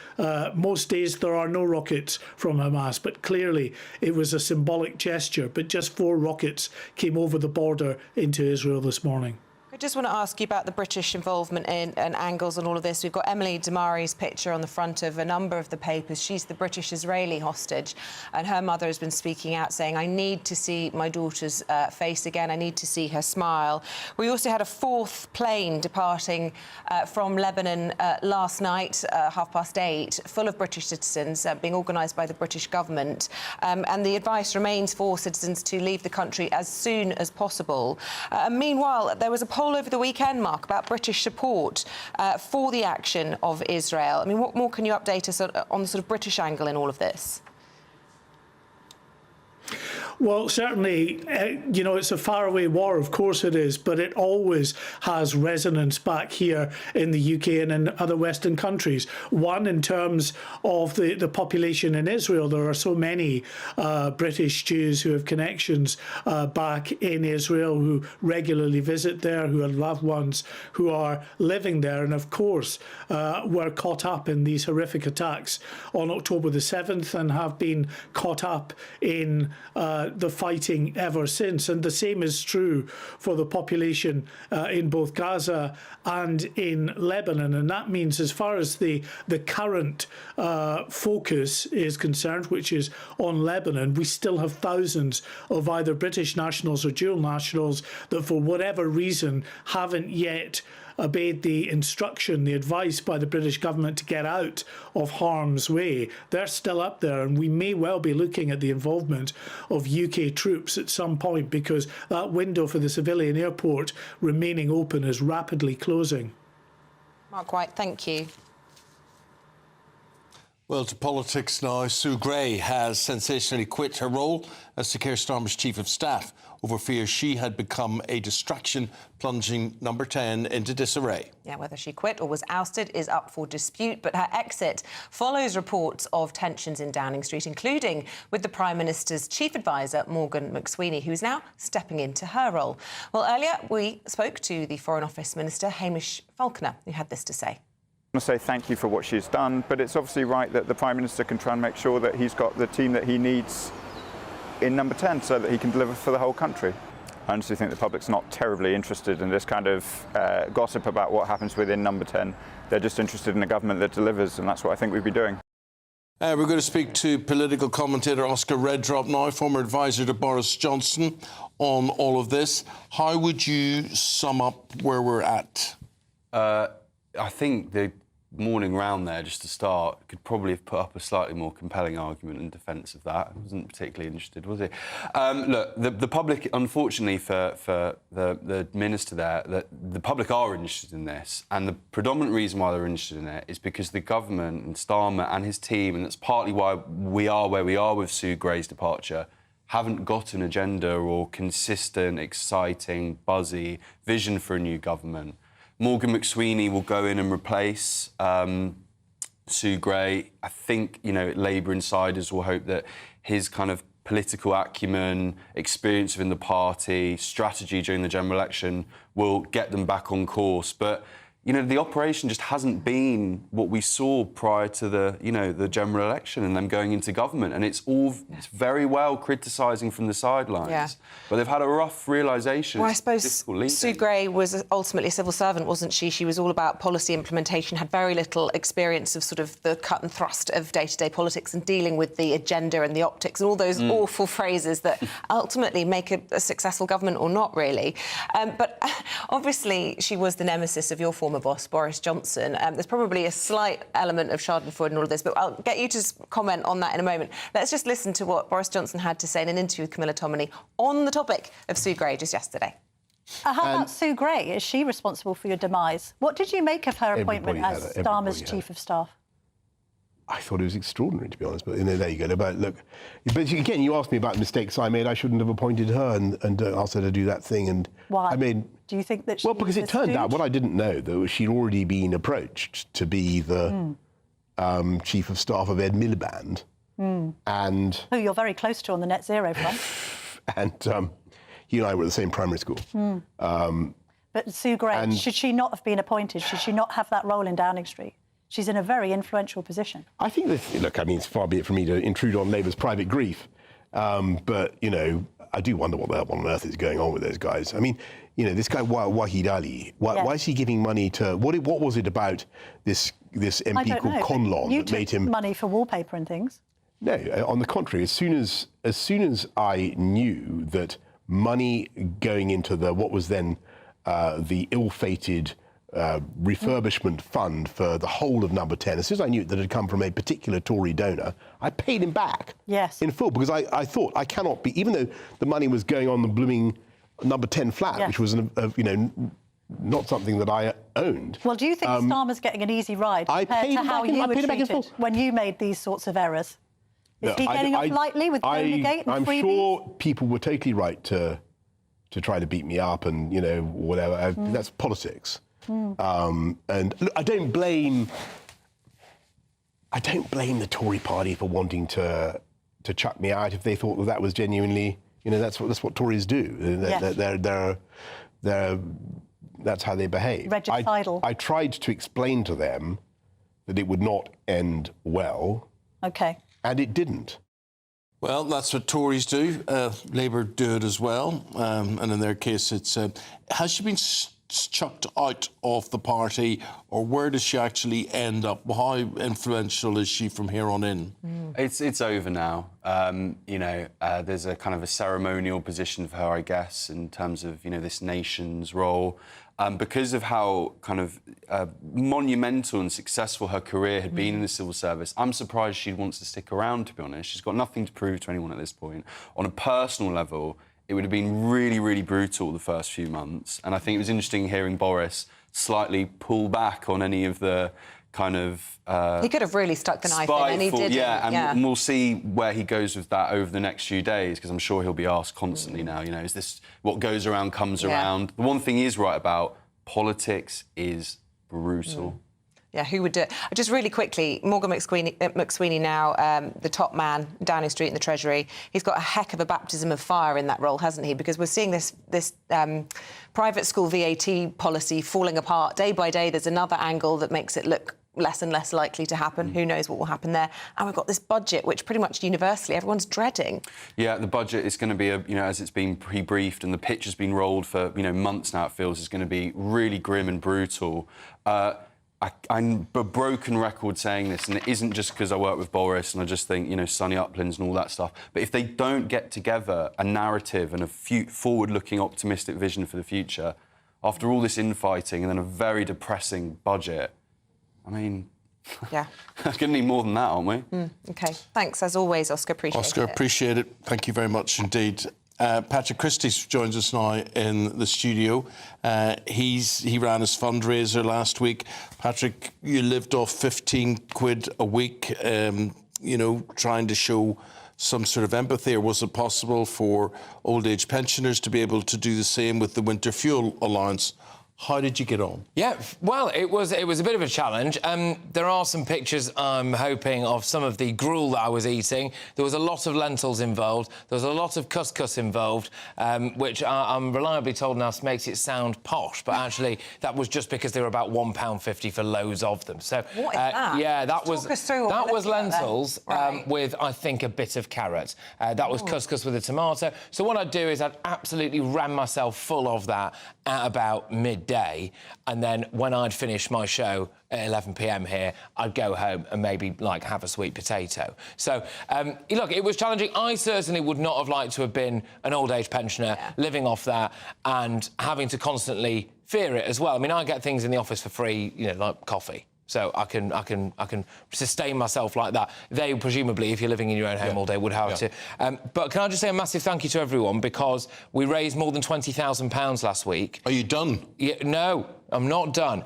Most days there are no rockets from Hamas, but clearly it was a symbolic gesture. But just 4 rockets came over the border into Israel this morning. I just want to ask you about the British involvement in and angles on all of this. We've got Emily Damari's picture on the front of a number of the papers. She's the British-Israeli hostage, and her mother has been speaking out saying, I need to see my daughter's face again. I need to see her smile. We also had a fourth plane departing from Lebanon last night, 8:30, full of British citizens, being organised by the British government. And the advice remains for citizens to leave the country as soon as possible. Meanwhile, there was a poll over the weekend, Mark, about British support for the action of Israel. I mean, what more can you update us on the sort of British angle in all of this? Well, certainly, you know, it's a faraway war, of course it is, but it always has resonance back here in the UK and in other Western countries. One, in terms of the population in Israel. There are so many British Jews who have connections back in Israel, who regularly visit there, who have loved ones who are living there, and of course were caught up in these horrific attacks on October the 7th and have been caught up in the fighting ever since. And the same is true for the population in both Gaza and in Lebanon. And that means, as far as the current focus is concerned, which is on Lebanon, we still have thousands of either British nationals or dual nationals that, for whatever reason, haven't yet obeyed the instruction, the advice by the British government to get out of harm's way. They're still up there, and we may well be looking at the involvement of UK troops at some point, because that window for the civilian airport remaining open is rapidly closing. Mark White, thank you. Well, to politics now. Sue Gray has sensationally quit her role as Sir Keir Starmer's Chief of Staff over fears she had become a distraction, plunging Number 10 into disarray. Yeah, whether she quit or was ousted is up for dispute, but her exit follows reports of tensions in Downing Street, including with the Prime Minister's chief advisor, Morgan McSweeney, who's now stepping into her role. Well, earlier we spoke to the Foreign Office Minister, Hamish Falconer, who had this to say. I want to say thank you for what she's done, but it's obviously right that the Prime Minister can try and make sure that he's got the team that he needs in Number 10 so that he can deliver for the whole country. I honestly think the public's not terribly interested in this kind of gossip about what happens within Number 10. They're just interested in a government that delivers, and that's what I think we'd be doing. We're going to speak to political commentator Oscar Redrop now, former advisor to Boris Johnson, on all of this. How would you sum up where we're at? I think the morning round there, just to start, could probably have put up a slightly more compelling argument in defence of that. I wasn't particularly interested, was he? Look, the public, unfortunately for the minister there, the public are interested in this, and the predominant reason why they're interested in it is because the government and Starmer and his team, and that's partly why we are where we are with Sue Gray's departure, haven't got an agenda or consistent, exciting, buzzy vision for a new government. Morgan McSweeney will go in and replace Sue Gray. I think, you know, Labour insiders will hope that his kind of political acumen, experience within the party, strategy during the general election will get them back on course. But, you know, the operation just hasn't been what we saw prior to the, you know, the general election and them going into government. And it's all it's very well criticising from the sidelines. Yeah. But they've had a rough realisation. Well, I suppose Sue Gray was ultimately a civil servant, wasn't she? She was all about policy implementation, had very little experience of sort of the cut and thrust of day-to-day politics and dealing with the agenda and the optics and all those awful phrases that ultimately make a successful government or not, really. But obviously she was the nemesis of your former boss, Boris Johnson. There's probably a slight element of schadenfreude in all of this, but I'll get you to comment on that in a moment. Let's just listen to what Boris Johnson had to say in an interview with Camilla Tominey on the topic of Sue Gray just yesterday. How about Sue Gray? Is she responsible for your demise? What did you make of her appointment as Starmer's Chief of Staff? I thought it was extraordinary, to be honest. But there you go. But look, but again, you asked me about mistakes I made. I shouldn't have appointed her and asked her to do that thing. And why? I mean, do you think that she? Well, because it turned out what I didn't know, though, was she'd already been approached to be the Chief of Staff of Ed Miliband, and who you're very close to on the net zero front. And he and I were at the same primary school. But Sue Gray, should she not have been appointed? Should she not have that role in Downing Street? She's in a very influential position. I think that, look, I mean, it's far be it for me to intrude on Labour's private grief, but, you know, I do wonder what on earth is going on with those guys. I mean, you know, this guy Wahid Ali. Why is he giving money to? What was it about this MP called Conlon that made him money for wallpaper and things? No, on the contrary. As soon as I knew that money going into what was then the ill-fated refurbishment fund for the whole of Number 10, as soon as I knew that it had come from a particular Tory donor, I paid him back in full, because I thought I cannot be, even though the money was going on the blooming Number 10 flat, which was, not something that I owned. Well, do you think Starmer's getting an easy ride compared to how you were treated when you made these sorts of errors? Is he getting off lightly with Donagate and I'm freebies? sure people were totally right to try to beat me up and, whatever. That's politics. And look, I don't blame the Tory party for wanting to chuck me out if they thought that was genuinely, that's what Tories do. That's how they behave. Regicidal. I tried to explain to them that it would not end well. Okay. And it didn't. Well, that's what Tories do. Labour do it as well. And in their case, it's... has she been chucked out of the party, or where does she actually end up? How influential is she from here on in? It's over now. There's a kind of a ceremonial position for her, I guess, in terms of, this nation's role. Because of how kind of monumental and successful her career had been in the civil service, I'm surprised she wants to stick around, to be honest. She's got nothing to prove to anyone at this point. On a personal level, it would have been really, really brutal the first few months. And I think it was interesting hearing Boris slightly pull back on any of the kind of... he could have really stuck the knife in, and he didn't. And we'll see where he goes with that over the next few days, because I'm sure he'll be asked constantly now, is this what goes around comes around? The one thing he is right about, politics is brutal. Yeah, who would do it? Just really quickly, Morgan McSweeney now, the top man, Downing Street in the Treasury. He's got a heck of a baptism of fire in that role, hasn't he? Because we're seeing this private school VAT policy falling apart day by day. There's another angle that makes it look less and less likely to happen. Who knows what will happen there? And we've got this budget, which pretty much universally everyone's dreading. Yeah, the budget is going to be, as it's been pre-briefed and the pitch has been rolled for, months now, it feels, is going to be really grim and brutal. I'm a broken record saying this, and it isn't just because I work with Boris and I just think, sunny uplands and all that stuff. But if they don't get together a narrative and a forward-looking, optimistic vision for the future, after all this infighting and then a very depressing budget, I mean... Yeah. We're going to need more than that, aren't we? OK. Thanks, as always, Oscar. Appreciate it. Appreciate it. Thank you very much indeed. Patrick Christie joins us now in the studio. He ran his fundraiser last week. Patrick, you lived off 15 quid a week, trying to show some sort of empathy. Or was it possible for old age pensioners to be able to do the same with the winter fuel allowance? How did you get on? Yeah, well, it was a bit of a challenge. There are some pictures, I'm hoping, of some of the gruel that I was eating. There was a lot of lentils involved. There was a lot of couscous involved, which I'm reliably told now makes it sound posh, but actually that was just because they were about £1.50 for loads of them. So, what is that? Yeah, that was lentils with, I think, a bit of carrot. That was couscous with a tomato. So what I'd do is I'd absolutely ram myself full of that at about midday, and then when I'd finish my show at 11 p.m. here, I'd go home and maybe, have a sweet potato. So, look, it was challenging. I certainly would not have liked to have been an old-age pensioner living off that and having to constantly fear it as well. I mean, I get things in the office for free, like coffee. So I can sustain myself like that. They, presumably, if you're living in your own home all day, would have to. But can I just say a massive thank you to everyone, because we raised more than £20,000 last week. Are you done? Yeah, no, I'm not done.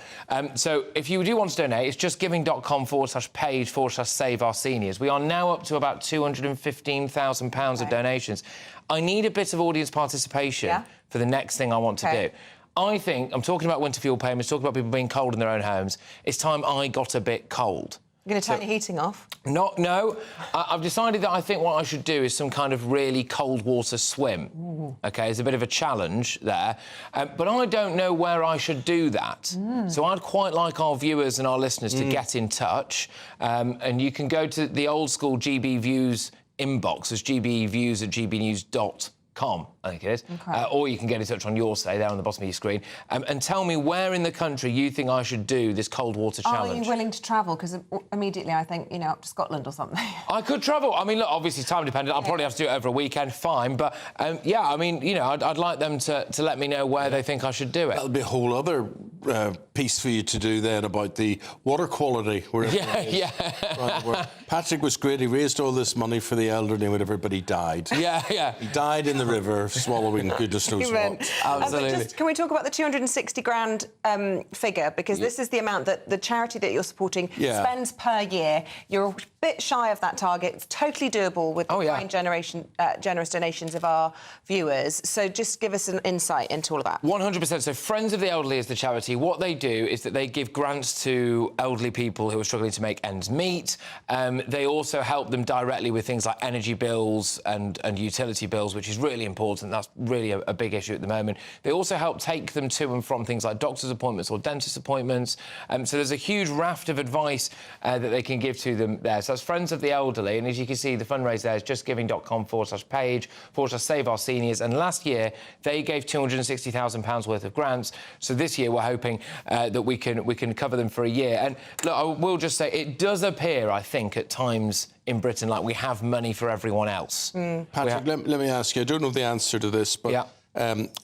So if you do want to donate, it's just giving.com/page/save our seniors. We are now up to about £215,000 of donations. I need a bit of audience participation for the next thing I want to do. I think, I'm talking about winter fuel payments, talking about people being cold in their own homes. It's time I got a bit cold. You're going to turn your heating off? No. I've decided that I think what I should do is some kind of really cold water swim. OK, there's a bit of a challenge there. But I don't know where I should do that. So I'd quite like our viewers and our listeners to get in touch. And you can go to the old-school GB Views inbox as gbviews@gbnews.com. I think it is. Or you can get in touch on Your Say, there on the bottom of your screen, and tell me where in the country you think I should do this cold water challenge. Are you willing to travel? Because immediately I think, you know, up to Scotland or something. I could travel. I mean, look, obviously time dependent. I'll probably have to do it over a weekend, fine. But, yeah, I mean, you know, I'd like them to let me know where they think I should do it. That'll be a whole other piece for you to do then about the water quality. Patrick was great. He raised all this money for the elderly when everybody died. Yeah. He died in the river, swallowing goodness knows what. Absolutely. Can we talk about the 260 grand figure? Because this is the amount that the charity that you're supporting spends per year. You're a bit shy of that target. It's totally doable with the kind generous donations of our viewers. So just give us an insight into all of that. 100%. So Friends of the Elderly is the charity. What they do is that they give grants to elderly people who are struggling to make ends meet. They also help them directly with things like energy bills and utility bills, which is really important. That's really a big issue at the moment. They also help take them to and from things like doctor's appointments or dentist appointments. So there's a huge raft of advice that they can give to them there. So that's Friends of the Elderly. And as you can see, the fundraiser there is justgiving.com/page/Save Our Seniors. And last year, they gave £260,000 worth of grants. So this year, we're hoping that we can cover them for a year. And look, I will just say, it does appear, I think, at times in Britain, like we have money for everyone else. Patrick, let me ask you, I don't know the answer to this, but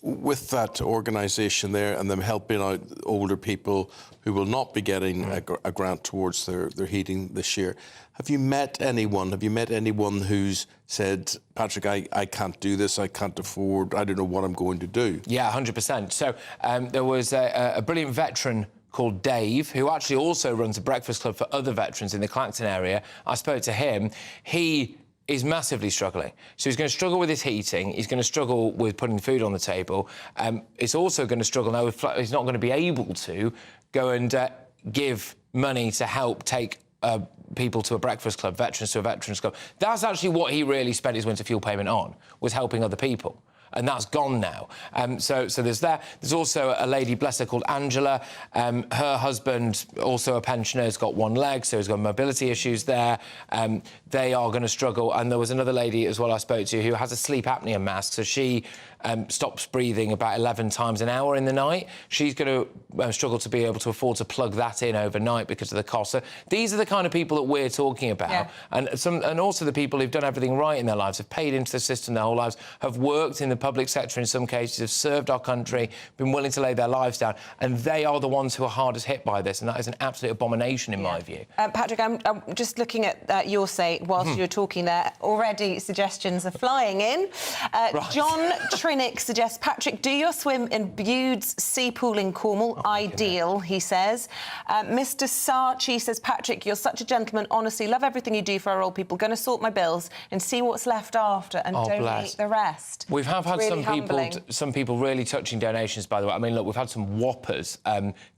with that organisation there and them helping out older people who will not be getting a grant towards their heating this year, have you met anyone who's said, Patrick, I can't do this, I can't afford, I don't know what I'm going to do? Yeah, 100%. So there was a brilliant veteran called Dave, who actually also runs a breakfast club for other veterans in the Clacton area. I spoke to him. He is massively struggling. So he's going to struggle with his heating. He's going to struggle with putting food on the table. It's also going to struggle now with... He's not going to be able to go and give money to help take people to a breakfast club, veterans to a veterans club. That's actually what he really spent his winter fuel payment on, was helping other people. And that's gone now. So there's that. There's also a lady, bless her, called Angela. Her husband, also a pensioner, has got one leg, so he's got mobility issues there. They are going to struggle. And there was another lady as well I spoke to who has a sleep apnea mask, so she stops breathing about 11 times an hour in the night. She's going to struggle to be able to afford to plug that in overnight because of the cost. So these are the kind of people that we're talking about. And also the people who've done everything right in their lives, have paid into the system their whole lives, have worked in the public sector in some cases, have served our country, been willing to lay their lives down, and they are the ones who are hardest hit by this, and that is an absolute abomination in my view. Patrick, I'm just looking at Your Say whilst you're talking there. Already suggestions are flying in. John Trinick suggests, Patrick, do your swim in Bude's Sea Pool in Cornwall. Ideal, he says. Mr Sarchi says, Patrick, you're such a gentleman. Honestly, love everything you do for our old people. Going to sort my bills and see what's left after and donate the rest. We have had really some people really touching donations, by the way. I mean, look, we've had some whoppers.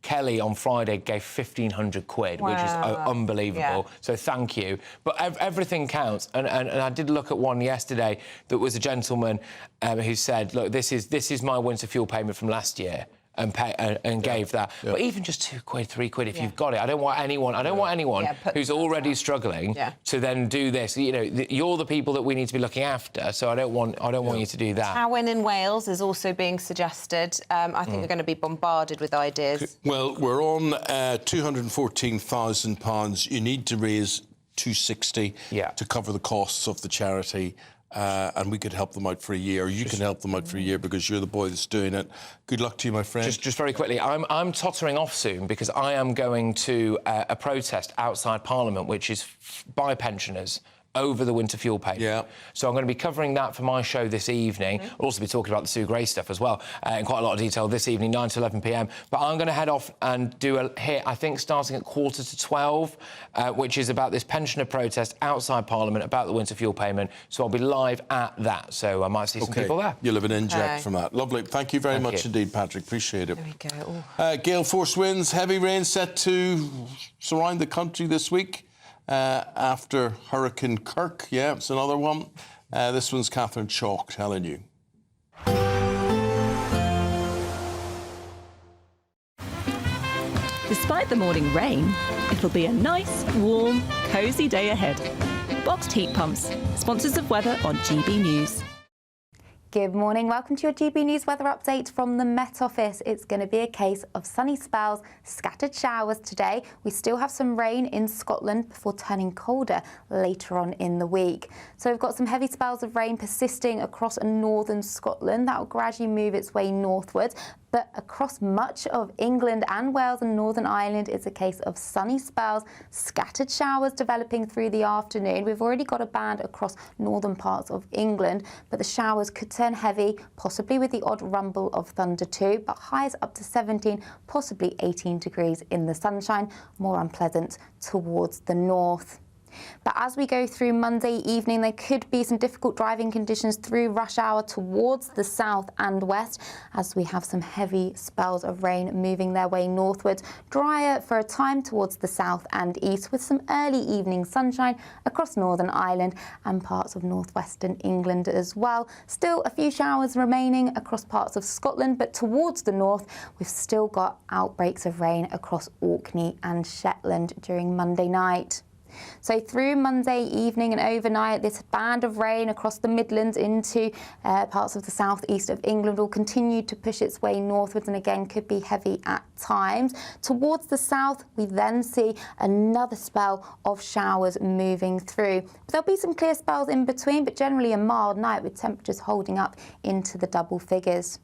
Kelly on Friday gave 1,500 quid, which is unbelievable. So thank you. But everything counts. And I did look at one yesterday that was a gentleman who said, look, this is my winter fuel payment from last year. And gave that. But even just £2, £3, if you've got it, I don't want anyone who's already struggling to then do this. You know, you're the people that we need to be looking after, so I don't want you to do that. Tywin in Wales is also being suggested. I think we're going to be bombarded with ideas. Well, we're on £214,000. You need to raise 260 to cover the costs of the charity. And we could help them out for a year. You can help them out for a year because you're the boy that's doing it. Good luck to you, my friend. Just very quickly, I'm tottering off soon because I am going to a protest outside Parliament, which is by pensioners over the winter fuel payment. So I'm going to be covering that for my show this evening. We'll also be talking about the Sue Gray stuff as well in quite a lot of detail this evening, 9 to 11 p.m. But I'm going to head off and do a hit, I think, starting at 11:45, which is about this pensioner protest outside Parliament about the winter fuel payment. So I'll be live at that. So I might see some people there. You'll have an inject from that. Lovely. Thank you very much indeed, Patrick. Appreciate it. There we go. Gale force winds, heavy rain set to surround the country this week. After Hurricane Kirk, it's another one. This one's Catherine Chalk telling you. Despite the morning rain, it'll be a nice, warm, cosy day ahead. Boxed heat pumps, sponsors of weather on GB News. Good morning. Welcome to your GB News weather update from the Met Office. It's going to be a case of sunny spells, scattered showers today. We still have some rain in Scotland before turning colder later on in the week. So we've got some heavy spells of rain persisting across northern Scotland. That will gradually move its way northwards. But across much of England and Wales and Northern Ireland, it's a case of sunny spells, scattered showers developing through the afternoon. We've already got a band across northern parts of England, but the showers could turn heavy, possibly with the odd rumble of thunder too, but highs up to 17, possibly 18 degrees in the sunshine, more unpleasant towards the north. But as we go through Monday evening, there could be some difficult driving conditions through rush hour towards the south and west, as we have some heavy spells of rain moving their way northwards. Drier for a time towards the south and east, with some early evening sunshine across Northern Ireland and parts of northwestern England as well. Still a few showers remaining across parts of Scotland, but towards the north, we've still got outbreaks of rain across Orkney and Shetland during Monday night. So through Monday evening and overnight, this band of rain across the Midlands into parts of the southeast of England will continue to push its way northwards and again could be heavy at times. Towards the south, we then see another spell of showers moving through. There'll be some clear spells in between, but generally a mild night with temperatures holding up into the double figures.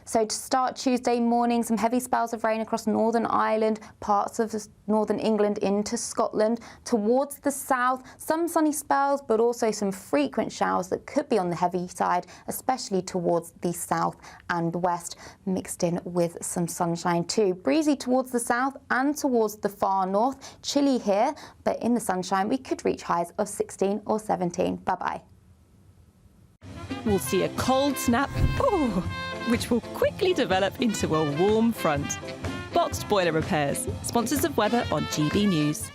So to start Tuesday morning, some heavy spells of rain across Northern Ireland, parts of northern England into Scotland. Towards the south, some sunny spells, but also some frequent showers that could be on the heavy side, especially towards the south and west, mixed in with some sunshine too. Breezy towards the south and towards the far north. Chilly here, but in the sunshine, we could reach highs of 16 or 17. Bye-bye. We'll see a cold snap, which will quickly develop into a warm front. Boxed Boiler Repairs, sponsors of weather on GB News.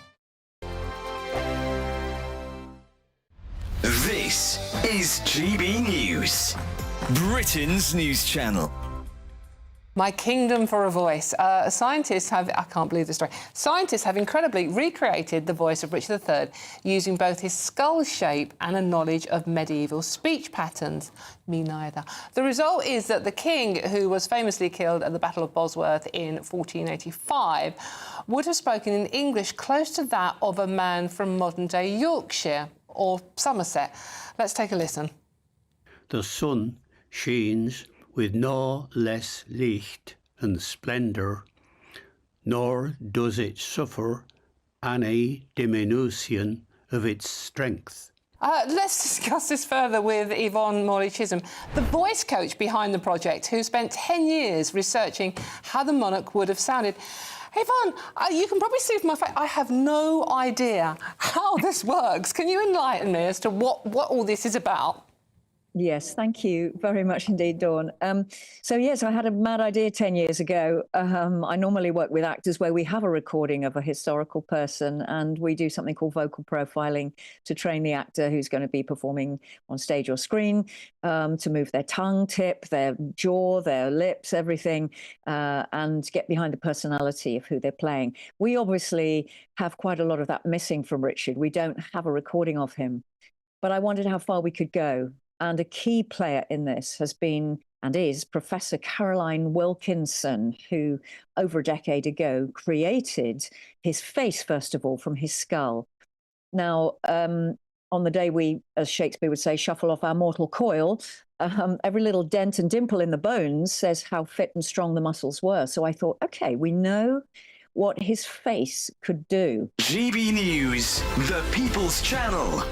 This is GB News, Britain's news channel. My kingdom for a voice. Scientists have, I can't believe this story, scientists have incredibly recreated the voice of Richard III using both his skull shape and a knowledge of medieval speech patterns. Me neither. The result is that the king, who was famously killed at the Battle of Bosworth in 1485, would have spoken in English close to that of a man from modern-day Yorkshire or Somerset. Let's take a listen. The sun shines with no less licht and splendour, nor does it suffer any diminution of its strength. Let's discuss this further with Yvonne Morley-Chisholm, the voice coach behind the project, who spent 10 years researching how the monarch would have sounded. Yvonne, you can probably see from my face, I have no idea how this works. Can you enlighten me as to what all this is about? Yes, thank you very much indeed, Dawn. So I had a mad idea 10 years ago. I normally work with actors where we have a recording of a historical person and we do something called vocal profiling to train the actor who's going to be performing on stage or screen to move their tongue tip, their jaw, their lips, everything, and get behind the personality of who they're playing. We obviously have quite a lot of that missing from Richard. We don't have a recording of him, but I wondered how far we could go. And a key player in this has been and is Professor Caroline Wilkinson, who over a decade ago created his face, first of all, from his skull. Now, on the day we, as Shakespeare would say, shuffle off our mortal coil, every little dent and dimple in the bones says how fit and strong the muscles were. So I thought, OK, we know what his face could do. GB News, the People's Channel.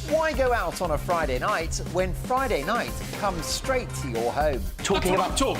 Why go out on a Friday night when Friday night comes straight to your home? Talking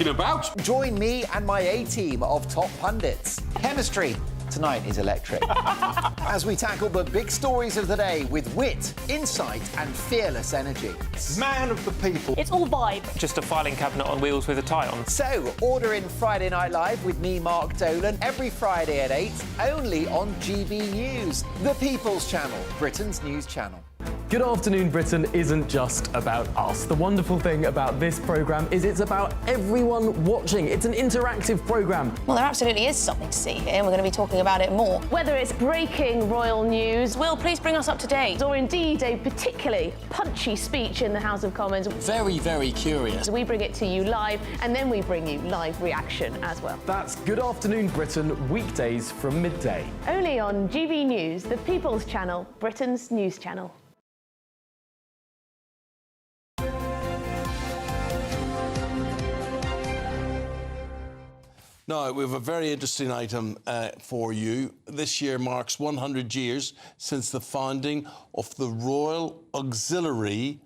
about? Join me and my A-team of top pundits. Chemistry tonight is electric. As we tackle the big stories of the day with wit, insight and fearless energy. Man of the people. It's all vibe. Just a filing cabinet on wheels with a tie on. So, order in Friday Night Live with me, Mark Dolan, every Friday at 8, only on GB News, the People's Channel, Britain's news channel. Good Afternoon Britain isn't just about us. The wonderful thing about this programme is it's about everyone watching. It's an interactive programme. Well, there absolutely is something to see here, and we're going to be talking about it more. Whether it's breaking royal news, Will, please bring us up to date, or indeed a particularly punchy speech in the House of Commons. Very, very curious. We bring it to you live, and then we bring you live reaction as well. That's Good Afternoon Britain, weekdays from midday. Only on GB News, the People's Channel, Britain's news channel. Now, we have a very interesting item for you. This year marks 100 years since the founding of the Royal Auxiliary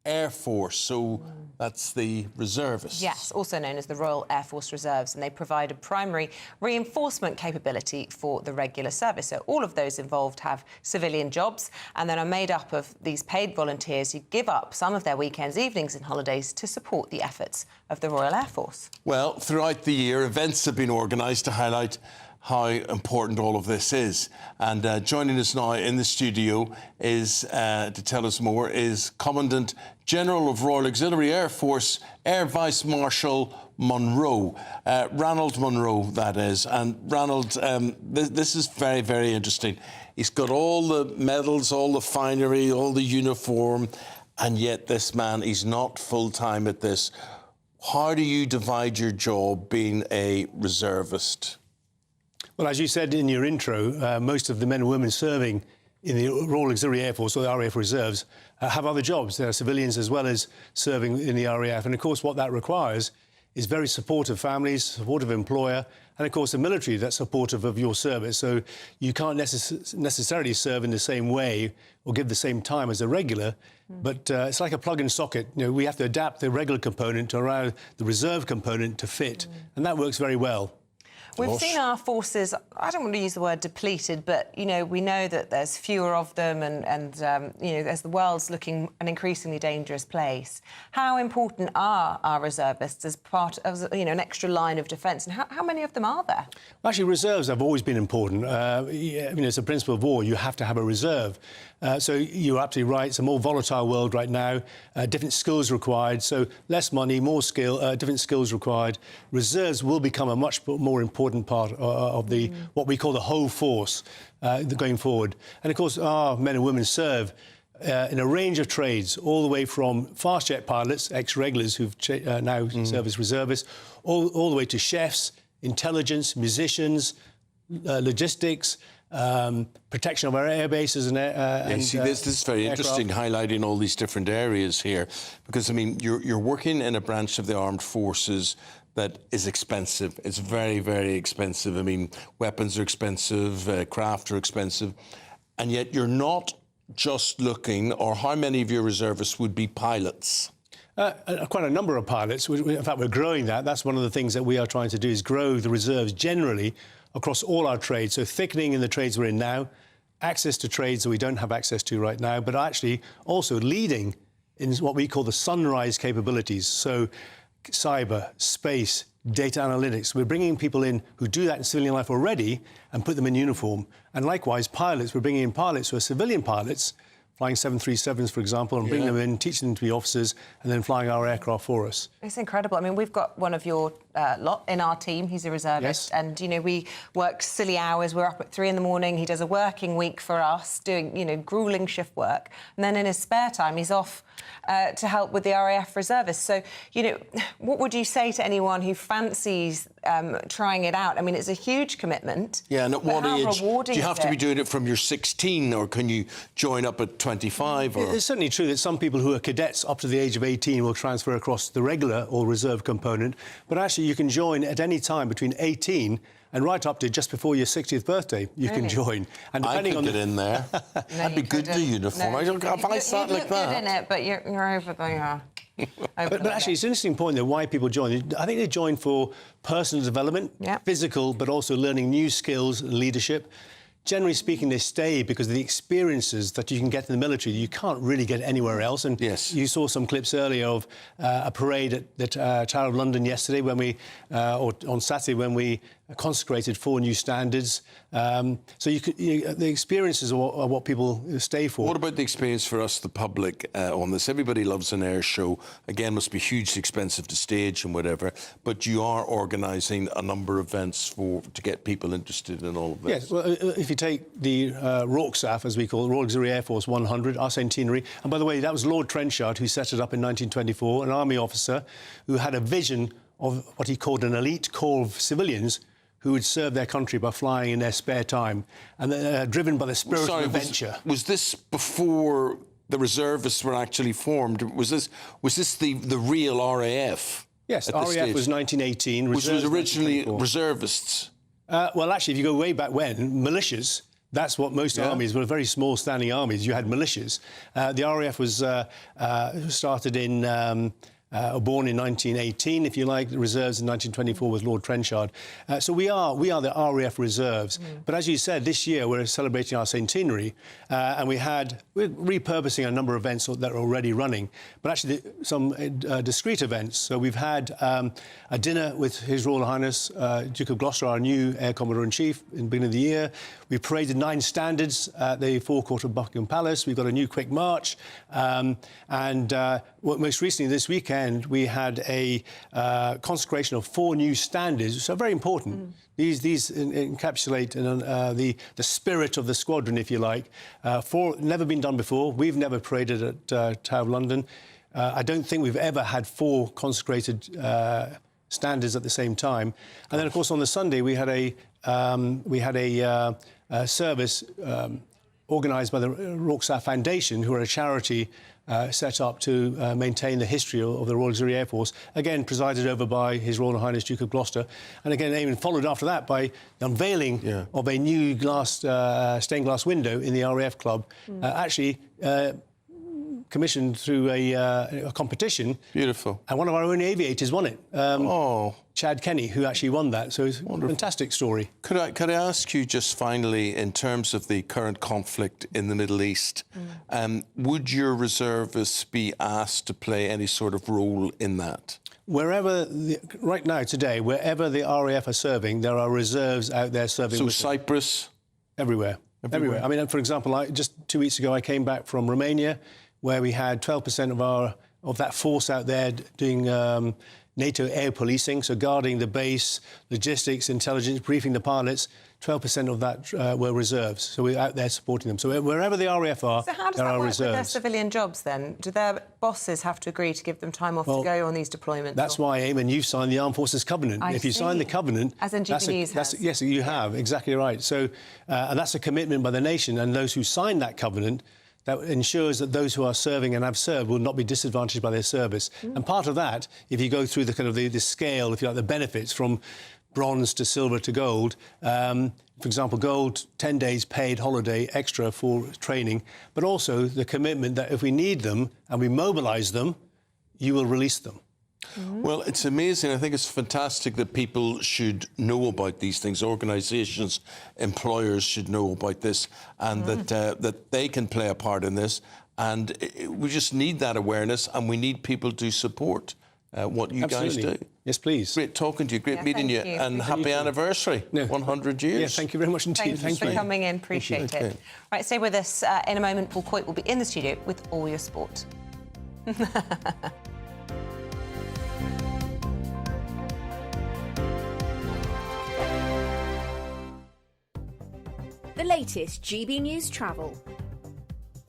Air Force. So that's the reservists. Yes, also known as the Royal Air Force Reserves, and they provide a primary reinforcement capability for the regular service. So all of those involved have civilian jobs and then are made up of these paid volunteers who give up some of their weekends, evenings and holidays to support the efforts of the Royal Air Force. Well, throughout the year, events have been organised to highlight how important all of this is. And joining us now in the studio is, to tell us more, is Commandant General of Royal Auxiliary Air Force, Air Vice Marshal Munro, Ranald Munro, that is. And Ranald, this is very, very interesting. He's got all the medals, all the finery, all the uniform, and yet this man, he's not full-time at this. How do you divide your job being a reservist? Well, as you said in your intro, most of the men and women serving in the Royal Auxiliary Air Force, or the RAF Reserves, have other jobs. They're civilians as well as serving in the RAF. And, of course, what that requires is very supportive families, supportive employer, and, of course, a military that's supportive of your service. So you can't necessarily serve in the same way or give the same time as a regular, but it's like a plug and socket. You know, we have to adapt the regular component to allow the reserve component to fit, and that works very well. We've seen our forces, I don't want to use the word depleted, but, you know, we know that there's fewer of them and you know, as the world's looking an increasingly dangerous place. How important are our reservists as part of, you know, an extra line of defence, and how many of them are there? Well, actually, reserves have always been important. You know, it's a principle of war. You have to have a reserve. So you're absolutely right. It's a more volatile world right now. Different skills required. So less money, more skill, different skills required. Reserves will become a much more important part of the what we call the whole force going forward. And of course, our men and women serve in a range of trades, all the way from fast jet pilots, ex-regulars who've now serve as reservists, all the way to chefs, intelligence, musicians, logistics. Protection of our air bases and this is very interesting, highlighting all these different areas here, because I mean you're working in a branch of the armed forces that is expensive. It's very, very expensive. I mean, weapons are expensive, craft are expensive, and yet you're not just looking. Or how many of your reservists would be pilots? Quite a number of pilots. In fact, we're growing that. That's one of the things that we are trying to do, is grow the reserves generally across all our trades. So thickening in the trades we're in now, access to trades that we don't have access to right now, but actually also leading in what we call the sunrise capabilities. So cyber, space, data analytics. We're bringing people in who do that in civilian life already and put them in uniform. And likewise, pilots, we're bringing in pilots who are civilian pilots, flying 737s, for example, and bringing them in, teaching them to be officers, and then flying our aircraft for us. It's incredible. I mean, we've got one of your lot in our team. He's a reservist. Yes. And, you know, we work silly hours. We're up at 3 a.m. He does a working week for us, doing, you know, gruelling shift work. And then in his spare time, he's off to help with the RAF Reservists. So, you know, what would you say to anyone who fancies trying it out? I mean, it's a huge commitment. Yeah, and at what age? Do you have to be doing it from you're 16, or can you join up at 25? Or? It's certainly true that some people who are cadets up to the age of 18 will transfer across the regular or reserve component, but actually you can join at any time between 18 and right up to just before your 60th birthday, you can join. And depending on get in there. That'd be good in the uniform. I don't if I start like that. You're good in it, but you're over there. But actually, it's an interesting point there, why people join. I think they join for personal development, physical, but also learning new skills and leadership. Generally speaking, they stay because of the experiences that you can get in the military. You can't really get anywhere else. And you saw some clips earlier of a parade at Tower of London yesterday, when we, or on Saturday, when we consecrated 4 new standards. So the experiences are what people stay for. What about the experience for us, the public, on this? Everybody loves an air show. Again, must be hugely expensive to stage and whatever. But you are organising a number of events to get people interested in all of this. Yes, well, if you take the RAF, as we call it, Royal Auxiliary Air Force 100, our centenary, and by the way, that was Lord Trenchard who set it up in 1924, an army officer who had a vision of what he called an elite corps of civilians who would serve their country by flying in their spare time, and driven by the spirit of adventure. Was this before the reservists were actually formed? Was this the real RAF? Yes, RAF was 1918. Which was originally reservists. Well, actually, if you go way back when, militias. That's what most armies were, very small standing armies. You had militias. The RAF was started in... born in 1918, if you like. The reserves in 1924 with Lord Trenchard. So we are the RAF Reserves. But as you said, this year we're celebrating our centenary, and we're repurposing a number of events that are already running, but actually some discrete events. So we've had a dinner with His Royal Highness Duke of Gloucester, our new Air Commodore-in-Chief, in the beginning of the year. We paraded 9 standards at the forecourt of Buckingham Palace. We've got a new quick march, and most recently this weekend we had a consecration of 4 new standards, which are very important. These encapsulate the spirit of the squadron, if you like. 4 never been done before. We've never paraded at Tower of London. I don't think we've ever had 4 consecrated standards at the same time. And then, of course, on the Sunday we had a service organised by the Roxas Foundation, who are a charity set up to maintain the history of the Royal Auxiliary Air Force, again presided over by His Royal Highness Duke of Gloucester, and again Eamonn followed after that by the unveiling of a new stained glass window in the RAF Club, actually commissioned through a competition. Beautiful. And one of our own aviators won it. Chad Kenny, who actually won that. So it's a fantastic story. Could I ask you just finally, in terms of the current conflict in the Middle East, would your reservists be asked to play any sort of role in that? Right now, today, wherever the RAF are serving, there are reserves out there serving. So Cyprus? Everywhere. I mean, for example, just 2 weeks ago, I came back from Romania, where we had 12% of that force out there doing NATO air policing, so guarding the base, logistics, intelligence, briefing the pilots. 12% of that were reserves, so we're out there supporting them. So wherever the RAF are, so how does there that are work reserves. with their civilian jobs then? Do their bosses have to agree to give them time off to go on these deployments? That's why, Eamonn, you've signed the Armed Forces Covenant. If you sign the Covenant... As in GBNews has. Yes, you have, exactly right. So, and that's a commitment by the nation, and those who sign that Covenant, that ensures that those who are serving and have served will not be disadvantaged by their service. And part of that, if you go through the kind of the scale, if you like, the benefits from bronze to silver to gold, for example, gold, 10 days paid holiday extra for training, but also the commitment that if we need them and we mobilise them, you will release them. Well, it's amazing. I think it's fantastic that people should know about these things. Organisations, employers should know about this, and that they can play a part in this. And we just need that awareness, and we need people to support what you guys do. Yes, please. Great talking to you. Great meeting you. And happy anniversary. 100 years. Yeah, thank you very much indeed. Thank you for coming in. Appreciate it. Right, stay with us. In a moment, Paul Coit will be in the studio with all your sport. The latest GB News travel.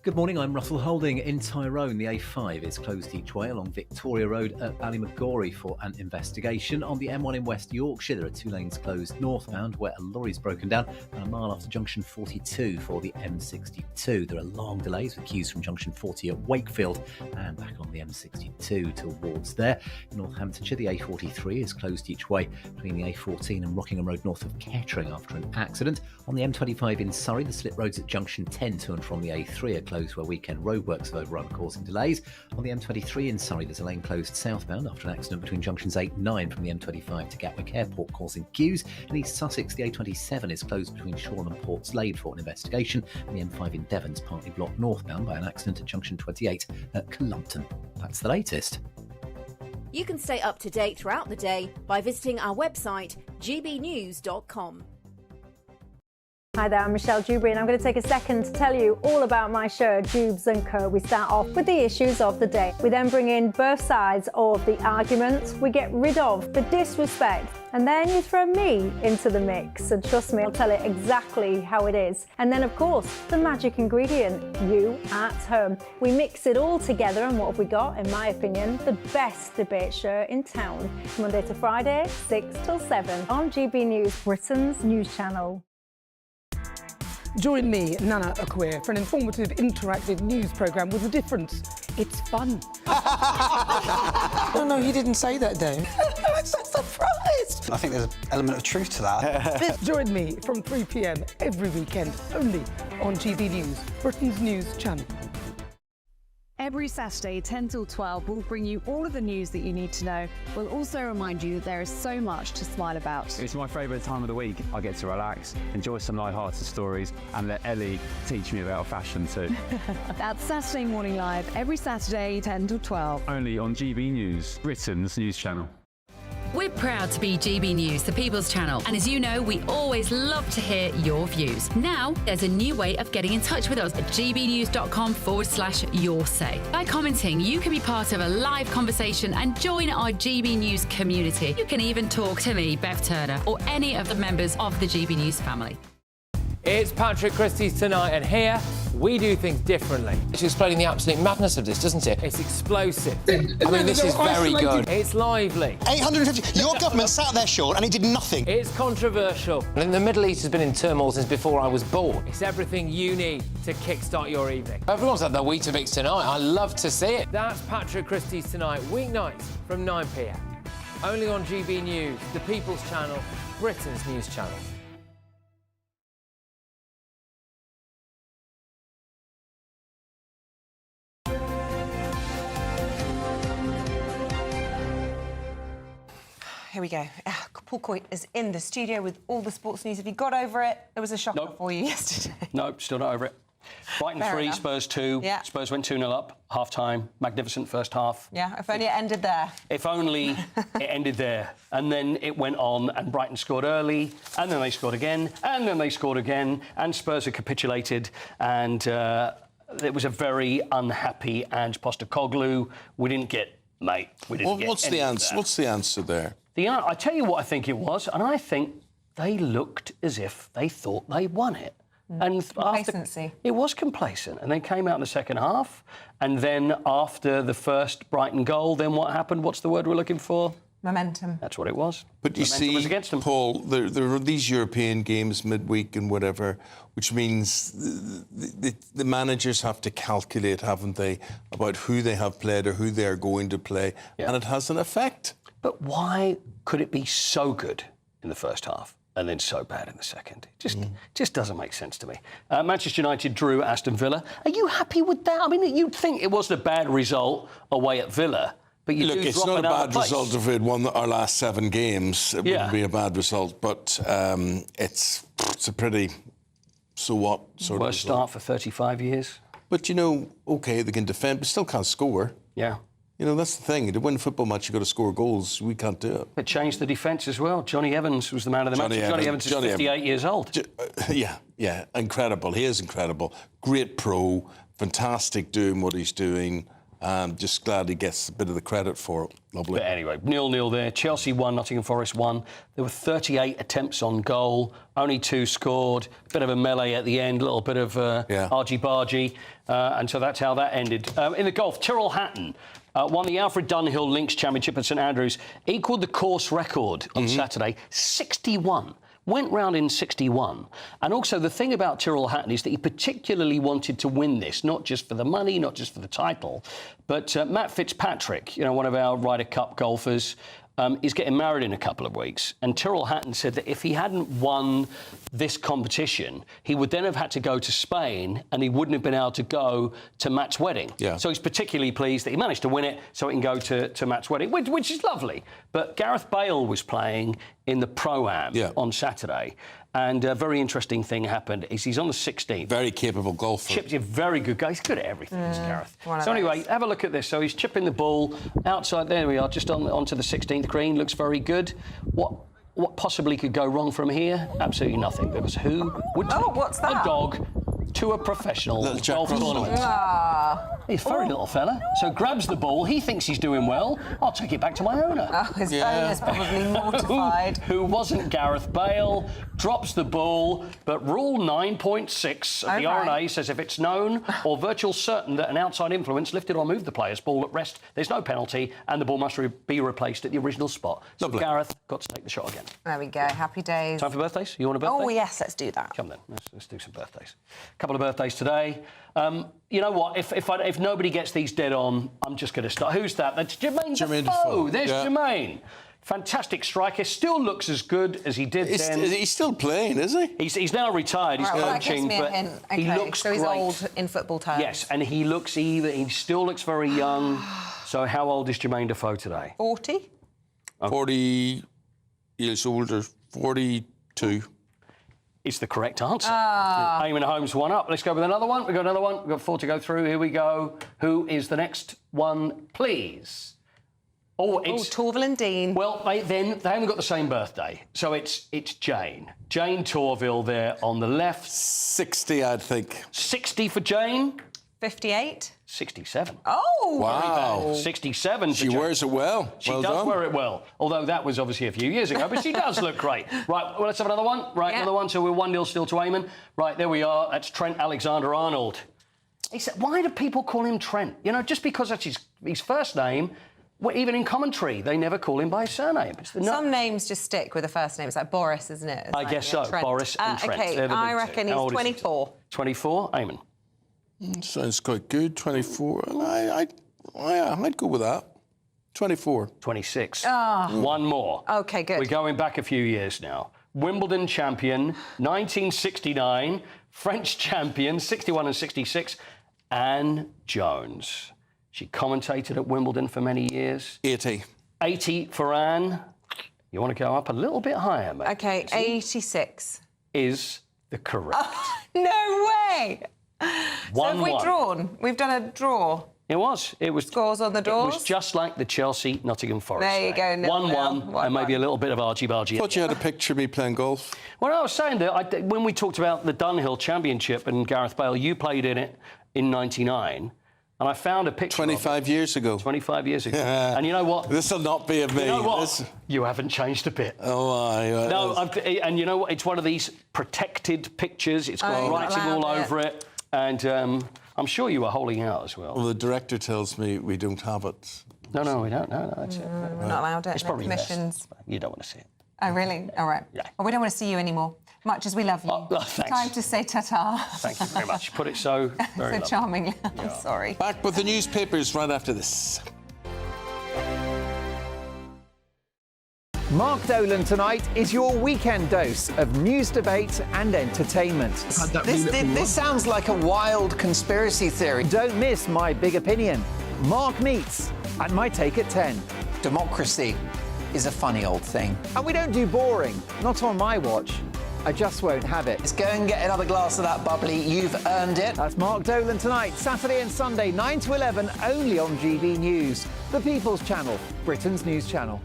Good morning, I'm Russell Holding. In Tyrone, the A5 is closed each way along Victoria Road at Ballymagorry for an investigation. On the M1 in West Yorkshire, there are 2 lanes closed northbound where a lorry's broken down, and a mile after junction 42 for the M62. There are long delays with queues from junction 40 at Wakefield and back on the M62 towards there. In Northamptonshire, the A43 is closed each way between the A14 and Rockingham Road north of Kettering after an accident. On the M25 in Surrey, the slip roads at junction 10 to and from the A3 are closed where weekend roadworks have overrun, causing delays. On the M23 in Surrey, there's a lane closed southbound after an accident between junctions 8 and 9 from the M25 to Gatwick Airport, causing queues. In East Sussex, the A27 is closed between Shoreham and Portslade for an investigation, and the M5 in Devon's partly blocked northbound by an accident at junction 28 at Clumpton. That's the latest. You can stay up to date throughout the day by visiting our website, gbnews.com. Hi there, I'm Michelle Dewberry and I'm going to take a second to tell you all about my show, Dubes & Co. We start off with the issues of the day. We then bring in both sides of the argument. We get rid of the disrespect. And then you throw me into the mix. And trust me, I'll tell it exactly how it is. And then, of course, the magic ingredient, you at home. We mix it all together and what have we got, in my opinion, the best debate show in town. Monday to Friday, 6 till 7 on GB News, Britain's news channel. Join me, Nana Okoye, for an informative, interactive news programme with a difference. It's fun. No, he didn't say that, though. I'm so surprised. I think there's an element of truth to that. Join me from 3 p.m. every weekend, only on GB News, Britain's news channel. Every Saturday, 10 till 12, we'll bring you all of the news that you need to know. We'll also remind you that there is so much to smile about. It's my favourite time of the week. I get to relax, enjoy some light-hearted stories, and let Ellie teach me about fashion too. That's Saturday Morning Live, every Saturday, 10 till 12. Only on GB News, Britain's news channel. We're proud to be GB News, the People's Channel, and as you know, we always love to hear your views. Now, there's a new way of getting in touch with us at gbnews.com/yoursay. By commenting, you can be part of a live conversation and join our GB News community. You can even talk to me, Bev Turner, or any of the members of the GB News family. It's Patrick Christie's Tonight, and here we do things differently. It's explaining the absolute madness of this, doesn't it? It's explosive. I mean, this is very good. It's lively. 850. Your government sat there, Sean, and it did nothing. It's controversial. And the Middle East has been in turmoil since before I was born. It's everything you need to kickstart your evening. Everyone's had their Weetabix tonight. I love to see it. That's Patrick Christie's Tonight, weeknights from 9 p.m. Only on GB News, the People's Channel, Britain's news channel. Here we go. Paul Coyte is in the studio with all the sports news. Have you got over it? There was a shocker for you yesterday. No, still not over it. Brighton 3, Spurs 2. Yeah. Spurs went 2-0 up, half-time. Magnificent first half. Yeah, if only it ended there. If only it ended there. And then it went on, and Brighton scored early, and then they scored again, and then they scored again, and Spurs had capitulated, and it was a very unhappy Ange Postecoglou. We didn't get, mate, we didn't get what's the answer? What's the answer there? I tell you what I think it was, and I think they looked as if they thought they won it. And complacency. It was complacent, and they came out in the second half. And then after the first Brighton goal, then what happened? What's the word we're looking for? Momentum. That's what it was. But you Momentum was see, against them. Paul, there are these European games midweek and whatever, which means the managers have to calculate, haven't they, about who they have played or who they are going to play, and it has an effect. But why could it be so good in the first half and then so bad in the second? It just doesn't make sense to me. Manchester United drew Aston Villa. Are you happy with that? I mean, you'd think it wasn't a bad result away at Villa, but you Look, do it's drop not a another bad place. result if we'd won our last 7 games. It wouldn't be a bad result, but it's a pretty so what sort of Worst start for 35 years. But, you know, OK, they can defend, but still can't score. Yeah. You know, that's the thing. To win a football match, you've got to score goals. We can't do it. It changed the defence as well. Johnny Evans was the man of the match. Johnny Evans is 58 years old. Yeah, incredible. He is incredible. Great pro, fantastic doing what he's doing. Just glad he gets a bit of the credit for it. Lovely. But anyway, 0-0 there. Chelsea won, Nottingham Forest won. There were 38 attempts on goal, only 2 scored. Bit of a melee at the end, a little bit of argy-bargy. And so that's how that ended. In the golf, Tyrrell Hatton won the Alfred Dunhill Links Championship at St Andrews, equalled the course record on Saturday, 61. Went round in 61. And also the thing about Tyrrell Hatton is that he particularly wanted to win this, not just for the money, not just for the title, but Matt Fitzpatrick, you know, one of our Ryder Cup golfers, is getting married in a couple of weeks. And Tyrrell Hatton said that if he hadn't won this competition, he would then have had to go to Spain and he wouldn't have been able to go to Matt's wedding. Yeah. So he's particularly pleased that he managed to win it so he can go to Matt's wedding, which is lovely. But Gareth Bale was playing in the Pro-Am on Saturday. And a very interesting thing happened is he's on the 16th. Very capable golfer. Chipped a very good guy. He's good at everything, Gareth. One of So anyway, those. have a look at this. So he's chipping the ball outside. There we are, just onto the 16th green. Looks very good. What possibly could go wrong from here? Absolutely nothing. Because who would take what's that? a dog to a professional golf tournament? He's a furry little fella. So grabs the ball. He thinks he's doing well. I'll take it back to my owner. Oh, his owner's probably mortified. Who wasn't Gareth Bale, drops the ball, but Rule 9.6 of the RNA says if it's known or virtual certain that an outside influence lifted or moved the player's ball at rest, there's no penalty and the ball must be replaced at the original spot. So Gareth got to take the shot again. There we go. Happy days. Time for birthdays? You want a birthday? Oh, yes, let's do that. Come then, let's do some birthdays. A couple of birthdays today. You know what? If nobody gets these dead on, I'm just going to start. Who's that? That's Jermaine Defoe. There's Jermaine. Fantastic striker. Still looks as good as he did then. He's still playing, is he? He's now retired. He's coaching, but he looks so he's great. old in football terms. Yes, and he looks even. He still looks very young. So how old is Jermaine Defoe today? 40. 40 years older. 42. It's the correct answer. Eamonn Holmes one up. Let's go with another one. We've got another one. We've got 4 to go through. Here we go. Who is the next one, please? It's Torvill and Dean. Well, they haven't got the same birthday, so it's Jane. Jane Torvill there on the left. 60, I'd think. 60 for Jane. 58. 67. Oh! Wow. 67. She wears it well. She does wear it well, although that was obviously a few years ago, but she does look great. Right, well, let's have another one. Right, another one. So we're 1-0 still to Eamonn. Right, there we are. That's Trent Alexander-Arnold. He said, why do people call him Trent? You know, just because that's his first name. Well, even in commentary, they never call him by his surname. Some names just stick with the first name. It's like Boris, isn't it? I guess so. Trent. Boris and Trent. OK, I reckon he's 24. 24, Eamonn. Sounds quite good. 24. I'd go with that. 24. 26. Oh. One more. OK, good. We're going back a few years now. Wimbledon champion, 1969. French champion, 61 and 66. Anne Jones. She commentated at Wimbledon for many years. 80. 80 for Anne. You want to go up a little bit higher, mate? OK, 86. Is the correct. Oh, no way! So have we drawn? We've done a draw. It was. It was scores on the doors. It was just like the Chelsea-Nottingham Forest. There you go. 1-1, and maybe a little bit of argy-bargy. Thought you had a picture of me playing golf. Well, I was saying that when we talked about the Dunhill Championship and Gareth Bale, you played in it in '99. And I found a picture 25 years ago. 25 years ago. And you know what? This will not be of me. You know what? You haven't changed a bit. Oh, no, and you know what? It's one of these protected pictures. It's got writing all over it. And I'm sure you were holding out as well. Well, the director tells me we don't have it. No, we don't. No, that's it. We're not allowed it. It's no probably permissions. best. You don't want to see it. Oh, really? All right. Yeah. Well, we don't want to see you anymore. Much as we love you. Thanks. Time to say ta-ta. Thank you very much. Put it so very so charmingly. I'm sorry. Back with the newspapers right after this. Mark Dolan tonight is your weekend dose of news, debate and entertainment. This sounds like a wild conspiracy theory. Don't miss My Big Opinion, Mark Meets and My Take at 10. Democracy is a funny old thing. And we don't do boring, not on my watch. I just won't have it. Let's go and get another glass of that bubbly. You've earned it. That's Mark Dolan tonight, Saturday and Sunday, 9 to 11, only on GB News, the People's Channel, Britain's news channel.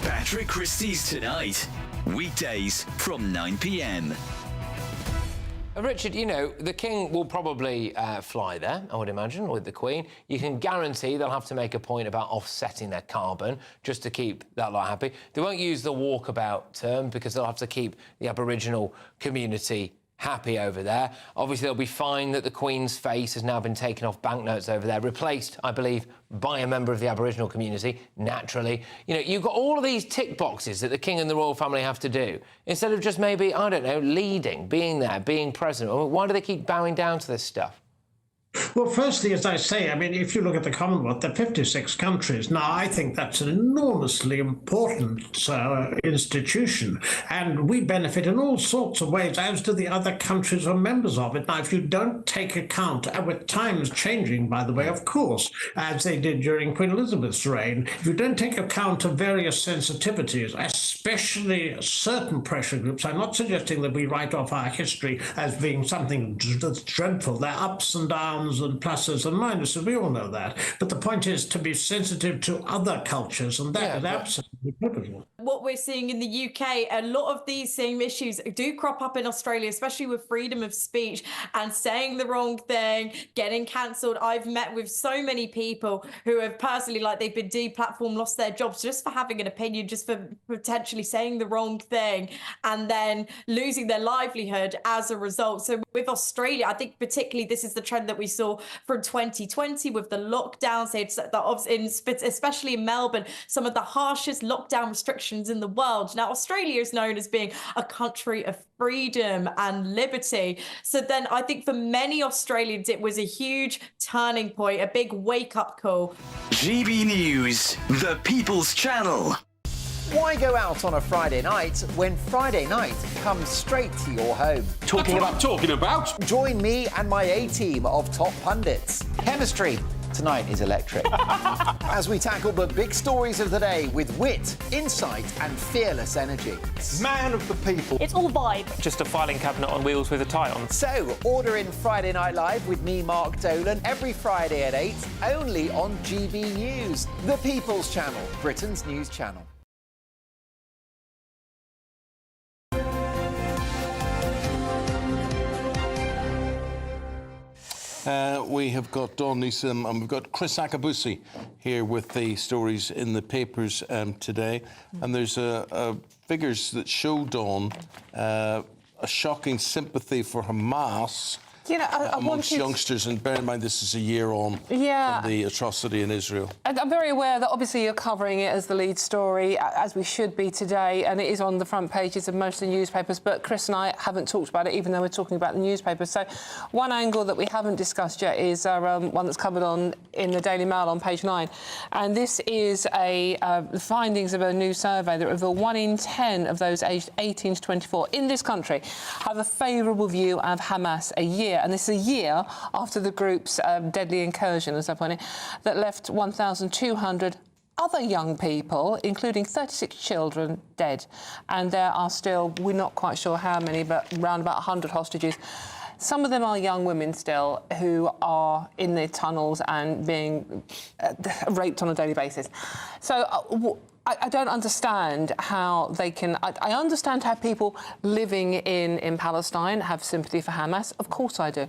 Patrick Christie's Tonight, weekdays from 9 p.m. Richard, you know, the King will probably fly there, I would imagine, with the Queen. You can guarantee they'll have to make a point about offsetting their carbon just to keep that lot happy. They won't use the walkabout term because they'll have to keep the Aboriginal community happy over there. Obviously, they'll be fine that the Queen's face has now been taken off banknotes over there, replaced, I believe, by a member of the Aboriginal community, naturally. You know, you've got all of these tick boxes that the King and the royal family have to do, instead of just maybe, I don't know, leading, being there, being present. Why do they keep bowing down to this stuff? Well, firstly, as I say, I mean, if you look at the Commonwealth, there are 56 countries. Now, I think that's an enormously important institution, and we benefit in all sorts of ways, as do the other countries who are members of it. Now, if you don't take account, with times changing, by the way, of course, as they did during Queen Elizabeth's reign, if you don't take account of various sensitivities, especially especially certain pressure groups. I'm not suggesting that we write off our history as being something that's dreadful. There are ups and downs and pluses and minuses. We all know that. But the point is to be sensitive to other cultures, and that is absolutely pivotal. What we're seeing in the UK, a lot of these same issues do crop up in Australia, especially with freedom of speech and saying the wrong thing, getting cancelled. I've met with so many people who have personally, like, they've been deplatformed, lost their jobs just for having an opinion, just for potentially saying the wrong thing, and then losing their livelihood as a result. So with Australia, I think particularly this is the trend that we saw from 2020 with the lockdowns, especially in Melbourne, some of the harshest lockdown restrictions in the world. Now, Australia is known as being a country of freedom and liberty. So then I think for many Australians, it was a huge turning point, a big wake-up call. GB News, the People's Channel. Why go out on a Friday night when Friday night comes straight to your home? Talking about. Join me and my A-team of top pundits. Chemistry tonight is electric. As we tackle the big stories of the day with wit, insight and fearless energy. Man of the people. It's all vibe. Just a filing cabinet on wheels with a tie on. So, order in Friday Night Live with me, Mark Dolan, every Friday at 8, only on GB News, the People's Channel, Britain's news channel. We have got Dawn Newsom and we've got Chris Akabusi here with the stories in the papers today. And there's figures that show, Dawn, a shocking sympathy for Hamas. You know, amongst youngsters, and bear in mind this is a year on from the atrocity in Israel. I'm very aware that obviously you're covering it as the lead story, as we should be today, and it is on the front pages of most of the newspapers, but Chris and I haven't talked about it, even though we're talking about the newspapers. So one angle that we haven't discussed yet is one that's covered in the Daily Mail on page 9, and this is the findings of a new survey that reveal 1 in 10 of those aged 18 to 24 in this country have a favourable view of Hamas a year. And this is a year after the group's deadly incursion, as I put it, that left 1,200 other young people, including 36 children, dead. And there are still, we're not quite sure how many, but around about 100 hostages. Some of them are young women still who are in their tunnels and being raped on a daily basis. So I don't understand how they can... I understand how people living in Palestine have sympathy for Hamas. Of course I do.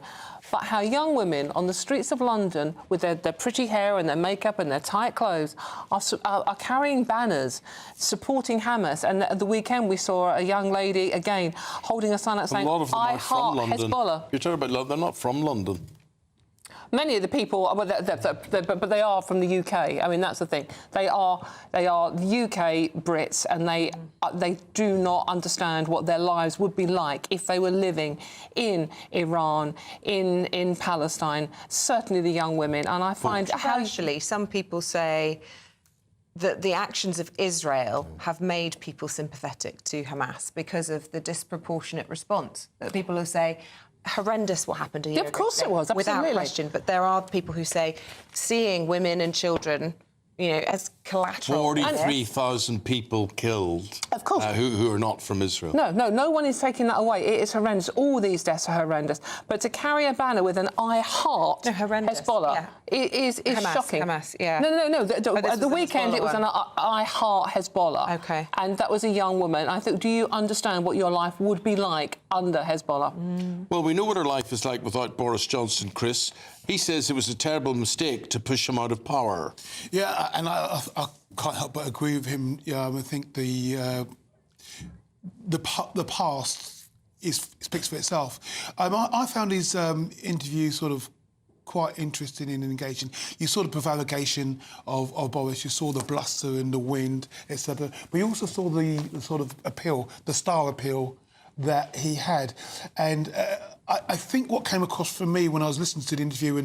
But how young women on the streets of London with their pretty hair and their makeup and their tight clothes are carrying banners supporting Hamas. And at the weekend we saw a young lady, again, holding a sign out saying, I heart Hezbollah. You're talking about London. They're not from London. Many of the people, but they are from the UK. I mean, that's the thing. They are UK Brits, and they do not understand what their lives would be like if they were living in Iran, in Palestine. Certainly, the young women, and I find actually some people say that the actions of Israel have made people sympathetic to Hamas because of the disproportionate response. That people will say, horrendous what happened a year ago. Of course it was, absolutely. Without question. But there are people who say seeing women and children, you know, as collateral. 43,000 people killed. Of course. Who are not from Israel. No one is taking that away. It is horrendous. All these deaths are horrendous. But to carry a banner with an I heart Hezbollah is Hamas, shocking. Hamas, yeah. No. At the weekend it was an I heart Hezbollah. Okay. And that was a young woman. I think, do you understand what your life would be like under Hezbollah? Well, we know what her life is like without Boris Johnson, Chris. He says it was a terrible mistake to push him out of power. Yeah, and I can't help but agree with him. Yeah, I think the past speaks for itself. I found his interview sort of quite interesting and engaging. You saw the prevarication of Boris, you saw the bluster and the wind, etc. But you also saw the sort of appeal, the star appeal that he had. And I think what came across for me when I was listening to the interview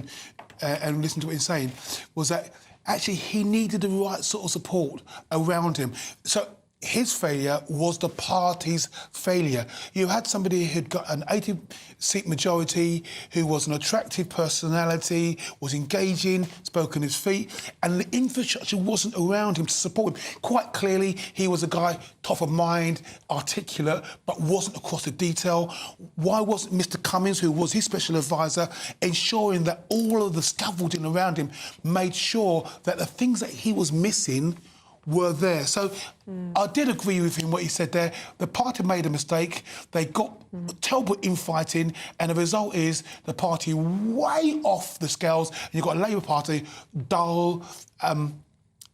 and listening to what he was saying was that actually he needed the right sort of support around him. So his failure was the party's failure. You had somebody who'd got an 80-seat majority, who was an attractive personality, was engaging, spoke on his feet, and the infrastructure wasn't around him to support him. Quite clearly, he was a guy top of mind, articulate, but wasn't across the detail. Why wasn't Mr. Cummings, who was his special advisor, ensuring that all of the scaffolding around him made sure that the things that he was missing were there? So I did agree with him what he said there. The party made a mistake. They got terrible infighting, and the result is the party way off the scales. And you've got a Labour Party, dull,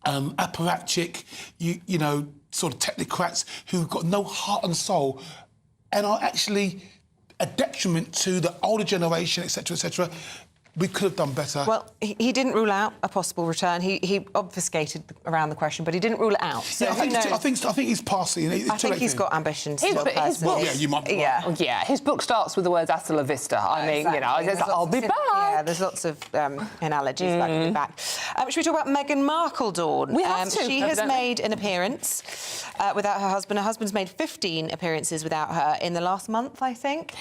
apparatchik, you know, sort of technocrats who've got no heart and soul and are actually a detriment to the older generation, etc., etc. We could have done better. Well, he didn't rule out a possible return. He obfuscated around the question, but he didn't rule it out. So yeah, I think he's passing. I think he's got ambitions. His book, yeah, you might be right. Oh, yeah, his book starts with the words "hasta la vista." I mean, exactly. You know, it's like, I'll be back. Yeah, there's lots of analogies that can be back. Should we talk about Meghan Markle, Dawn? We have to. She has made an appearance without her husband. Her husband's made 15 appearances without her in the last month, I think.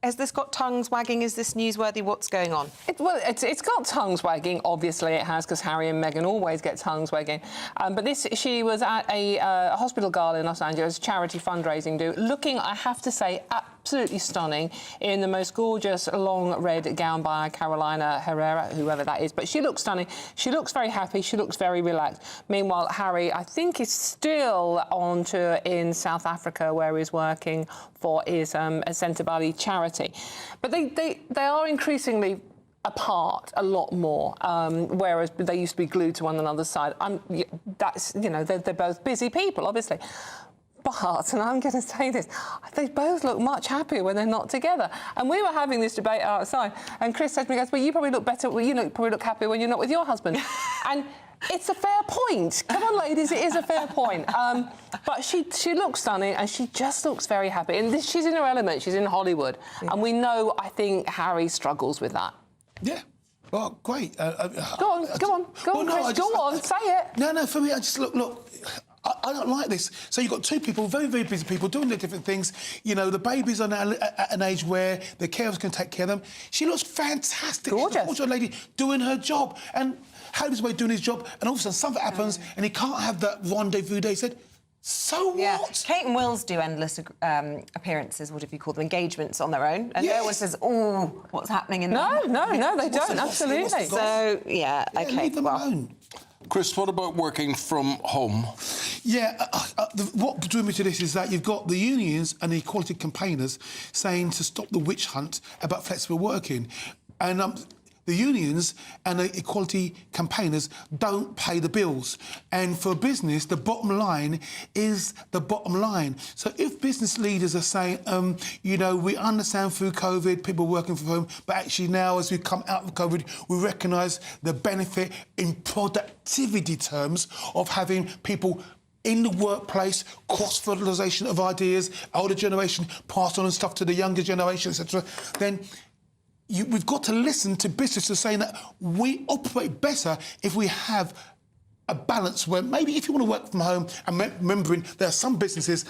Has this got tongues wagging? Is this newsworthy? What's going on? Well, it's got tongues wagging. Obviously, it has, because Harry and Meghan always get tongues wagging. But she was at a hospital gala in Los Angeles, charity fundraising do, looking, I have to say, absolutely stunning in the most gorgeous long red gown by Carolina Herrera, whoever that is. But she looks stunning. She looks very happy. She looks very relaxed. Meanwhile, Harry, I think, is still on tour in South Africa, where he's working for his Centre Bali charity. But they are increasingly apart a lot more, whereas they used to be glued to one another's side. That's, you know, they're both busy people, obviously. But, and I'm going to say this, they both look much happier when they're not together. And we were having this debate outside, and Chris said to me, well, you probably look better, probably look happier when you're not with your husband. And it's a fair point. Come on, ladies, it is a fair point. But she looks stunning, and she just looks very happy. And she's in her element. She's in Hollywood. Yeah. And we know, I think, Harry struggles with that. Yeah. Well, great. Go on, Chris, go on, say it. No, for me, I just look. I don't like this. So you've got two people, very, very busy people, doing their different things. You know, the babies are now at an age where the carers can take care of them. She looks fantastic. Gorgeous. She's a lady doing her job. And Harry's way doing his job, and all of a sudden something happens, and he can't have that rendezvous day. He said, so what? Kate and Wills do endless appearances, what have you called them, engagements on their own. And no one says, oh, what's happening in there? No, they don't, absolutely. So, yeah, OK, leave them alone. Chris, what about working from home? Yeah, what drew me to this is that you've got the unions and the equality campaigners saying to stop the witch hunt about flexible working. And the unions and the equality campaigners don't pay the bills. And for business, the bottom line is the bottom line. So if business leaders are saying, you know, we understand through COVID, people working from home, but actually now as we come out of COVID, we recognise the benefit in productivity terms of having people in the workplace, cross-fertilisation of ideas, older generation pass on stuff to the younger generation, etc., then we've got to listen to businesses saying that we operate better if we have a balance where maybe if you want to work from home, and remembering there are some businesses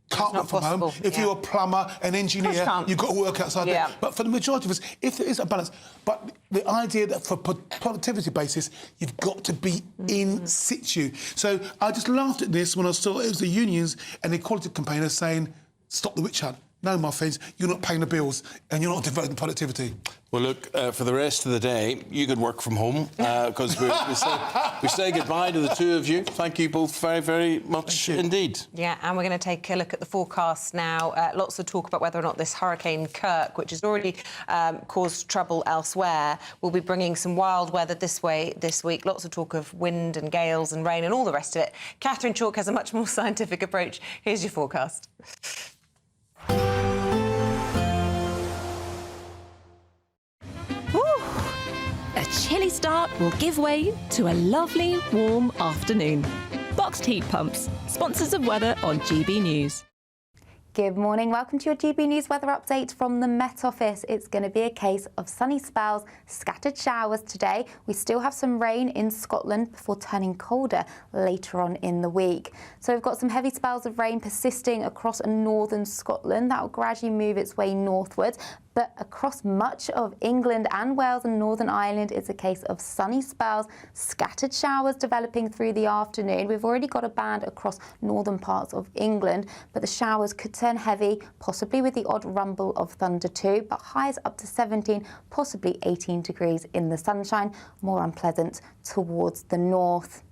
can't work from home. If you're a plumber, an engineer, you've got to work outside there. But for the majority of us, if there is a balance, but the idea that for productivity basis, you've got to be in situ. So I just laughed at this when I saw it was the unions and the equality campaigners saying, stop the witch hunt. No, my friends, you're not paying the bills and you're not developing productivity. Well, look, for the rest of the day, you could work from home because we say goodbye to the two of you. Thank you both very, very much indeed. Yeah, and we're going to take a look at the forecast now. Lots of talk about whether or not this Hurricane Kirk, which has already caused trouble elsewhere, will be bringing some wild weather this way this week. Lots of talk of wind and gales and rain and all the rest of it. Catherine Chalk has a much more scientific approach. Here's your forecast. A chilly start will give way to a lovely, warm afternoon. Boxed heat pumps, sponsors of weather on GB News. Good morning. Welcome to your GB News weather update from the Met Office. It's going to be a case of sunny spells, scattered showers today. We still have some rain in Scotland before turning colder later on in the week. So we've got some heavy spells of rain persisting across northern Scotland. That will gradually move its way northwards. But across much of England and Wales and Northern Ireland, it's a case of sunny spells, scattered showers developing through the afternoon. We've already got a band across northern parts of England, but the showers could turn heavy, possibly with the odd rumble of thunder too, but highs up to 17, possibly 18 degrees in the sunshine, more unpleasant towards the north.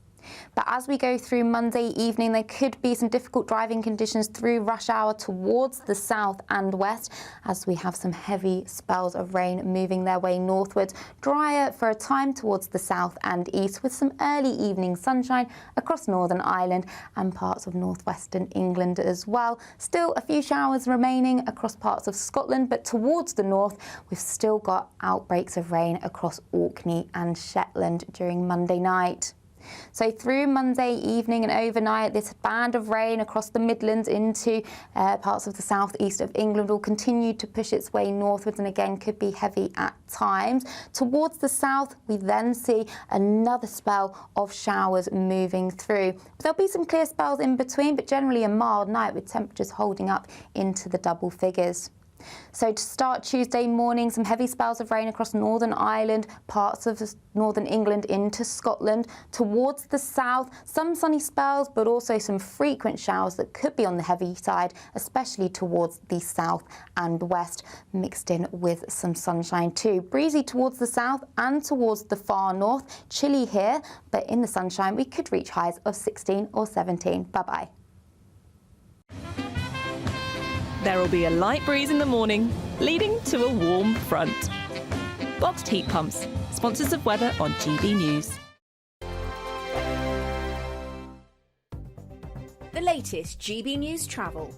But as we go through Monday evening, there could be some difficult driving conditions through rush hour towards the south and west, as we have some heavy spells of rain moving their way northwards. Drier for a time towards the south and east, with some early evening sunshine across Northern Ireland and parts of northwestern England as well. Still a few showers remaining across parts of Scotland, but towards the north, we've still got outbreaks of rain across Orkney and Shetland during Monday night. So through Monday evening and overnight, this band of rain across the Midlands into parts of the southeast of England will continue to push its way northwards and again could be heavy at times. Towards the south, we then see another spell of showers moving through. There'll be some clear spells in between, but generally a mild night with temperatures holding up into the double figures. So to start Tuesday morning, some heavy spells of rain across Northern Ireland, parts of northern England into Scotland. Towards the south, some sunny spells, but also some frequent showers that could be on the heavy side, especially towards the south and west, mixed in with some sunshine too. Breezy towards the south and towards the far north. Chilly here, but in the sunshine, we could reach highs of 16 or 17. Bye-bye. There will be a light breeze in the morning, leading to a warm front. Boxed heat pumps, sponsors of weather on GB News. The latest GB News travel.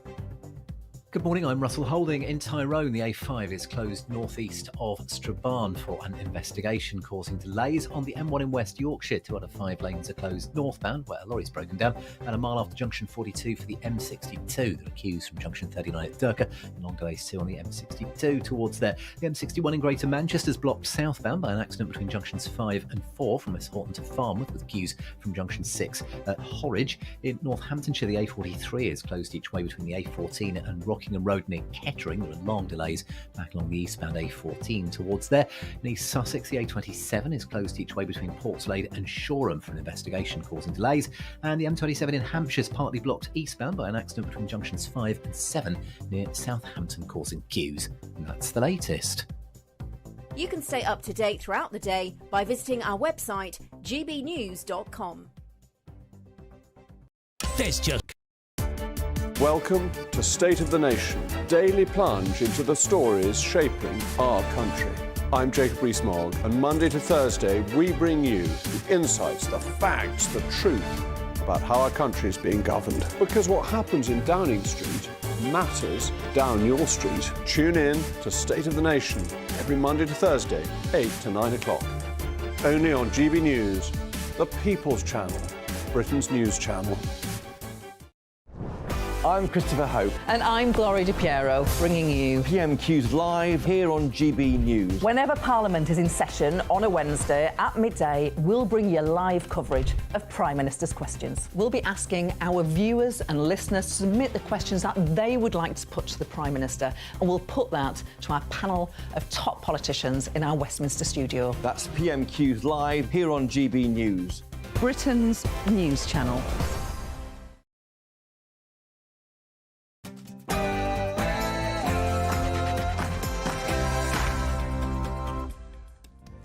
Good morning, I'm Russell Holding. In Tyrone, the A5 is closed northeast of Strabane for an investigation causing delays on the M1 in West Yorkshire. 2 out of 5 lanes are closed northbound where a lorry's broken down, and a mile after junction 42 for the M62. There are queues from junction 39 at Durka and long delays too on the M62 towards there. The M61 in Greater Manchester's blocked southbound by an accident between junctions 5 and 4 from West Horton to Farnworth, with queues from junction 6 at Horridge. In Northamptonshire, the A43 is closed each way between the A14 and Rockingham Road near Kettering. There are long delays back along the eastbound A14 towards there. In East Sussex, the A27 is closed each way between Portslade and Shoreham for an investigation causing delays. And the M27 in Hampshire is partly blocked eastbound by an accident between junctions 5 and 7 near Southampton, causing queues. And that's the latest. You can stay up to date throughout the day by visiting our website, gbnews.com. There's just... Welcome to State of the Nation, daily plunge into the stories shaping our country. I'm Jacob Rees-Mogg, and Monday to Thursday we bring you the insights, the facts, the truth about how our country is being governed. Because what happens in Downing Street matters down your street. Tune in to State of the Nation every Monday to Thursday, 8 to 9 o'clock. Only on GB News, the People's Channel, Britain's news channel. I'm Christopher Hope. And I'm Gloria Di Piero, bringing you PMQs live here on GB News. Whenever Parliament is in session on a Wednesday at midday, we'll bring you live coverage of Prime Minister's questions. We'll be asking our viewers and listeners to submit the questions that they would like to put to the Prime Minister, and we'll put that to our panel of top politicians in our Westminster studio. That's PMQs live here on GB News, Britain's news channel.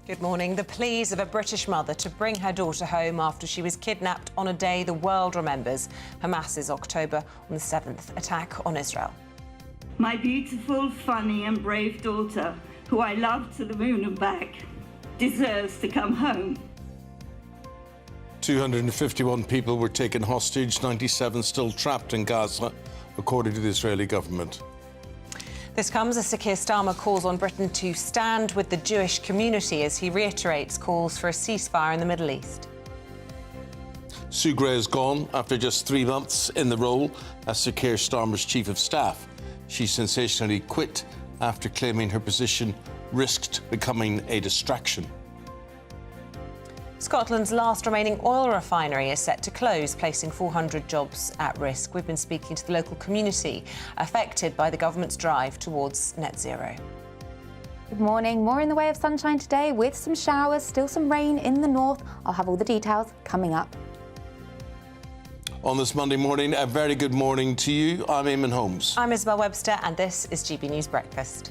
Good morning. The pleas of a British mother to bring her daughter home after she was kidnapped on a day the world remembers, Hamas's October on the 7th attack on Israel. My beautiful, funny and brave daughter, who I love to the moon and back, deserves to come home. 251 people were taken hostage, 97 still trapped in Gaza, according to the Israeli government. This comes as Sir Keir Starmer calls on Britain to stand with the Jewish community as he reiterates calls for a ceasefire in the Middle East. Sue Gray is gone after just 3 months in the role as Sir Keir Starmer's Chief of Staff. She sensationally quit after claiming her position risked becoming a distraction. Scotland's last remaining oil refinery is set to close, placing 400 jobs at risk. We've been speaking to the local community affected by the government's drive towards net zero. Good morning. More in the way of sunshine today with some showers, still some rain in the north. I'll have all the details coming up. On this Monday morning, a very good morning to you. I'm Eamonn Holmes. I'm Isabel Webster, and this is GB News Breakfast.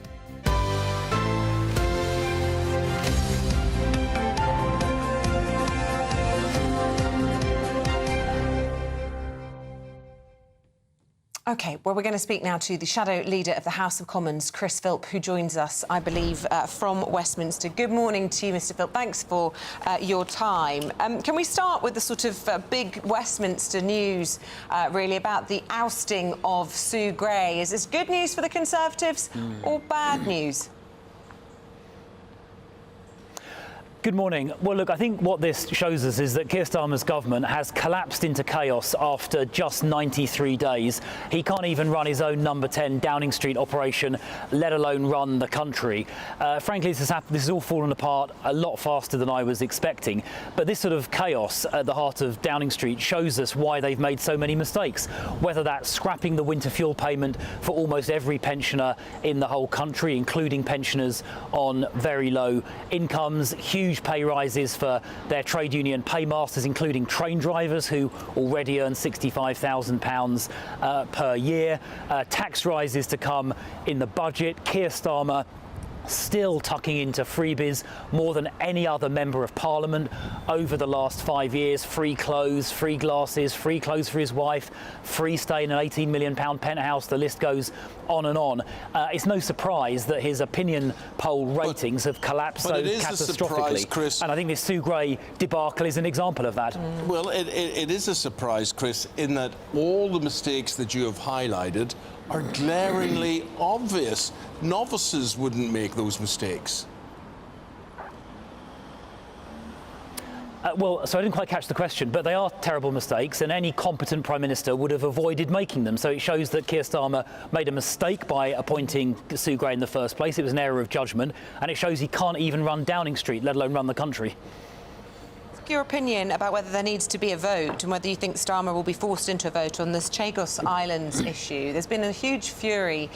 OK, well, we're going to speak now to the shadow leader of the House of Commons, Chris Philp, who joins us, I believe, from Westminster. Good morning to you, Mr Philp. Thanks for your time. Can we start with the sort of big Westminster news, really, about the ousting of Sue Gray? Is this good news for the Conservatives or bad news? Good morning. Well, look, I think what this shows us is that Keir Starmer's government has collapsed into chaos after just 93 days. He can't even run his own number 10 Downing Street operation, let alone run the country. Frankly, this has all fallen apart a lot faster than I was expecting. But this sort of chaos at the heart of Downing Street shows us why they've made so many mistakes, whether that's scrapping the winter fuel payment for almost every pensioner in the whole country, including pensioners on very low incomes, huge pay rises for their trade union paymasters, including train drivers who already earn £65,000 per year, tax rises to come in the budget. Keir Starmer still tucking into freebies more than any other member of Parliament over the last 5 years. Free clothes, free glasses, free clothes for his wife, free stay in an £18 million penthouse. The list goes on and on. It's no surprise that his opinion poll ratings have collapsed so catastrophically. Chris. And I think this Sue Gray debacle is an example of that. Well, it is a surprise, Chris, in that all the mistakes that you have highlighted are glaringly obvious. Novices wouldn't make those mistakes. Well, so I didn't quite catch the question, but they are terrible mistakes, and any competent Prime Minister would have avoided making them. So it shows that Keir Starmer made a mistake by appointing Sue Gray in the first place. It was an error of judgment, and it shows he can't even run Downing Street, let alone run the country. Your opinion about whether there needs to be a vote and whether you think Starmer will be forced into a vote on this Chagos Islands issue. There's been a huge fury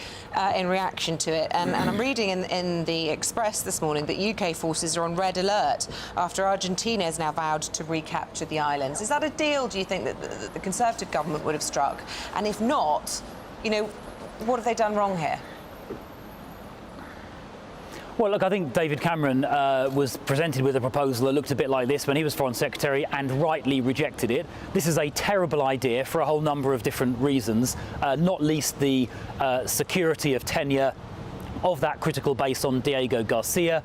in reaction to it, and I'm reading in the Express this morning that UK forces are on red alert after Argentina has now vowed to recapture the islands. Is that a deal, do you think, that the Conservative government would have struck? And if not, you know, what have they done wrong here? Well, look, I think David Cameron was presented with a proposal that looked a bit like this when he was Foreign Secretary and rightly rejected it. This is a terrible idea for a whole number of different reasons, not least the security of tenure of that critical base on Diego Garcia,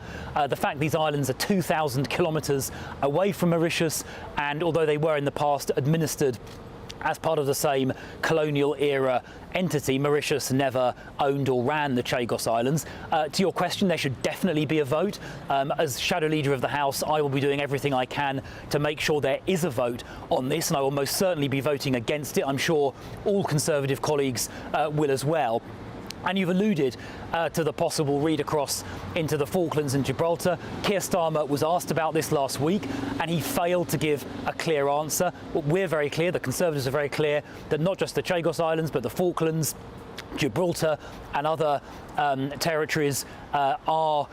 the fact these islands are 2,000 kilometres away from Mauritius, and although they were in the past administered as part of the same colonial era entity, Mauritius never owned or ran the Chagos Islands. To your question, there should definitely be a vote. As Shadow Leader of the House, I will be doing everything I can to make sure there is a vote on this, and I will most certainly be voting against it. I'm sure all Conservative colleagues will as well. And you've alluded to the possible read across into the Falklands and Gibraltar. Keir Starmer was asked about this last week, and he failed to give a clear answer. We're very clear, the Conservatives are very clear, that not just the Chagos Islands, but the Falklands, Gibraltar and other territories are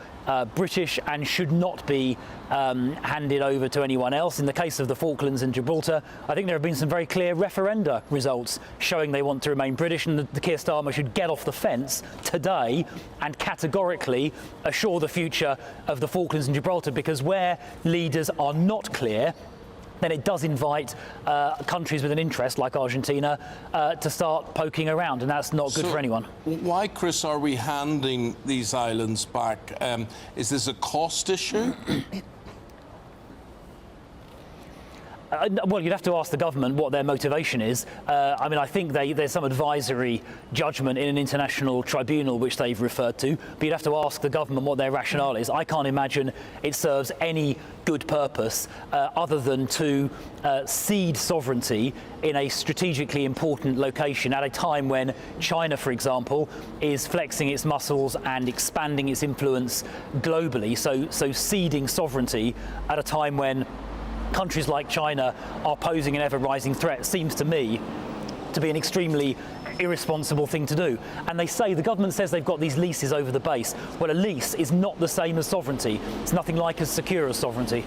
British and should not be handed over to anyone else. In the case of the Falklands and Gibraltar, I think there have been some very clear referenda results showing they want to remain British, and the Keir Starmer should get off the fence today and categorically assure the future of the Falklands and Gibraltar, because where leaders are not clear, then it does invite countries with an interest, like Argentina, to start poking around, and that's not good for anyone. Why, Chris, are we handing these islands back? Is this a cost issue? Well, you'd have to ask the government what their motivation is. I mean, I think there's some advisory judgment in an international tribunal which they've referred to, but you'd have to ask the government what their rationale is. I can't imagine it serves any good purpose other than to cede sovereignty in a strategically important location at a time when China, for example, is flexing its muscles and expanding its influence globally. So ceding sovereignty at a time when countries like China are posing an ever-rising threat seems to me to be an extremely irresponsible thing to do. And they say, the government says they've got these leases over the base. Well, a lease is not the same as sovereignty. It's nothing like as secure as sovereignty.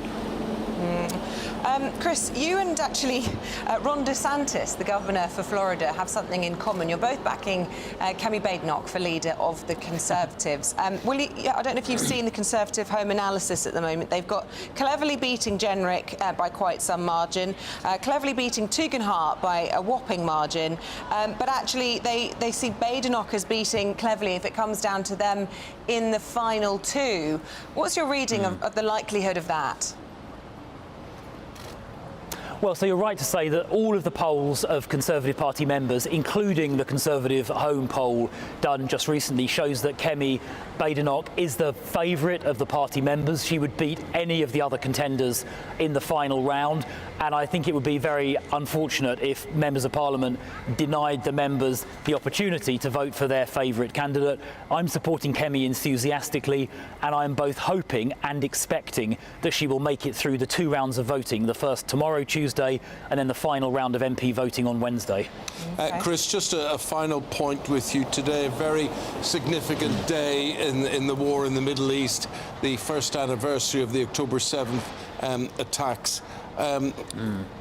Chris, you and actually Ron DeSantis, the governor for Florida, have something in common. You're both backing Kemi Badenoch for leader of the Conservatives. I don't know if you've seen the Conservative Home Analysis at the moment. They've got cleverly beating Jenrick by quite some margin, cleverly beating Tugendhat by a whopping margin, but actually they see Badenoch as beating cleverly if it comes down to them in the final two. What's your reading of the likelihood of that? Well, so you're right to say that all of the polls of Conservative Party members, including the Conservative Home poll done just recently, shows that Kemi Badenoch is the favourite of the party members. She would beat any of the other contenders in the final round. And I think it would be very unfortunate if members of Parliament denied the members the opportunity to vote for their favourite candidate. I'm supporting Kemi enthusiastically, and I'm both hoping and expecting that she will make it through the 2 rounds of voting, the first tomorrow, Tuesday, and then the final round of MP voting on Wednesday. Chris, just a final point with you today. A very significant day in the war in the Middle East, the first anniversary of the October 7th attacks.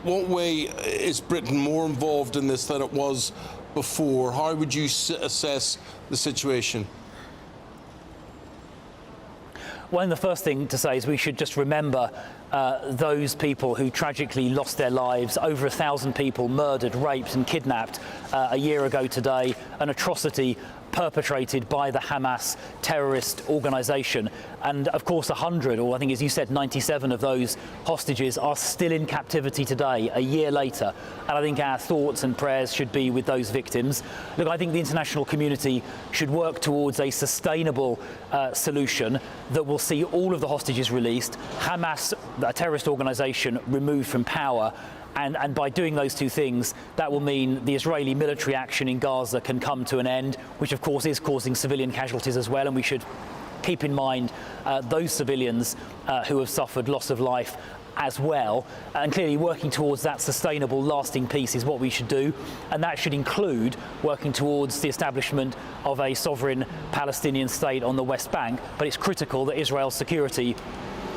What way is Britain more involved in this than it was before? How would you assess the situation? Well, and the first thing to say is we should just remember those people who tragically lost their lives. Over 1,000 people murdered, raped and kidnapped a year ago today, an atrocity perpetrated by the Hamas terrorist organisation. And of course 100, or I think as you said 97 of those hostages are still in captivity today, a year later. And I think our thoughts and prayers should be with those victims. Look, I think the international community should work towards a sustainable solution that will see all of the hostages released, Hamas, a terrorist organisation, removed from power. And by doing those two things, that will mean the Israeli military action in Gaza can come to an end, which of course is causing civilian casualties as well. And we should keep in mind those civilians who have suffered loss of life as well. And clearly working towards that sustainable, lasting peace is what we should do. And that should include working towards the establishment of a sovereign Palestinian state on the West Bank. But it's critical that Israel's security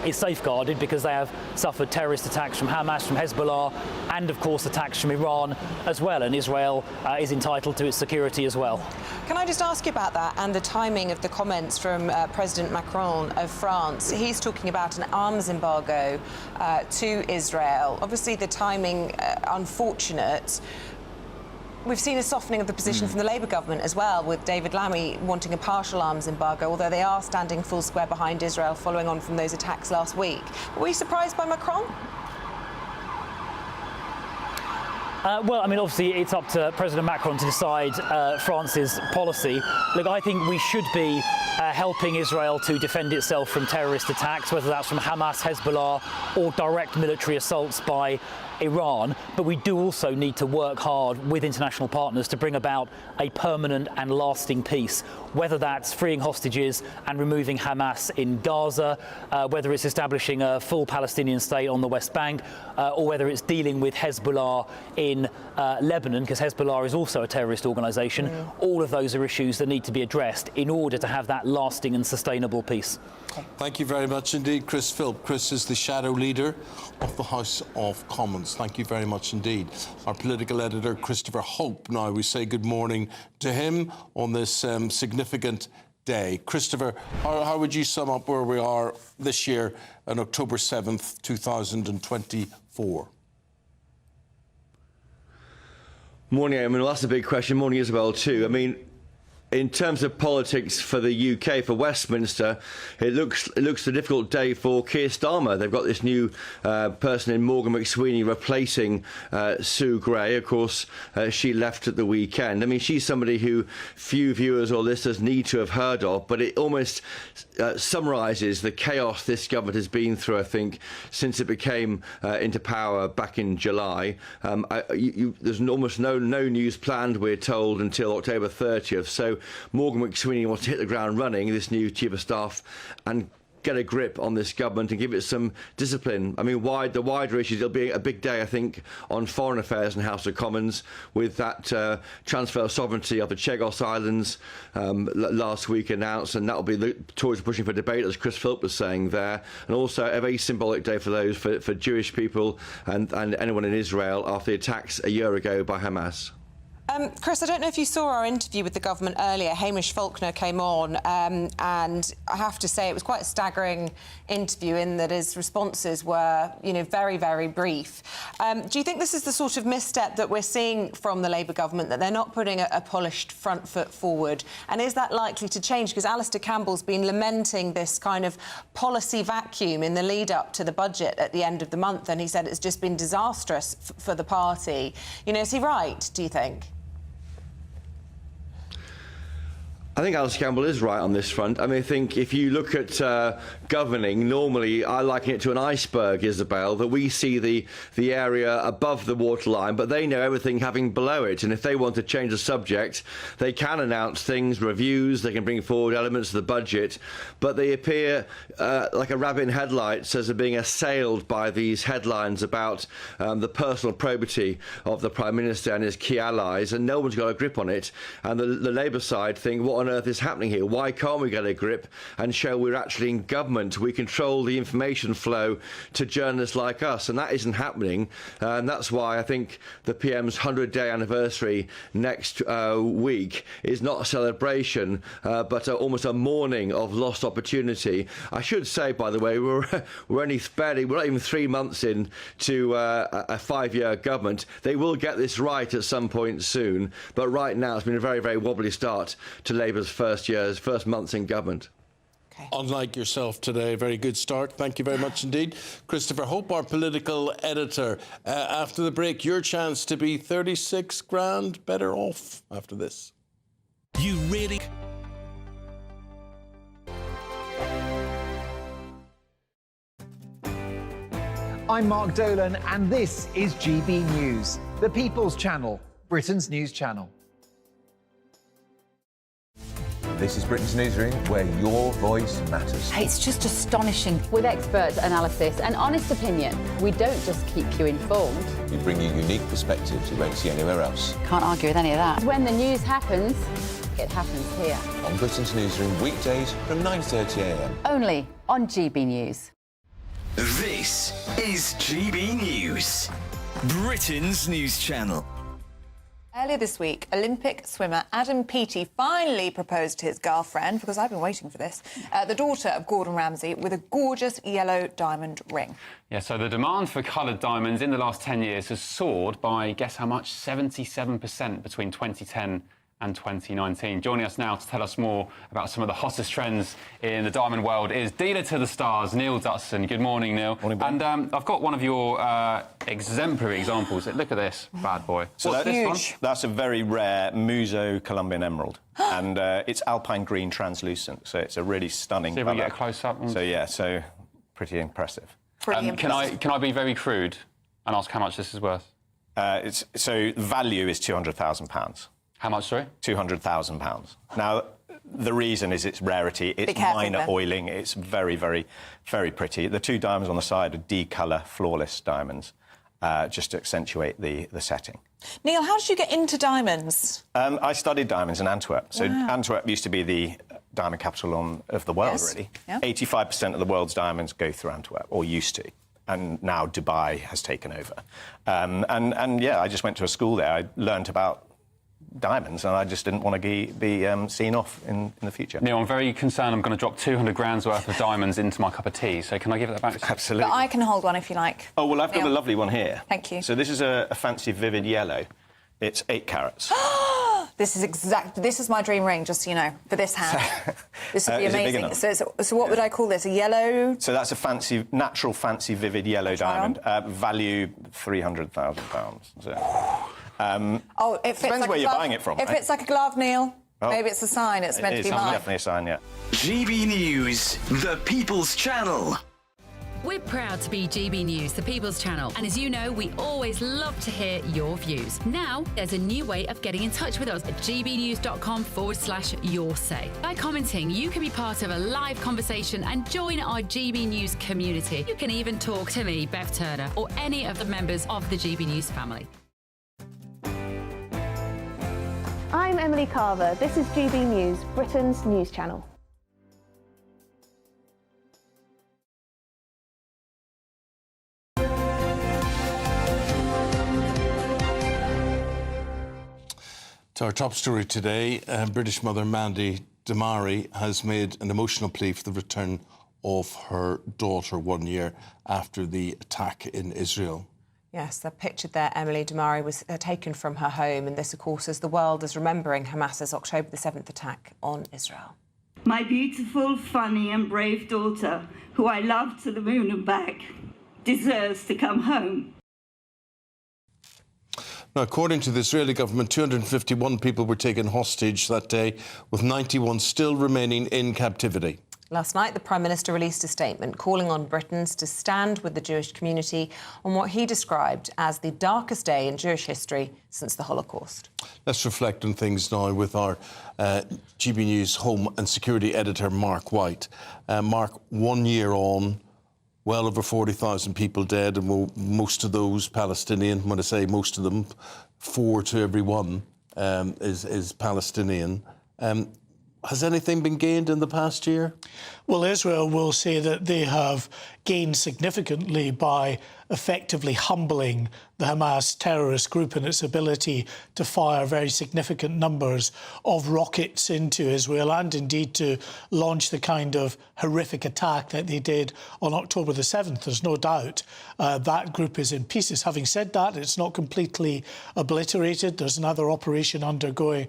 is safeguarded because they have suffered terrorist attacks from Hamas, from Hezbollah, and of course attacks from Iran as well, and Israel is entitled to its security as well. Can I just ask you about that and the timing of the comments from President Macron of France? He's talking about an arms embargo to Israel. Obviously the timing unfortunate. We've seen a softening of the position from the Labour government as well, with David Lammy wanting a partial arms embargo, although they are standing full square behind Israel following on from those attacks last week. Were you surprised by Macron? Well, I mean, obviously it's up to President Macron to decide France's policy. Look, I think we should be helping Israel to defend itself from terrorist attacks, whether that's from Hamas, Hezbollah, or direct military assaults by Iran, but we do also need to work hard with international partners to bring about a permanent and lasting peace, whether that's freeing hostages and removing Hamas in Gaza, whether it's establishing a full Palestinian state on the West Bank, or whether it's dealing with Hezbollah in Lebanon, because Hezbollah is also a terrorist organisation. All of those are issues that need to be addressed in order to have that lasting and sustainable peace. Thank you very much indeed, Chris Philp. Chris is the shadow leader of the House of Commons. Thank you very much indeed. Our political editor, Christopher Hope. Now we say good morning to him on this significant day. Christopher, how would you sum up where we are this year on October 7th, 2024? Morning, Eamonn. Well, that's a big question. Morning, Isabel, too. I mean, In terms of politics for the UK, for Westminster, it looks a difficult day for Keir Starmer. They've got this new person in Morgan McSweeney replacing Sue Gray. Of course, she left at the weekend. I mean, she's somebody who few viewers or listeners need to have heard of, but it almost summarises the chaos this government has been through, I think, since it became into power back in July. There's almost no news planned, we're told, until October 30th. So Morgan McSweeney wants to hit the ground running, this new Chief of Staff, and get a grip on this government and give it some discipline. I mean, the wider issues, it'll be a big day, I think, on foreign affairs and House of Commons, with that transfer of sovereignty of the Chagos Islands last week announced, and that'll be the Tories pushing for debate, as Chris Philp was saying there, and also a very symbolic day for those, for Jewish people and anyone in Israel after the attacks a year ago by Hamas. Chris, I don't know if you saw our interview with the government earlier. Hamish Faulkner came on, and I have to say it was quite a staggering interview in that his responses were, very, very brief. Do you think this is the sort of misstep that we're seeing from the Labour government, that they're not putting a polished front foot forward? And is that likely to change? Because Alistair Campbell's been lamenting this kind of policy vacuum in the lead-up to the budget at the end of the month, and he said it's just been disastrous for the party. Is he right, do you think? I think Alistair Campbell is right on this front. I mean, I think if you look at governing, normally I liken it to an iceberg, Isabel, that we see the area above the waterline, but they know everything having below it. And if they want to change the subject, they can announce things, reviews, they can bring forward elements of the budget, but they appear like a rabbit in headlights as they're being assailed by these headlines about the personal probity of the Prime Minister and his key allies, and no one's got a grip on it. And the Labour side think, what on earth is happening here? Why can't we get a grip and show we're actually in government? We control the information flow to journalists like us, and that isn't happening. And that's why I think the PM's 100-day anniversary next week is not a celebration, but almost a mourning of lost opportunity. I should say, by the way, we're not even 3 months into a 5-year government. They will get this right at some point soon, but right now it's been a very, very wobbly start to Labour's first months in government. Okay. Unlike yourself today, very good start. Thank you very much indeed. Christopher Hope, our political editor. After the break, your chance to be 36 grand better off after this. You really... I'm Mark Dolan, and this is GB News, the People's Channel, Britain's news channel. This is Britain's Newsroom, where your voice matters. It's just astonishing. With expert analysis and honest opinion, we don't just keep you informed. We bring you unique perspectives you won't see anywhere else. Can't argue with any of that. When the news happens, it happens here. On Britain's Newsroom, weekdays from 9:30 a.m. Only on GB News. This is GB News, Britain's news channel. Earlier this week, Olympic swimmer Adam Peaty finally proposed to his girlfriend, because I've been waiting for this, the daughter of Gordon Ramsay, with a gorgeous yellow diamond ring. Yeah, so the demand for coloured diamonds in the last 10 years has soared by, guess how much, 77% between 2010 and 2019. Joining us now to tell us more about some of the hottest trends in the diamond world is dealer to the stars, Neil Dutson. Good morning, Neil. Morning, Ben. And I've got one of your exemplary examples. Look at this bad boy. So What's this huge? one? That's a very rare Muso Colombian emerald. And it's alpine green translucent, so it's a really stunning See if we colour. get a close-up. So, yeah, so pretty impressive. Pretty impressive. Can I be very crude and ask how much this is worth? So value is £200,000. How much, sorry? £200,000. Now, the reason is its rarity. It's careful, minor Ben. oiling. It's very, very, very pretty. The two diamonds on the side are D-colour, flawless diamonds, just to accentuate the setting. Neil, how did you get into diamonds? I studied diamonds in Antwerp. So Wow. Antwerp used to be the diamond capital of the world, Yes. really. Yeah. 85% of the world's diamonds go through Antwerp, or used to. And now Dubai has taken over. And yeah, I just went to a school there. I learnt about diamonds, and I just didn't want to be seen off in the future. Neil, I'm very concerned I'm going to drop 200 grand's worth of diamonds into my cup of tea, so can I give that back to you? Absolutely. But I can hold one if you like. Oh, well, I've got Neil. a lovely one here. Thank you. So this is a fancy vivid yellow. It's 8 carats. This is my dream ring, just so you know, for this hand. This would be Is it big amazing. enough? So what would I call this? A yellow? So that's a natural, fancy, vivid yellow diamond. Value £300,000. So, it fits depends like where a you're glove. buying it from. If right? it's like a glove, Neil, Oh. maybe it's a sign. It's meant to be mine. Definitely a sign, yeah. GB News, the People's Channel. We're proud to be GB News, the People's Channel. And as you know, we always love to hear your views. Now, there's a new way of getting in touch with us at gbnews.com/yoursay. By commenting, you can be part of a live conversation and join our GB News community. You can even talk to me, Bev Turner, or any of the members of the GB News family. I'm Emily Carver. This is GB News, Britain's news channel. To our top story today, British mother Mandy Damari has made an emotional plea for the return of her daughter 1 year after the attack in Israel. Yes, the picture there, Emily Damari, was taken from her home, and this, of course, as the world is remembering Hamas's October the 7th attack on Israel. My beautiful, funny and brave daughter, who I love to the moon and back, deserves to come home. Now, according to the Israeli government, 251 people were taken hostage that day, with 91 still remaining in captivity. Last night, the Prime Minister released a statement calling on Britons to stand with the Jewish community on what he described as the darkest day in Jewish history since the Holocaust. Let's reflect on things now with our GB News Home and Security Editor, Mark White. Mark, 1 year on, well over 40,000 people dead, and most of those Palestinian. When I say most of them, 4 to every 1 is Palestinian. Has anything been gained in the past year? Well, Israel will say that they have gained significantly by effectively humbling the Hamas terrorist group and its ability to fire very significant numbers of rockets into Israel and indeed to launch the kind of horrific attack that they did on October the 7th. There's no doubt that group is in pieces. Having said that, it's not completely obliterated. There's another operation underway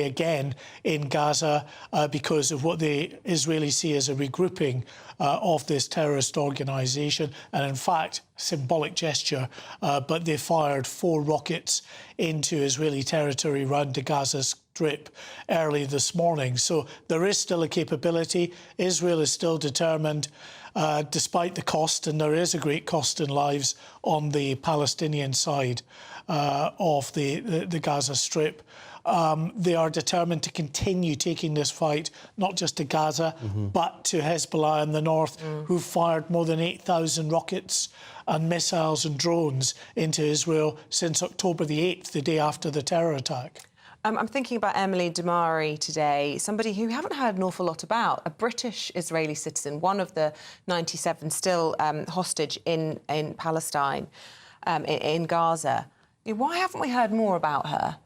again in Gaza because of what the Israelis see as a regrouping of this terrorist organisation, and in fact, symbolic gesture, but they fired 4 rockets into Israeli territory around the Gaza Strip early this morning. So there is still a capability. Israel is still determined, despite the cost, and there is a great cost in lives on the Palestinian side of the Gaza Strip. They are determined to continue taking this fight, not just to Gaza, but to Hezbollah in the north, who fired more than 8,000 rockets and missiles and drones into Israel since October the 8th, the day after the terror attack. I'm thinking about Emily Damari today, somebody who we haven't heard an awful lot about, a British Israeli citizen, one of the 97 still hostage in Palestine, in Gaza. Why haven't we heard more about her?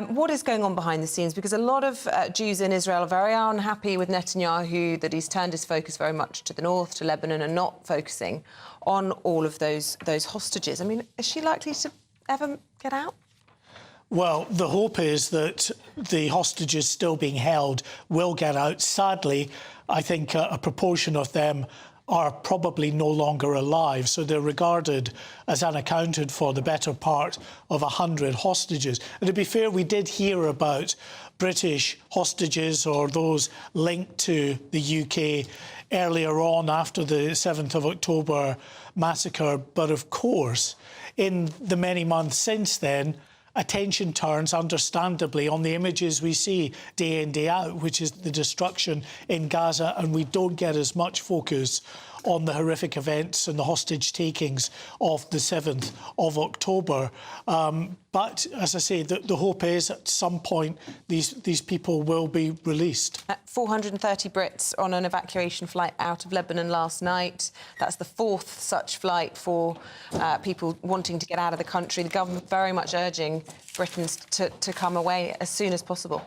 What is going on behind the scenes? Because a lot of Jews in Israel are very unhappy with Netanyahu, that he's turned his focus very much to the north, to Lebanon, and not focusing on all of those hostages. I mean, is she likely to ever get out? Well, the hope is that the hostages still being held will get out. Sadly, I think a proportion of them are probably no longer alive, so they're regarded as unaccounted for, the better part of 100 hostages. And to be fair, we did hear about British hostages or those linked to the UK earlier on after the 7th of October massacre. But of course, in the many months since then, attention turns, understandably, on the images we see day in, day out, which is the destruction in Gaza, and we don't get as much focus on the horrific events and the hostage takings of the 7th of October. But, as I say, the hope is at some point these people will be released. 430 Brits on an evacuation flight out of Lebanon last night. That's the 4th such flight for people wanting to get out of the country. The government very much urging Britons to come away as soon as possible.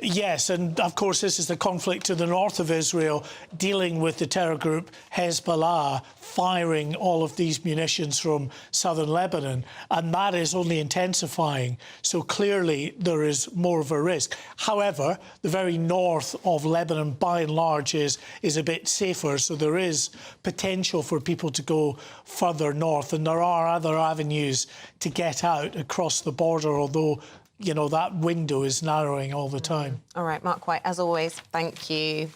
Yes, and of course this is the conflict to the north of Israel, dealing with the terror group Hezbollah firing all of these munitions from southern Lebanon, and that is only intensifying. So clearly there is more of a risk. However, the very north of Lebanon, by and large, is a bit safer, so there is potential for people to go further north, and there are other avenues to get out across the border, although that window is narrowing all the time. All right, Mark White, as always, thank you.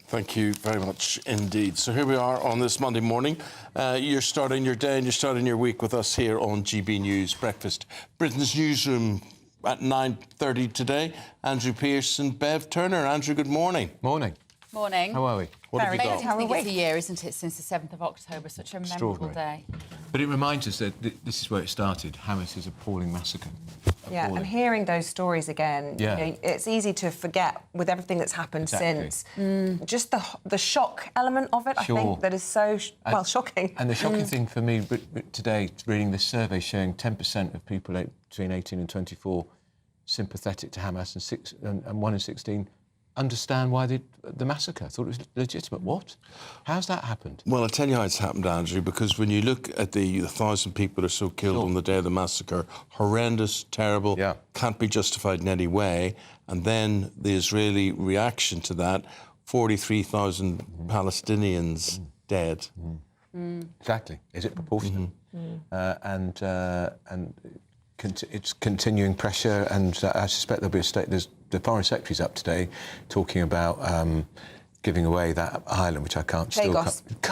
Thank you very much indeed. So here we are on this Monday morning. You're starting your day and you're starting your week with us here on GB News Breakfast. Britain's newsroom at 9:30 today. Andrew Pearce and Bev Turner. Andrew, good morning. Morning. Morning. How are we? What have you got? I think it's a year, isn't it, since the 7th of October, such a memorable day. But it reminds us that this is where it started, Hamas's appalling massacre. Yeah, and hearing those stories again, it's easy to forget with everything that's happened since. Just the shock element of it, I think, that is so, shocking. And the shocking thing for me today, reading this survey showing 10% of people between 18 and 24 sympathetic to Hamas and 1 in 16 understand why the massacre. I thought it was legitimate. What? How's that happened? Well, I'll tell you how it's happened, Andrew, because when you look at the 1,000 people or so killed on the day of the massacre, horrendous, terrible, can't be justified in any way, and then the Israeli reaction to that, 43,000 Palestinians dead. Exactly. Is it proportionate? It's continuing pressure, and I suspect there'll be the Foreign Secretary's up today talking about giving away that island, which I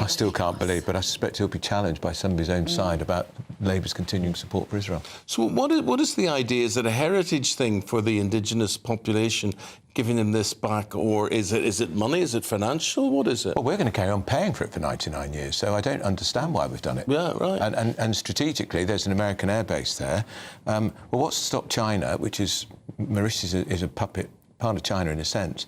still can't believe, but I suspect he'll be challenged by some of his own side about Labour's continuing support for Israel. So what is the idea? Is it a heritage thing for the indigenous population, giving them this back, or is it money? Is it financial? What is it? Well, we're going to carry on paying for it for 99 years, so I don't understand why we've done it. Yeah, right. And strategically, there's an American airbase there. Well, what's to stop China, which is Mauritius is a puppet, part of China in a sense,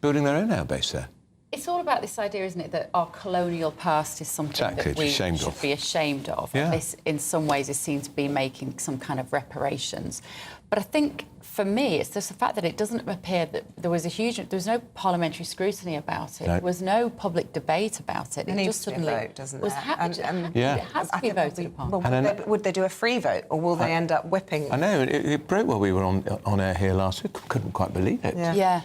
building their own airbase there? It's all about this idea, isn't it, that our colonial past is something that we should be ashamed of. Yeah. And this, in some ways, is seen to be making some kind of reparations. But I think, for me, it's just the fact that it doesn't appear that there was no parliamentary scrutiny about it. No. There was no public debate about it. It needs to be a vote, doesn't it? It has to be voted upon. Well, would they do a free vote, or will they end up whipping? I know, it broke while we were on air here last week. Couldn't quite believe it. Yeah.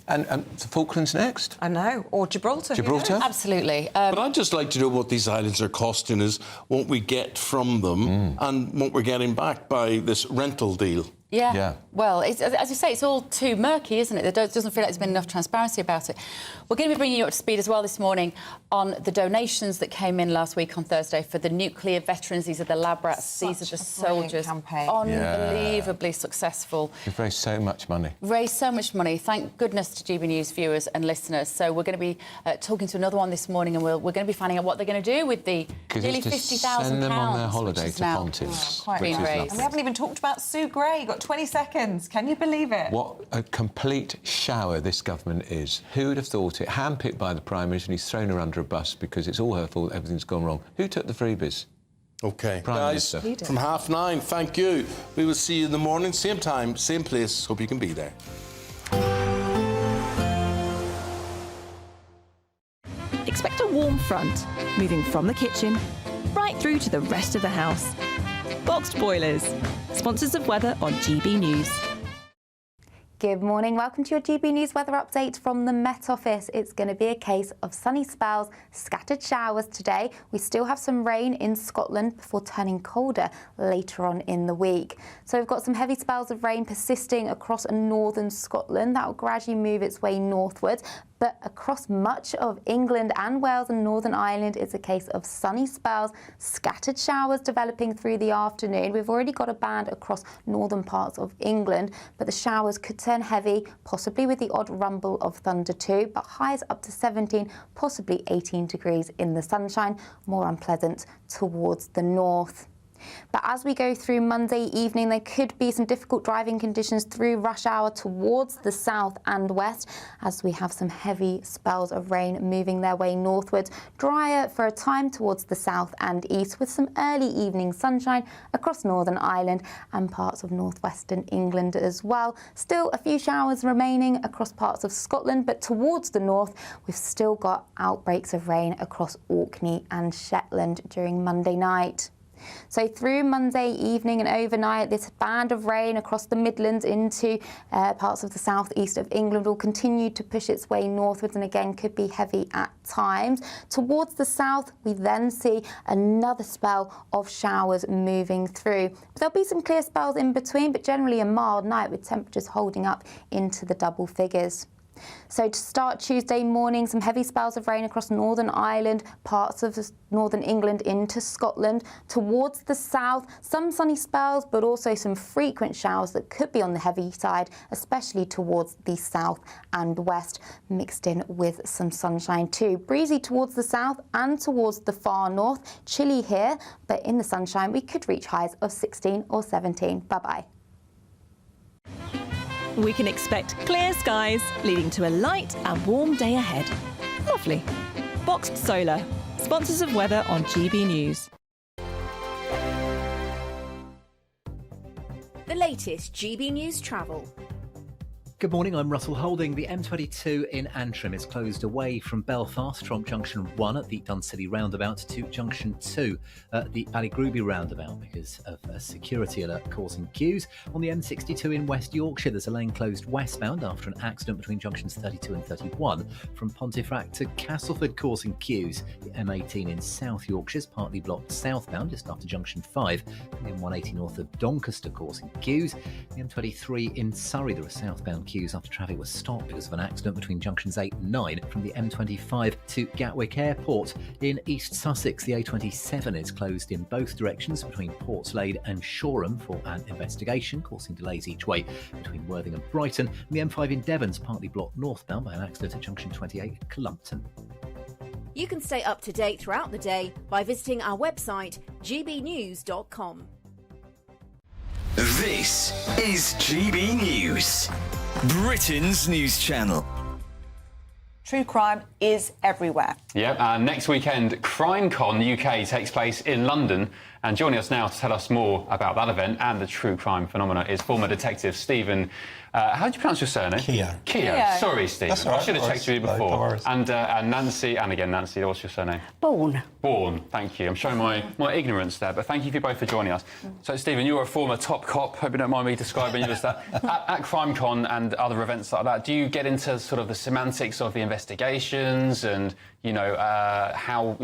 And the Falklands next? I know. Or Gibraltar. Gibraltar? Absolutely. But I'd just like to know what these islands are costing us, what we get from them, and what we're getting back by this rental deal. Yeah. Well, as you say, it's all too murky, isn't it? There doesn't feel like there's been enough transparency about it. We're going to be bringing you up to speed as well this morning on the donations that came in last week on Thursday for the nuclear veterans. These are the lab rats. These are the soldiers. Campaign. Unbelievably successful. We've raised so much money. Raised so much money. Thank goodness to GB News viewers and listeners. So we're going to be talking to another one this morning, and we're going to be finding out what they're going to do with the nearly £50,000. Send them on their holiday to Ponty's. And we haven't even talked about Sue Gray. You've got 20 seconds. Can you believe it? What a complete shower this government is. Who would have thought it? Handpicked by the Prime Minister, and he's thrown her under a bus because it's all her fault, everything's gone wrong. Who took the freebies? OK, Prime guys, Minister. from 9:30, thank you. We will see you in the morning, same time, same place. Hope you can be there. Expect a warm front, moving from the kitchen right through to the rest of the house. Boxed Boilers, sponsors of weather on GB News. Good morning. Welcome to your GB News weather update from the Met Office. It's going to be a case of sunny spells, scattered showers today. We still have some rain in Scotland before turning colder later on in the week. So we've got some heavy spells of rain persisting across northern Scotland. That will gradually move its way northwards. But across much of England and Wales and Northern Ireland, it's a case of sunny spells, scattered showers developing through the afternoon. We've already got a band across northern parts of England, but the showers could turn heavy, possibly with the odd rumble of thunder too, but highs up to 17, possibly 18 degrees in the sunshine, more unpleasant towards the north. But as we go through Monday evening, there could be some difficult driving conditions through rush hour towards the south and west, as we have some heavy spells of rain moving their way northwards. Drier for a time towards the south and east, with some early evening sunshine across Northern Ireland and parts of northwestern England as well. Still a few showers remaining across parts of Scotland, but towards the north, we've still got outbreaks of rain across Orkney and Shetland during Monday night. So through Monday evening and overnight, this band of rain across the Midlands into parts of the southeast of England will continue to push its way northwards, and again could be heavy at times. Towards the south, we then see another spell of showers moving through. There'll be some clear spells in between, but generally a mild night with temperatures holding up into the double figures. So to start Tuesday morning, some heavy spells of rain across Northern Ireland, parts of northern England into Scotland. Towards the south, some sunny spells, but also some frequent showers that could be on the heavy side, especially towards the south and west, mixed in with some sunshine too. Breezy towards the south and towards the far north. Chilly here, but in the sunshine, we could reach highs of 16 or 17. Bye-bye. We can expect clear skies, leading to a light and warm day ahead. Lovely. Boxed Solar, sponsors of weather on GB News. The latest GB News travel. Good morning, I'm Russell Holding. The M22 in Antrim is closed away from Belfast from Junction 1 at the Duncity roundabout to Junction 2 at the Ballygrooby roundabout because of a security alert causing queues. On the M62 in West Yorkshire, there's a lane closed westbound after an accident between junctions 32 and 31 from Pontefract to Castleford causing queues. The M18 in South Yorkshire is partly blocked southbound just after Junction 5. The M180 north of Doncaster causing queues. The M23 in Surrey, there are southbound queues after traffic was stopped because of an accident between junctions 8 and 9 from the M25 to Gatwick Airport. In East Sussex, the A27 is closed in both directions between Portslade and Shoreham for an investigation, causing delays each way between Worthing and Brighton. And the M5 in Devon's partly blocked northbound by an accident at junction 28 at Clumpton. You can stay up to date throughout the day by visiting our website, gbnews.com. This is GB News, Britain's news channel. True crime is everywhere. Yep, next weekend, CrimeCon UK takes place in London. And joining us now to tell us more about that event and the true crime phenomena is former detective Stephen. How do you pronounce your surname? Keogh. Sorry, Stephen. That's all right. I should have checked you before. No worries. And Nancy, and again, Nancy, what's your surname? Bourne. Bourne, thank you. I'm showing my ignorance there, but thank you both for joining us. So, Stephen, you're a former top cop. Hope you don't mind me describing you as that. At CrimeCon and other events like that, do you get into sort of the semantics of the investigations and, you know, how...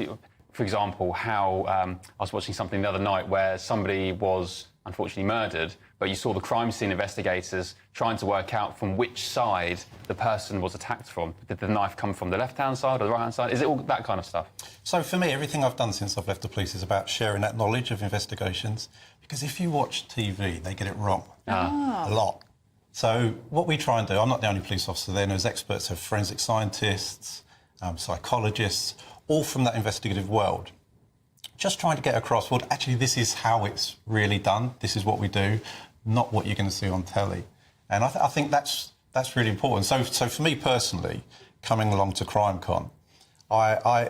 For example, how I was watching something the other night where somebody was unfortunately murdered, but you saw the crime scene investigators trying to work out from which side the person was attacked from. Did the knife come from the left-hand side or the right-hand side? Is it all that kind of stuff? So for me, everything I've done since I've left the police is about sharing that knowledge of investigations, because if you watch TV, they get it wrong a lot. So what we try and do, I'm not the only police officer there, there's experts, so forensic scientists, psychologists, all from that investigative world, just trying to get across, well, actually, this is how it's really done. This is what we do, not what you're going to see on telly. And I think that's really important. So for me personally, coming along to CrimeCon, I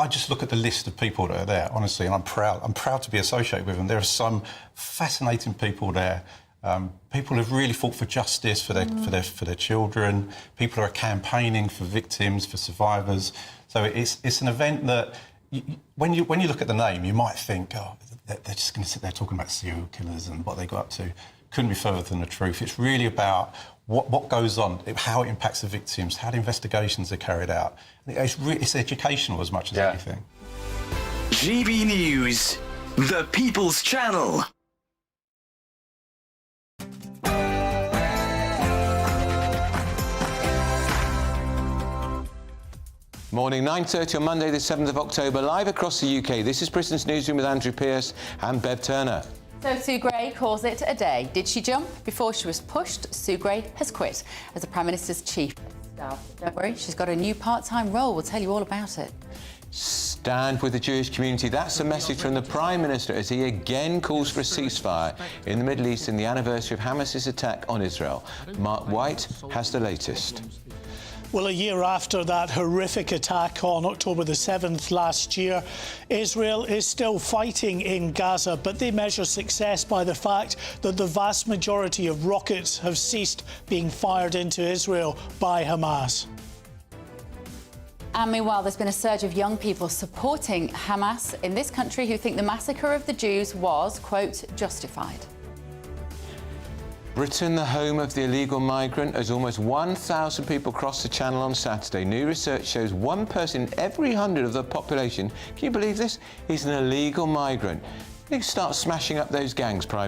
just look at the list of people that are there, honestly, and I'm proud to be associated with them. There are some fascinating people there. People who've really fought for justice for their children. People who are campaigning for victims, for survivors. So it's an event that when you look at the name, you might think, oh, they're just going to sit there talking about serial killers and what they got up to. Couldn't be further than the truth. It's really about what goes on, how it impacts the victims, how the investigations are carried out. It's educational as much as anything. GB News, the People's Channel. Morning, 9:30 on Monday the 7th of October, live across the UK. This is Britain's Newsroom with Andrew Pearce and Bev Turner. So Sue Gray calls it a day. Did she jump? Before she was pushed, Sue Gray has quit as the Prime Minister's chief of staff. Don't worry, she's got a new part-time role. We'll tell you all about it. Stand with the Jewish community. That's the message from the Prime Minister as he again calls for a ceasefire in the Middle East in the anniversary of Hamas's attack on Israel. Mark White has the latest. Well, a year after that horrific attack on October the 7th last year, Israel is still fighting in Gaza, but they measure success by the fact that the vast majority of rockets have ceased being fired into Israel by Hamas. And meanwhile, there's been a surge of young people supporting Hamas in this country who think the massacre of the Jews was, quote, justified. Britain, the home of the illegal migrant, as almost 1,000 people crossed the Channel on Saturday. New research shows one person in every 100 of the population, can you believe this, is an illegal migrant. They start smashing up those gangs, Prime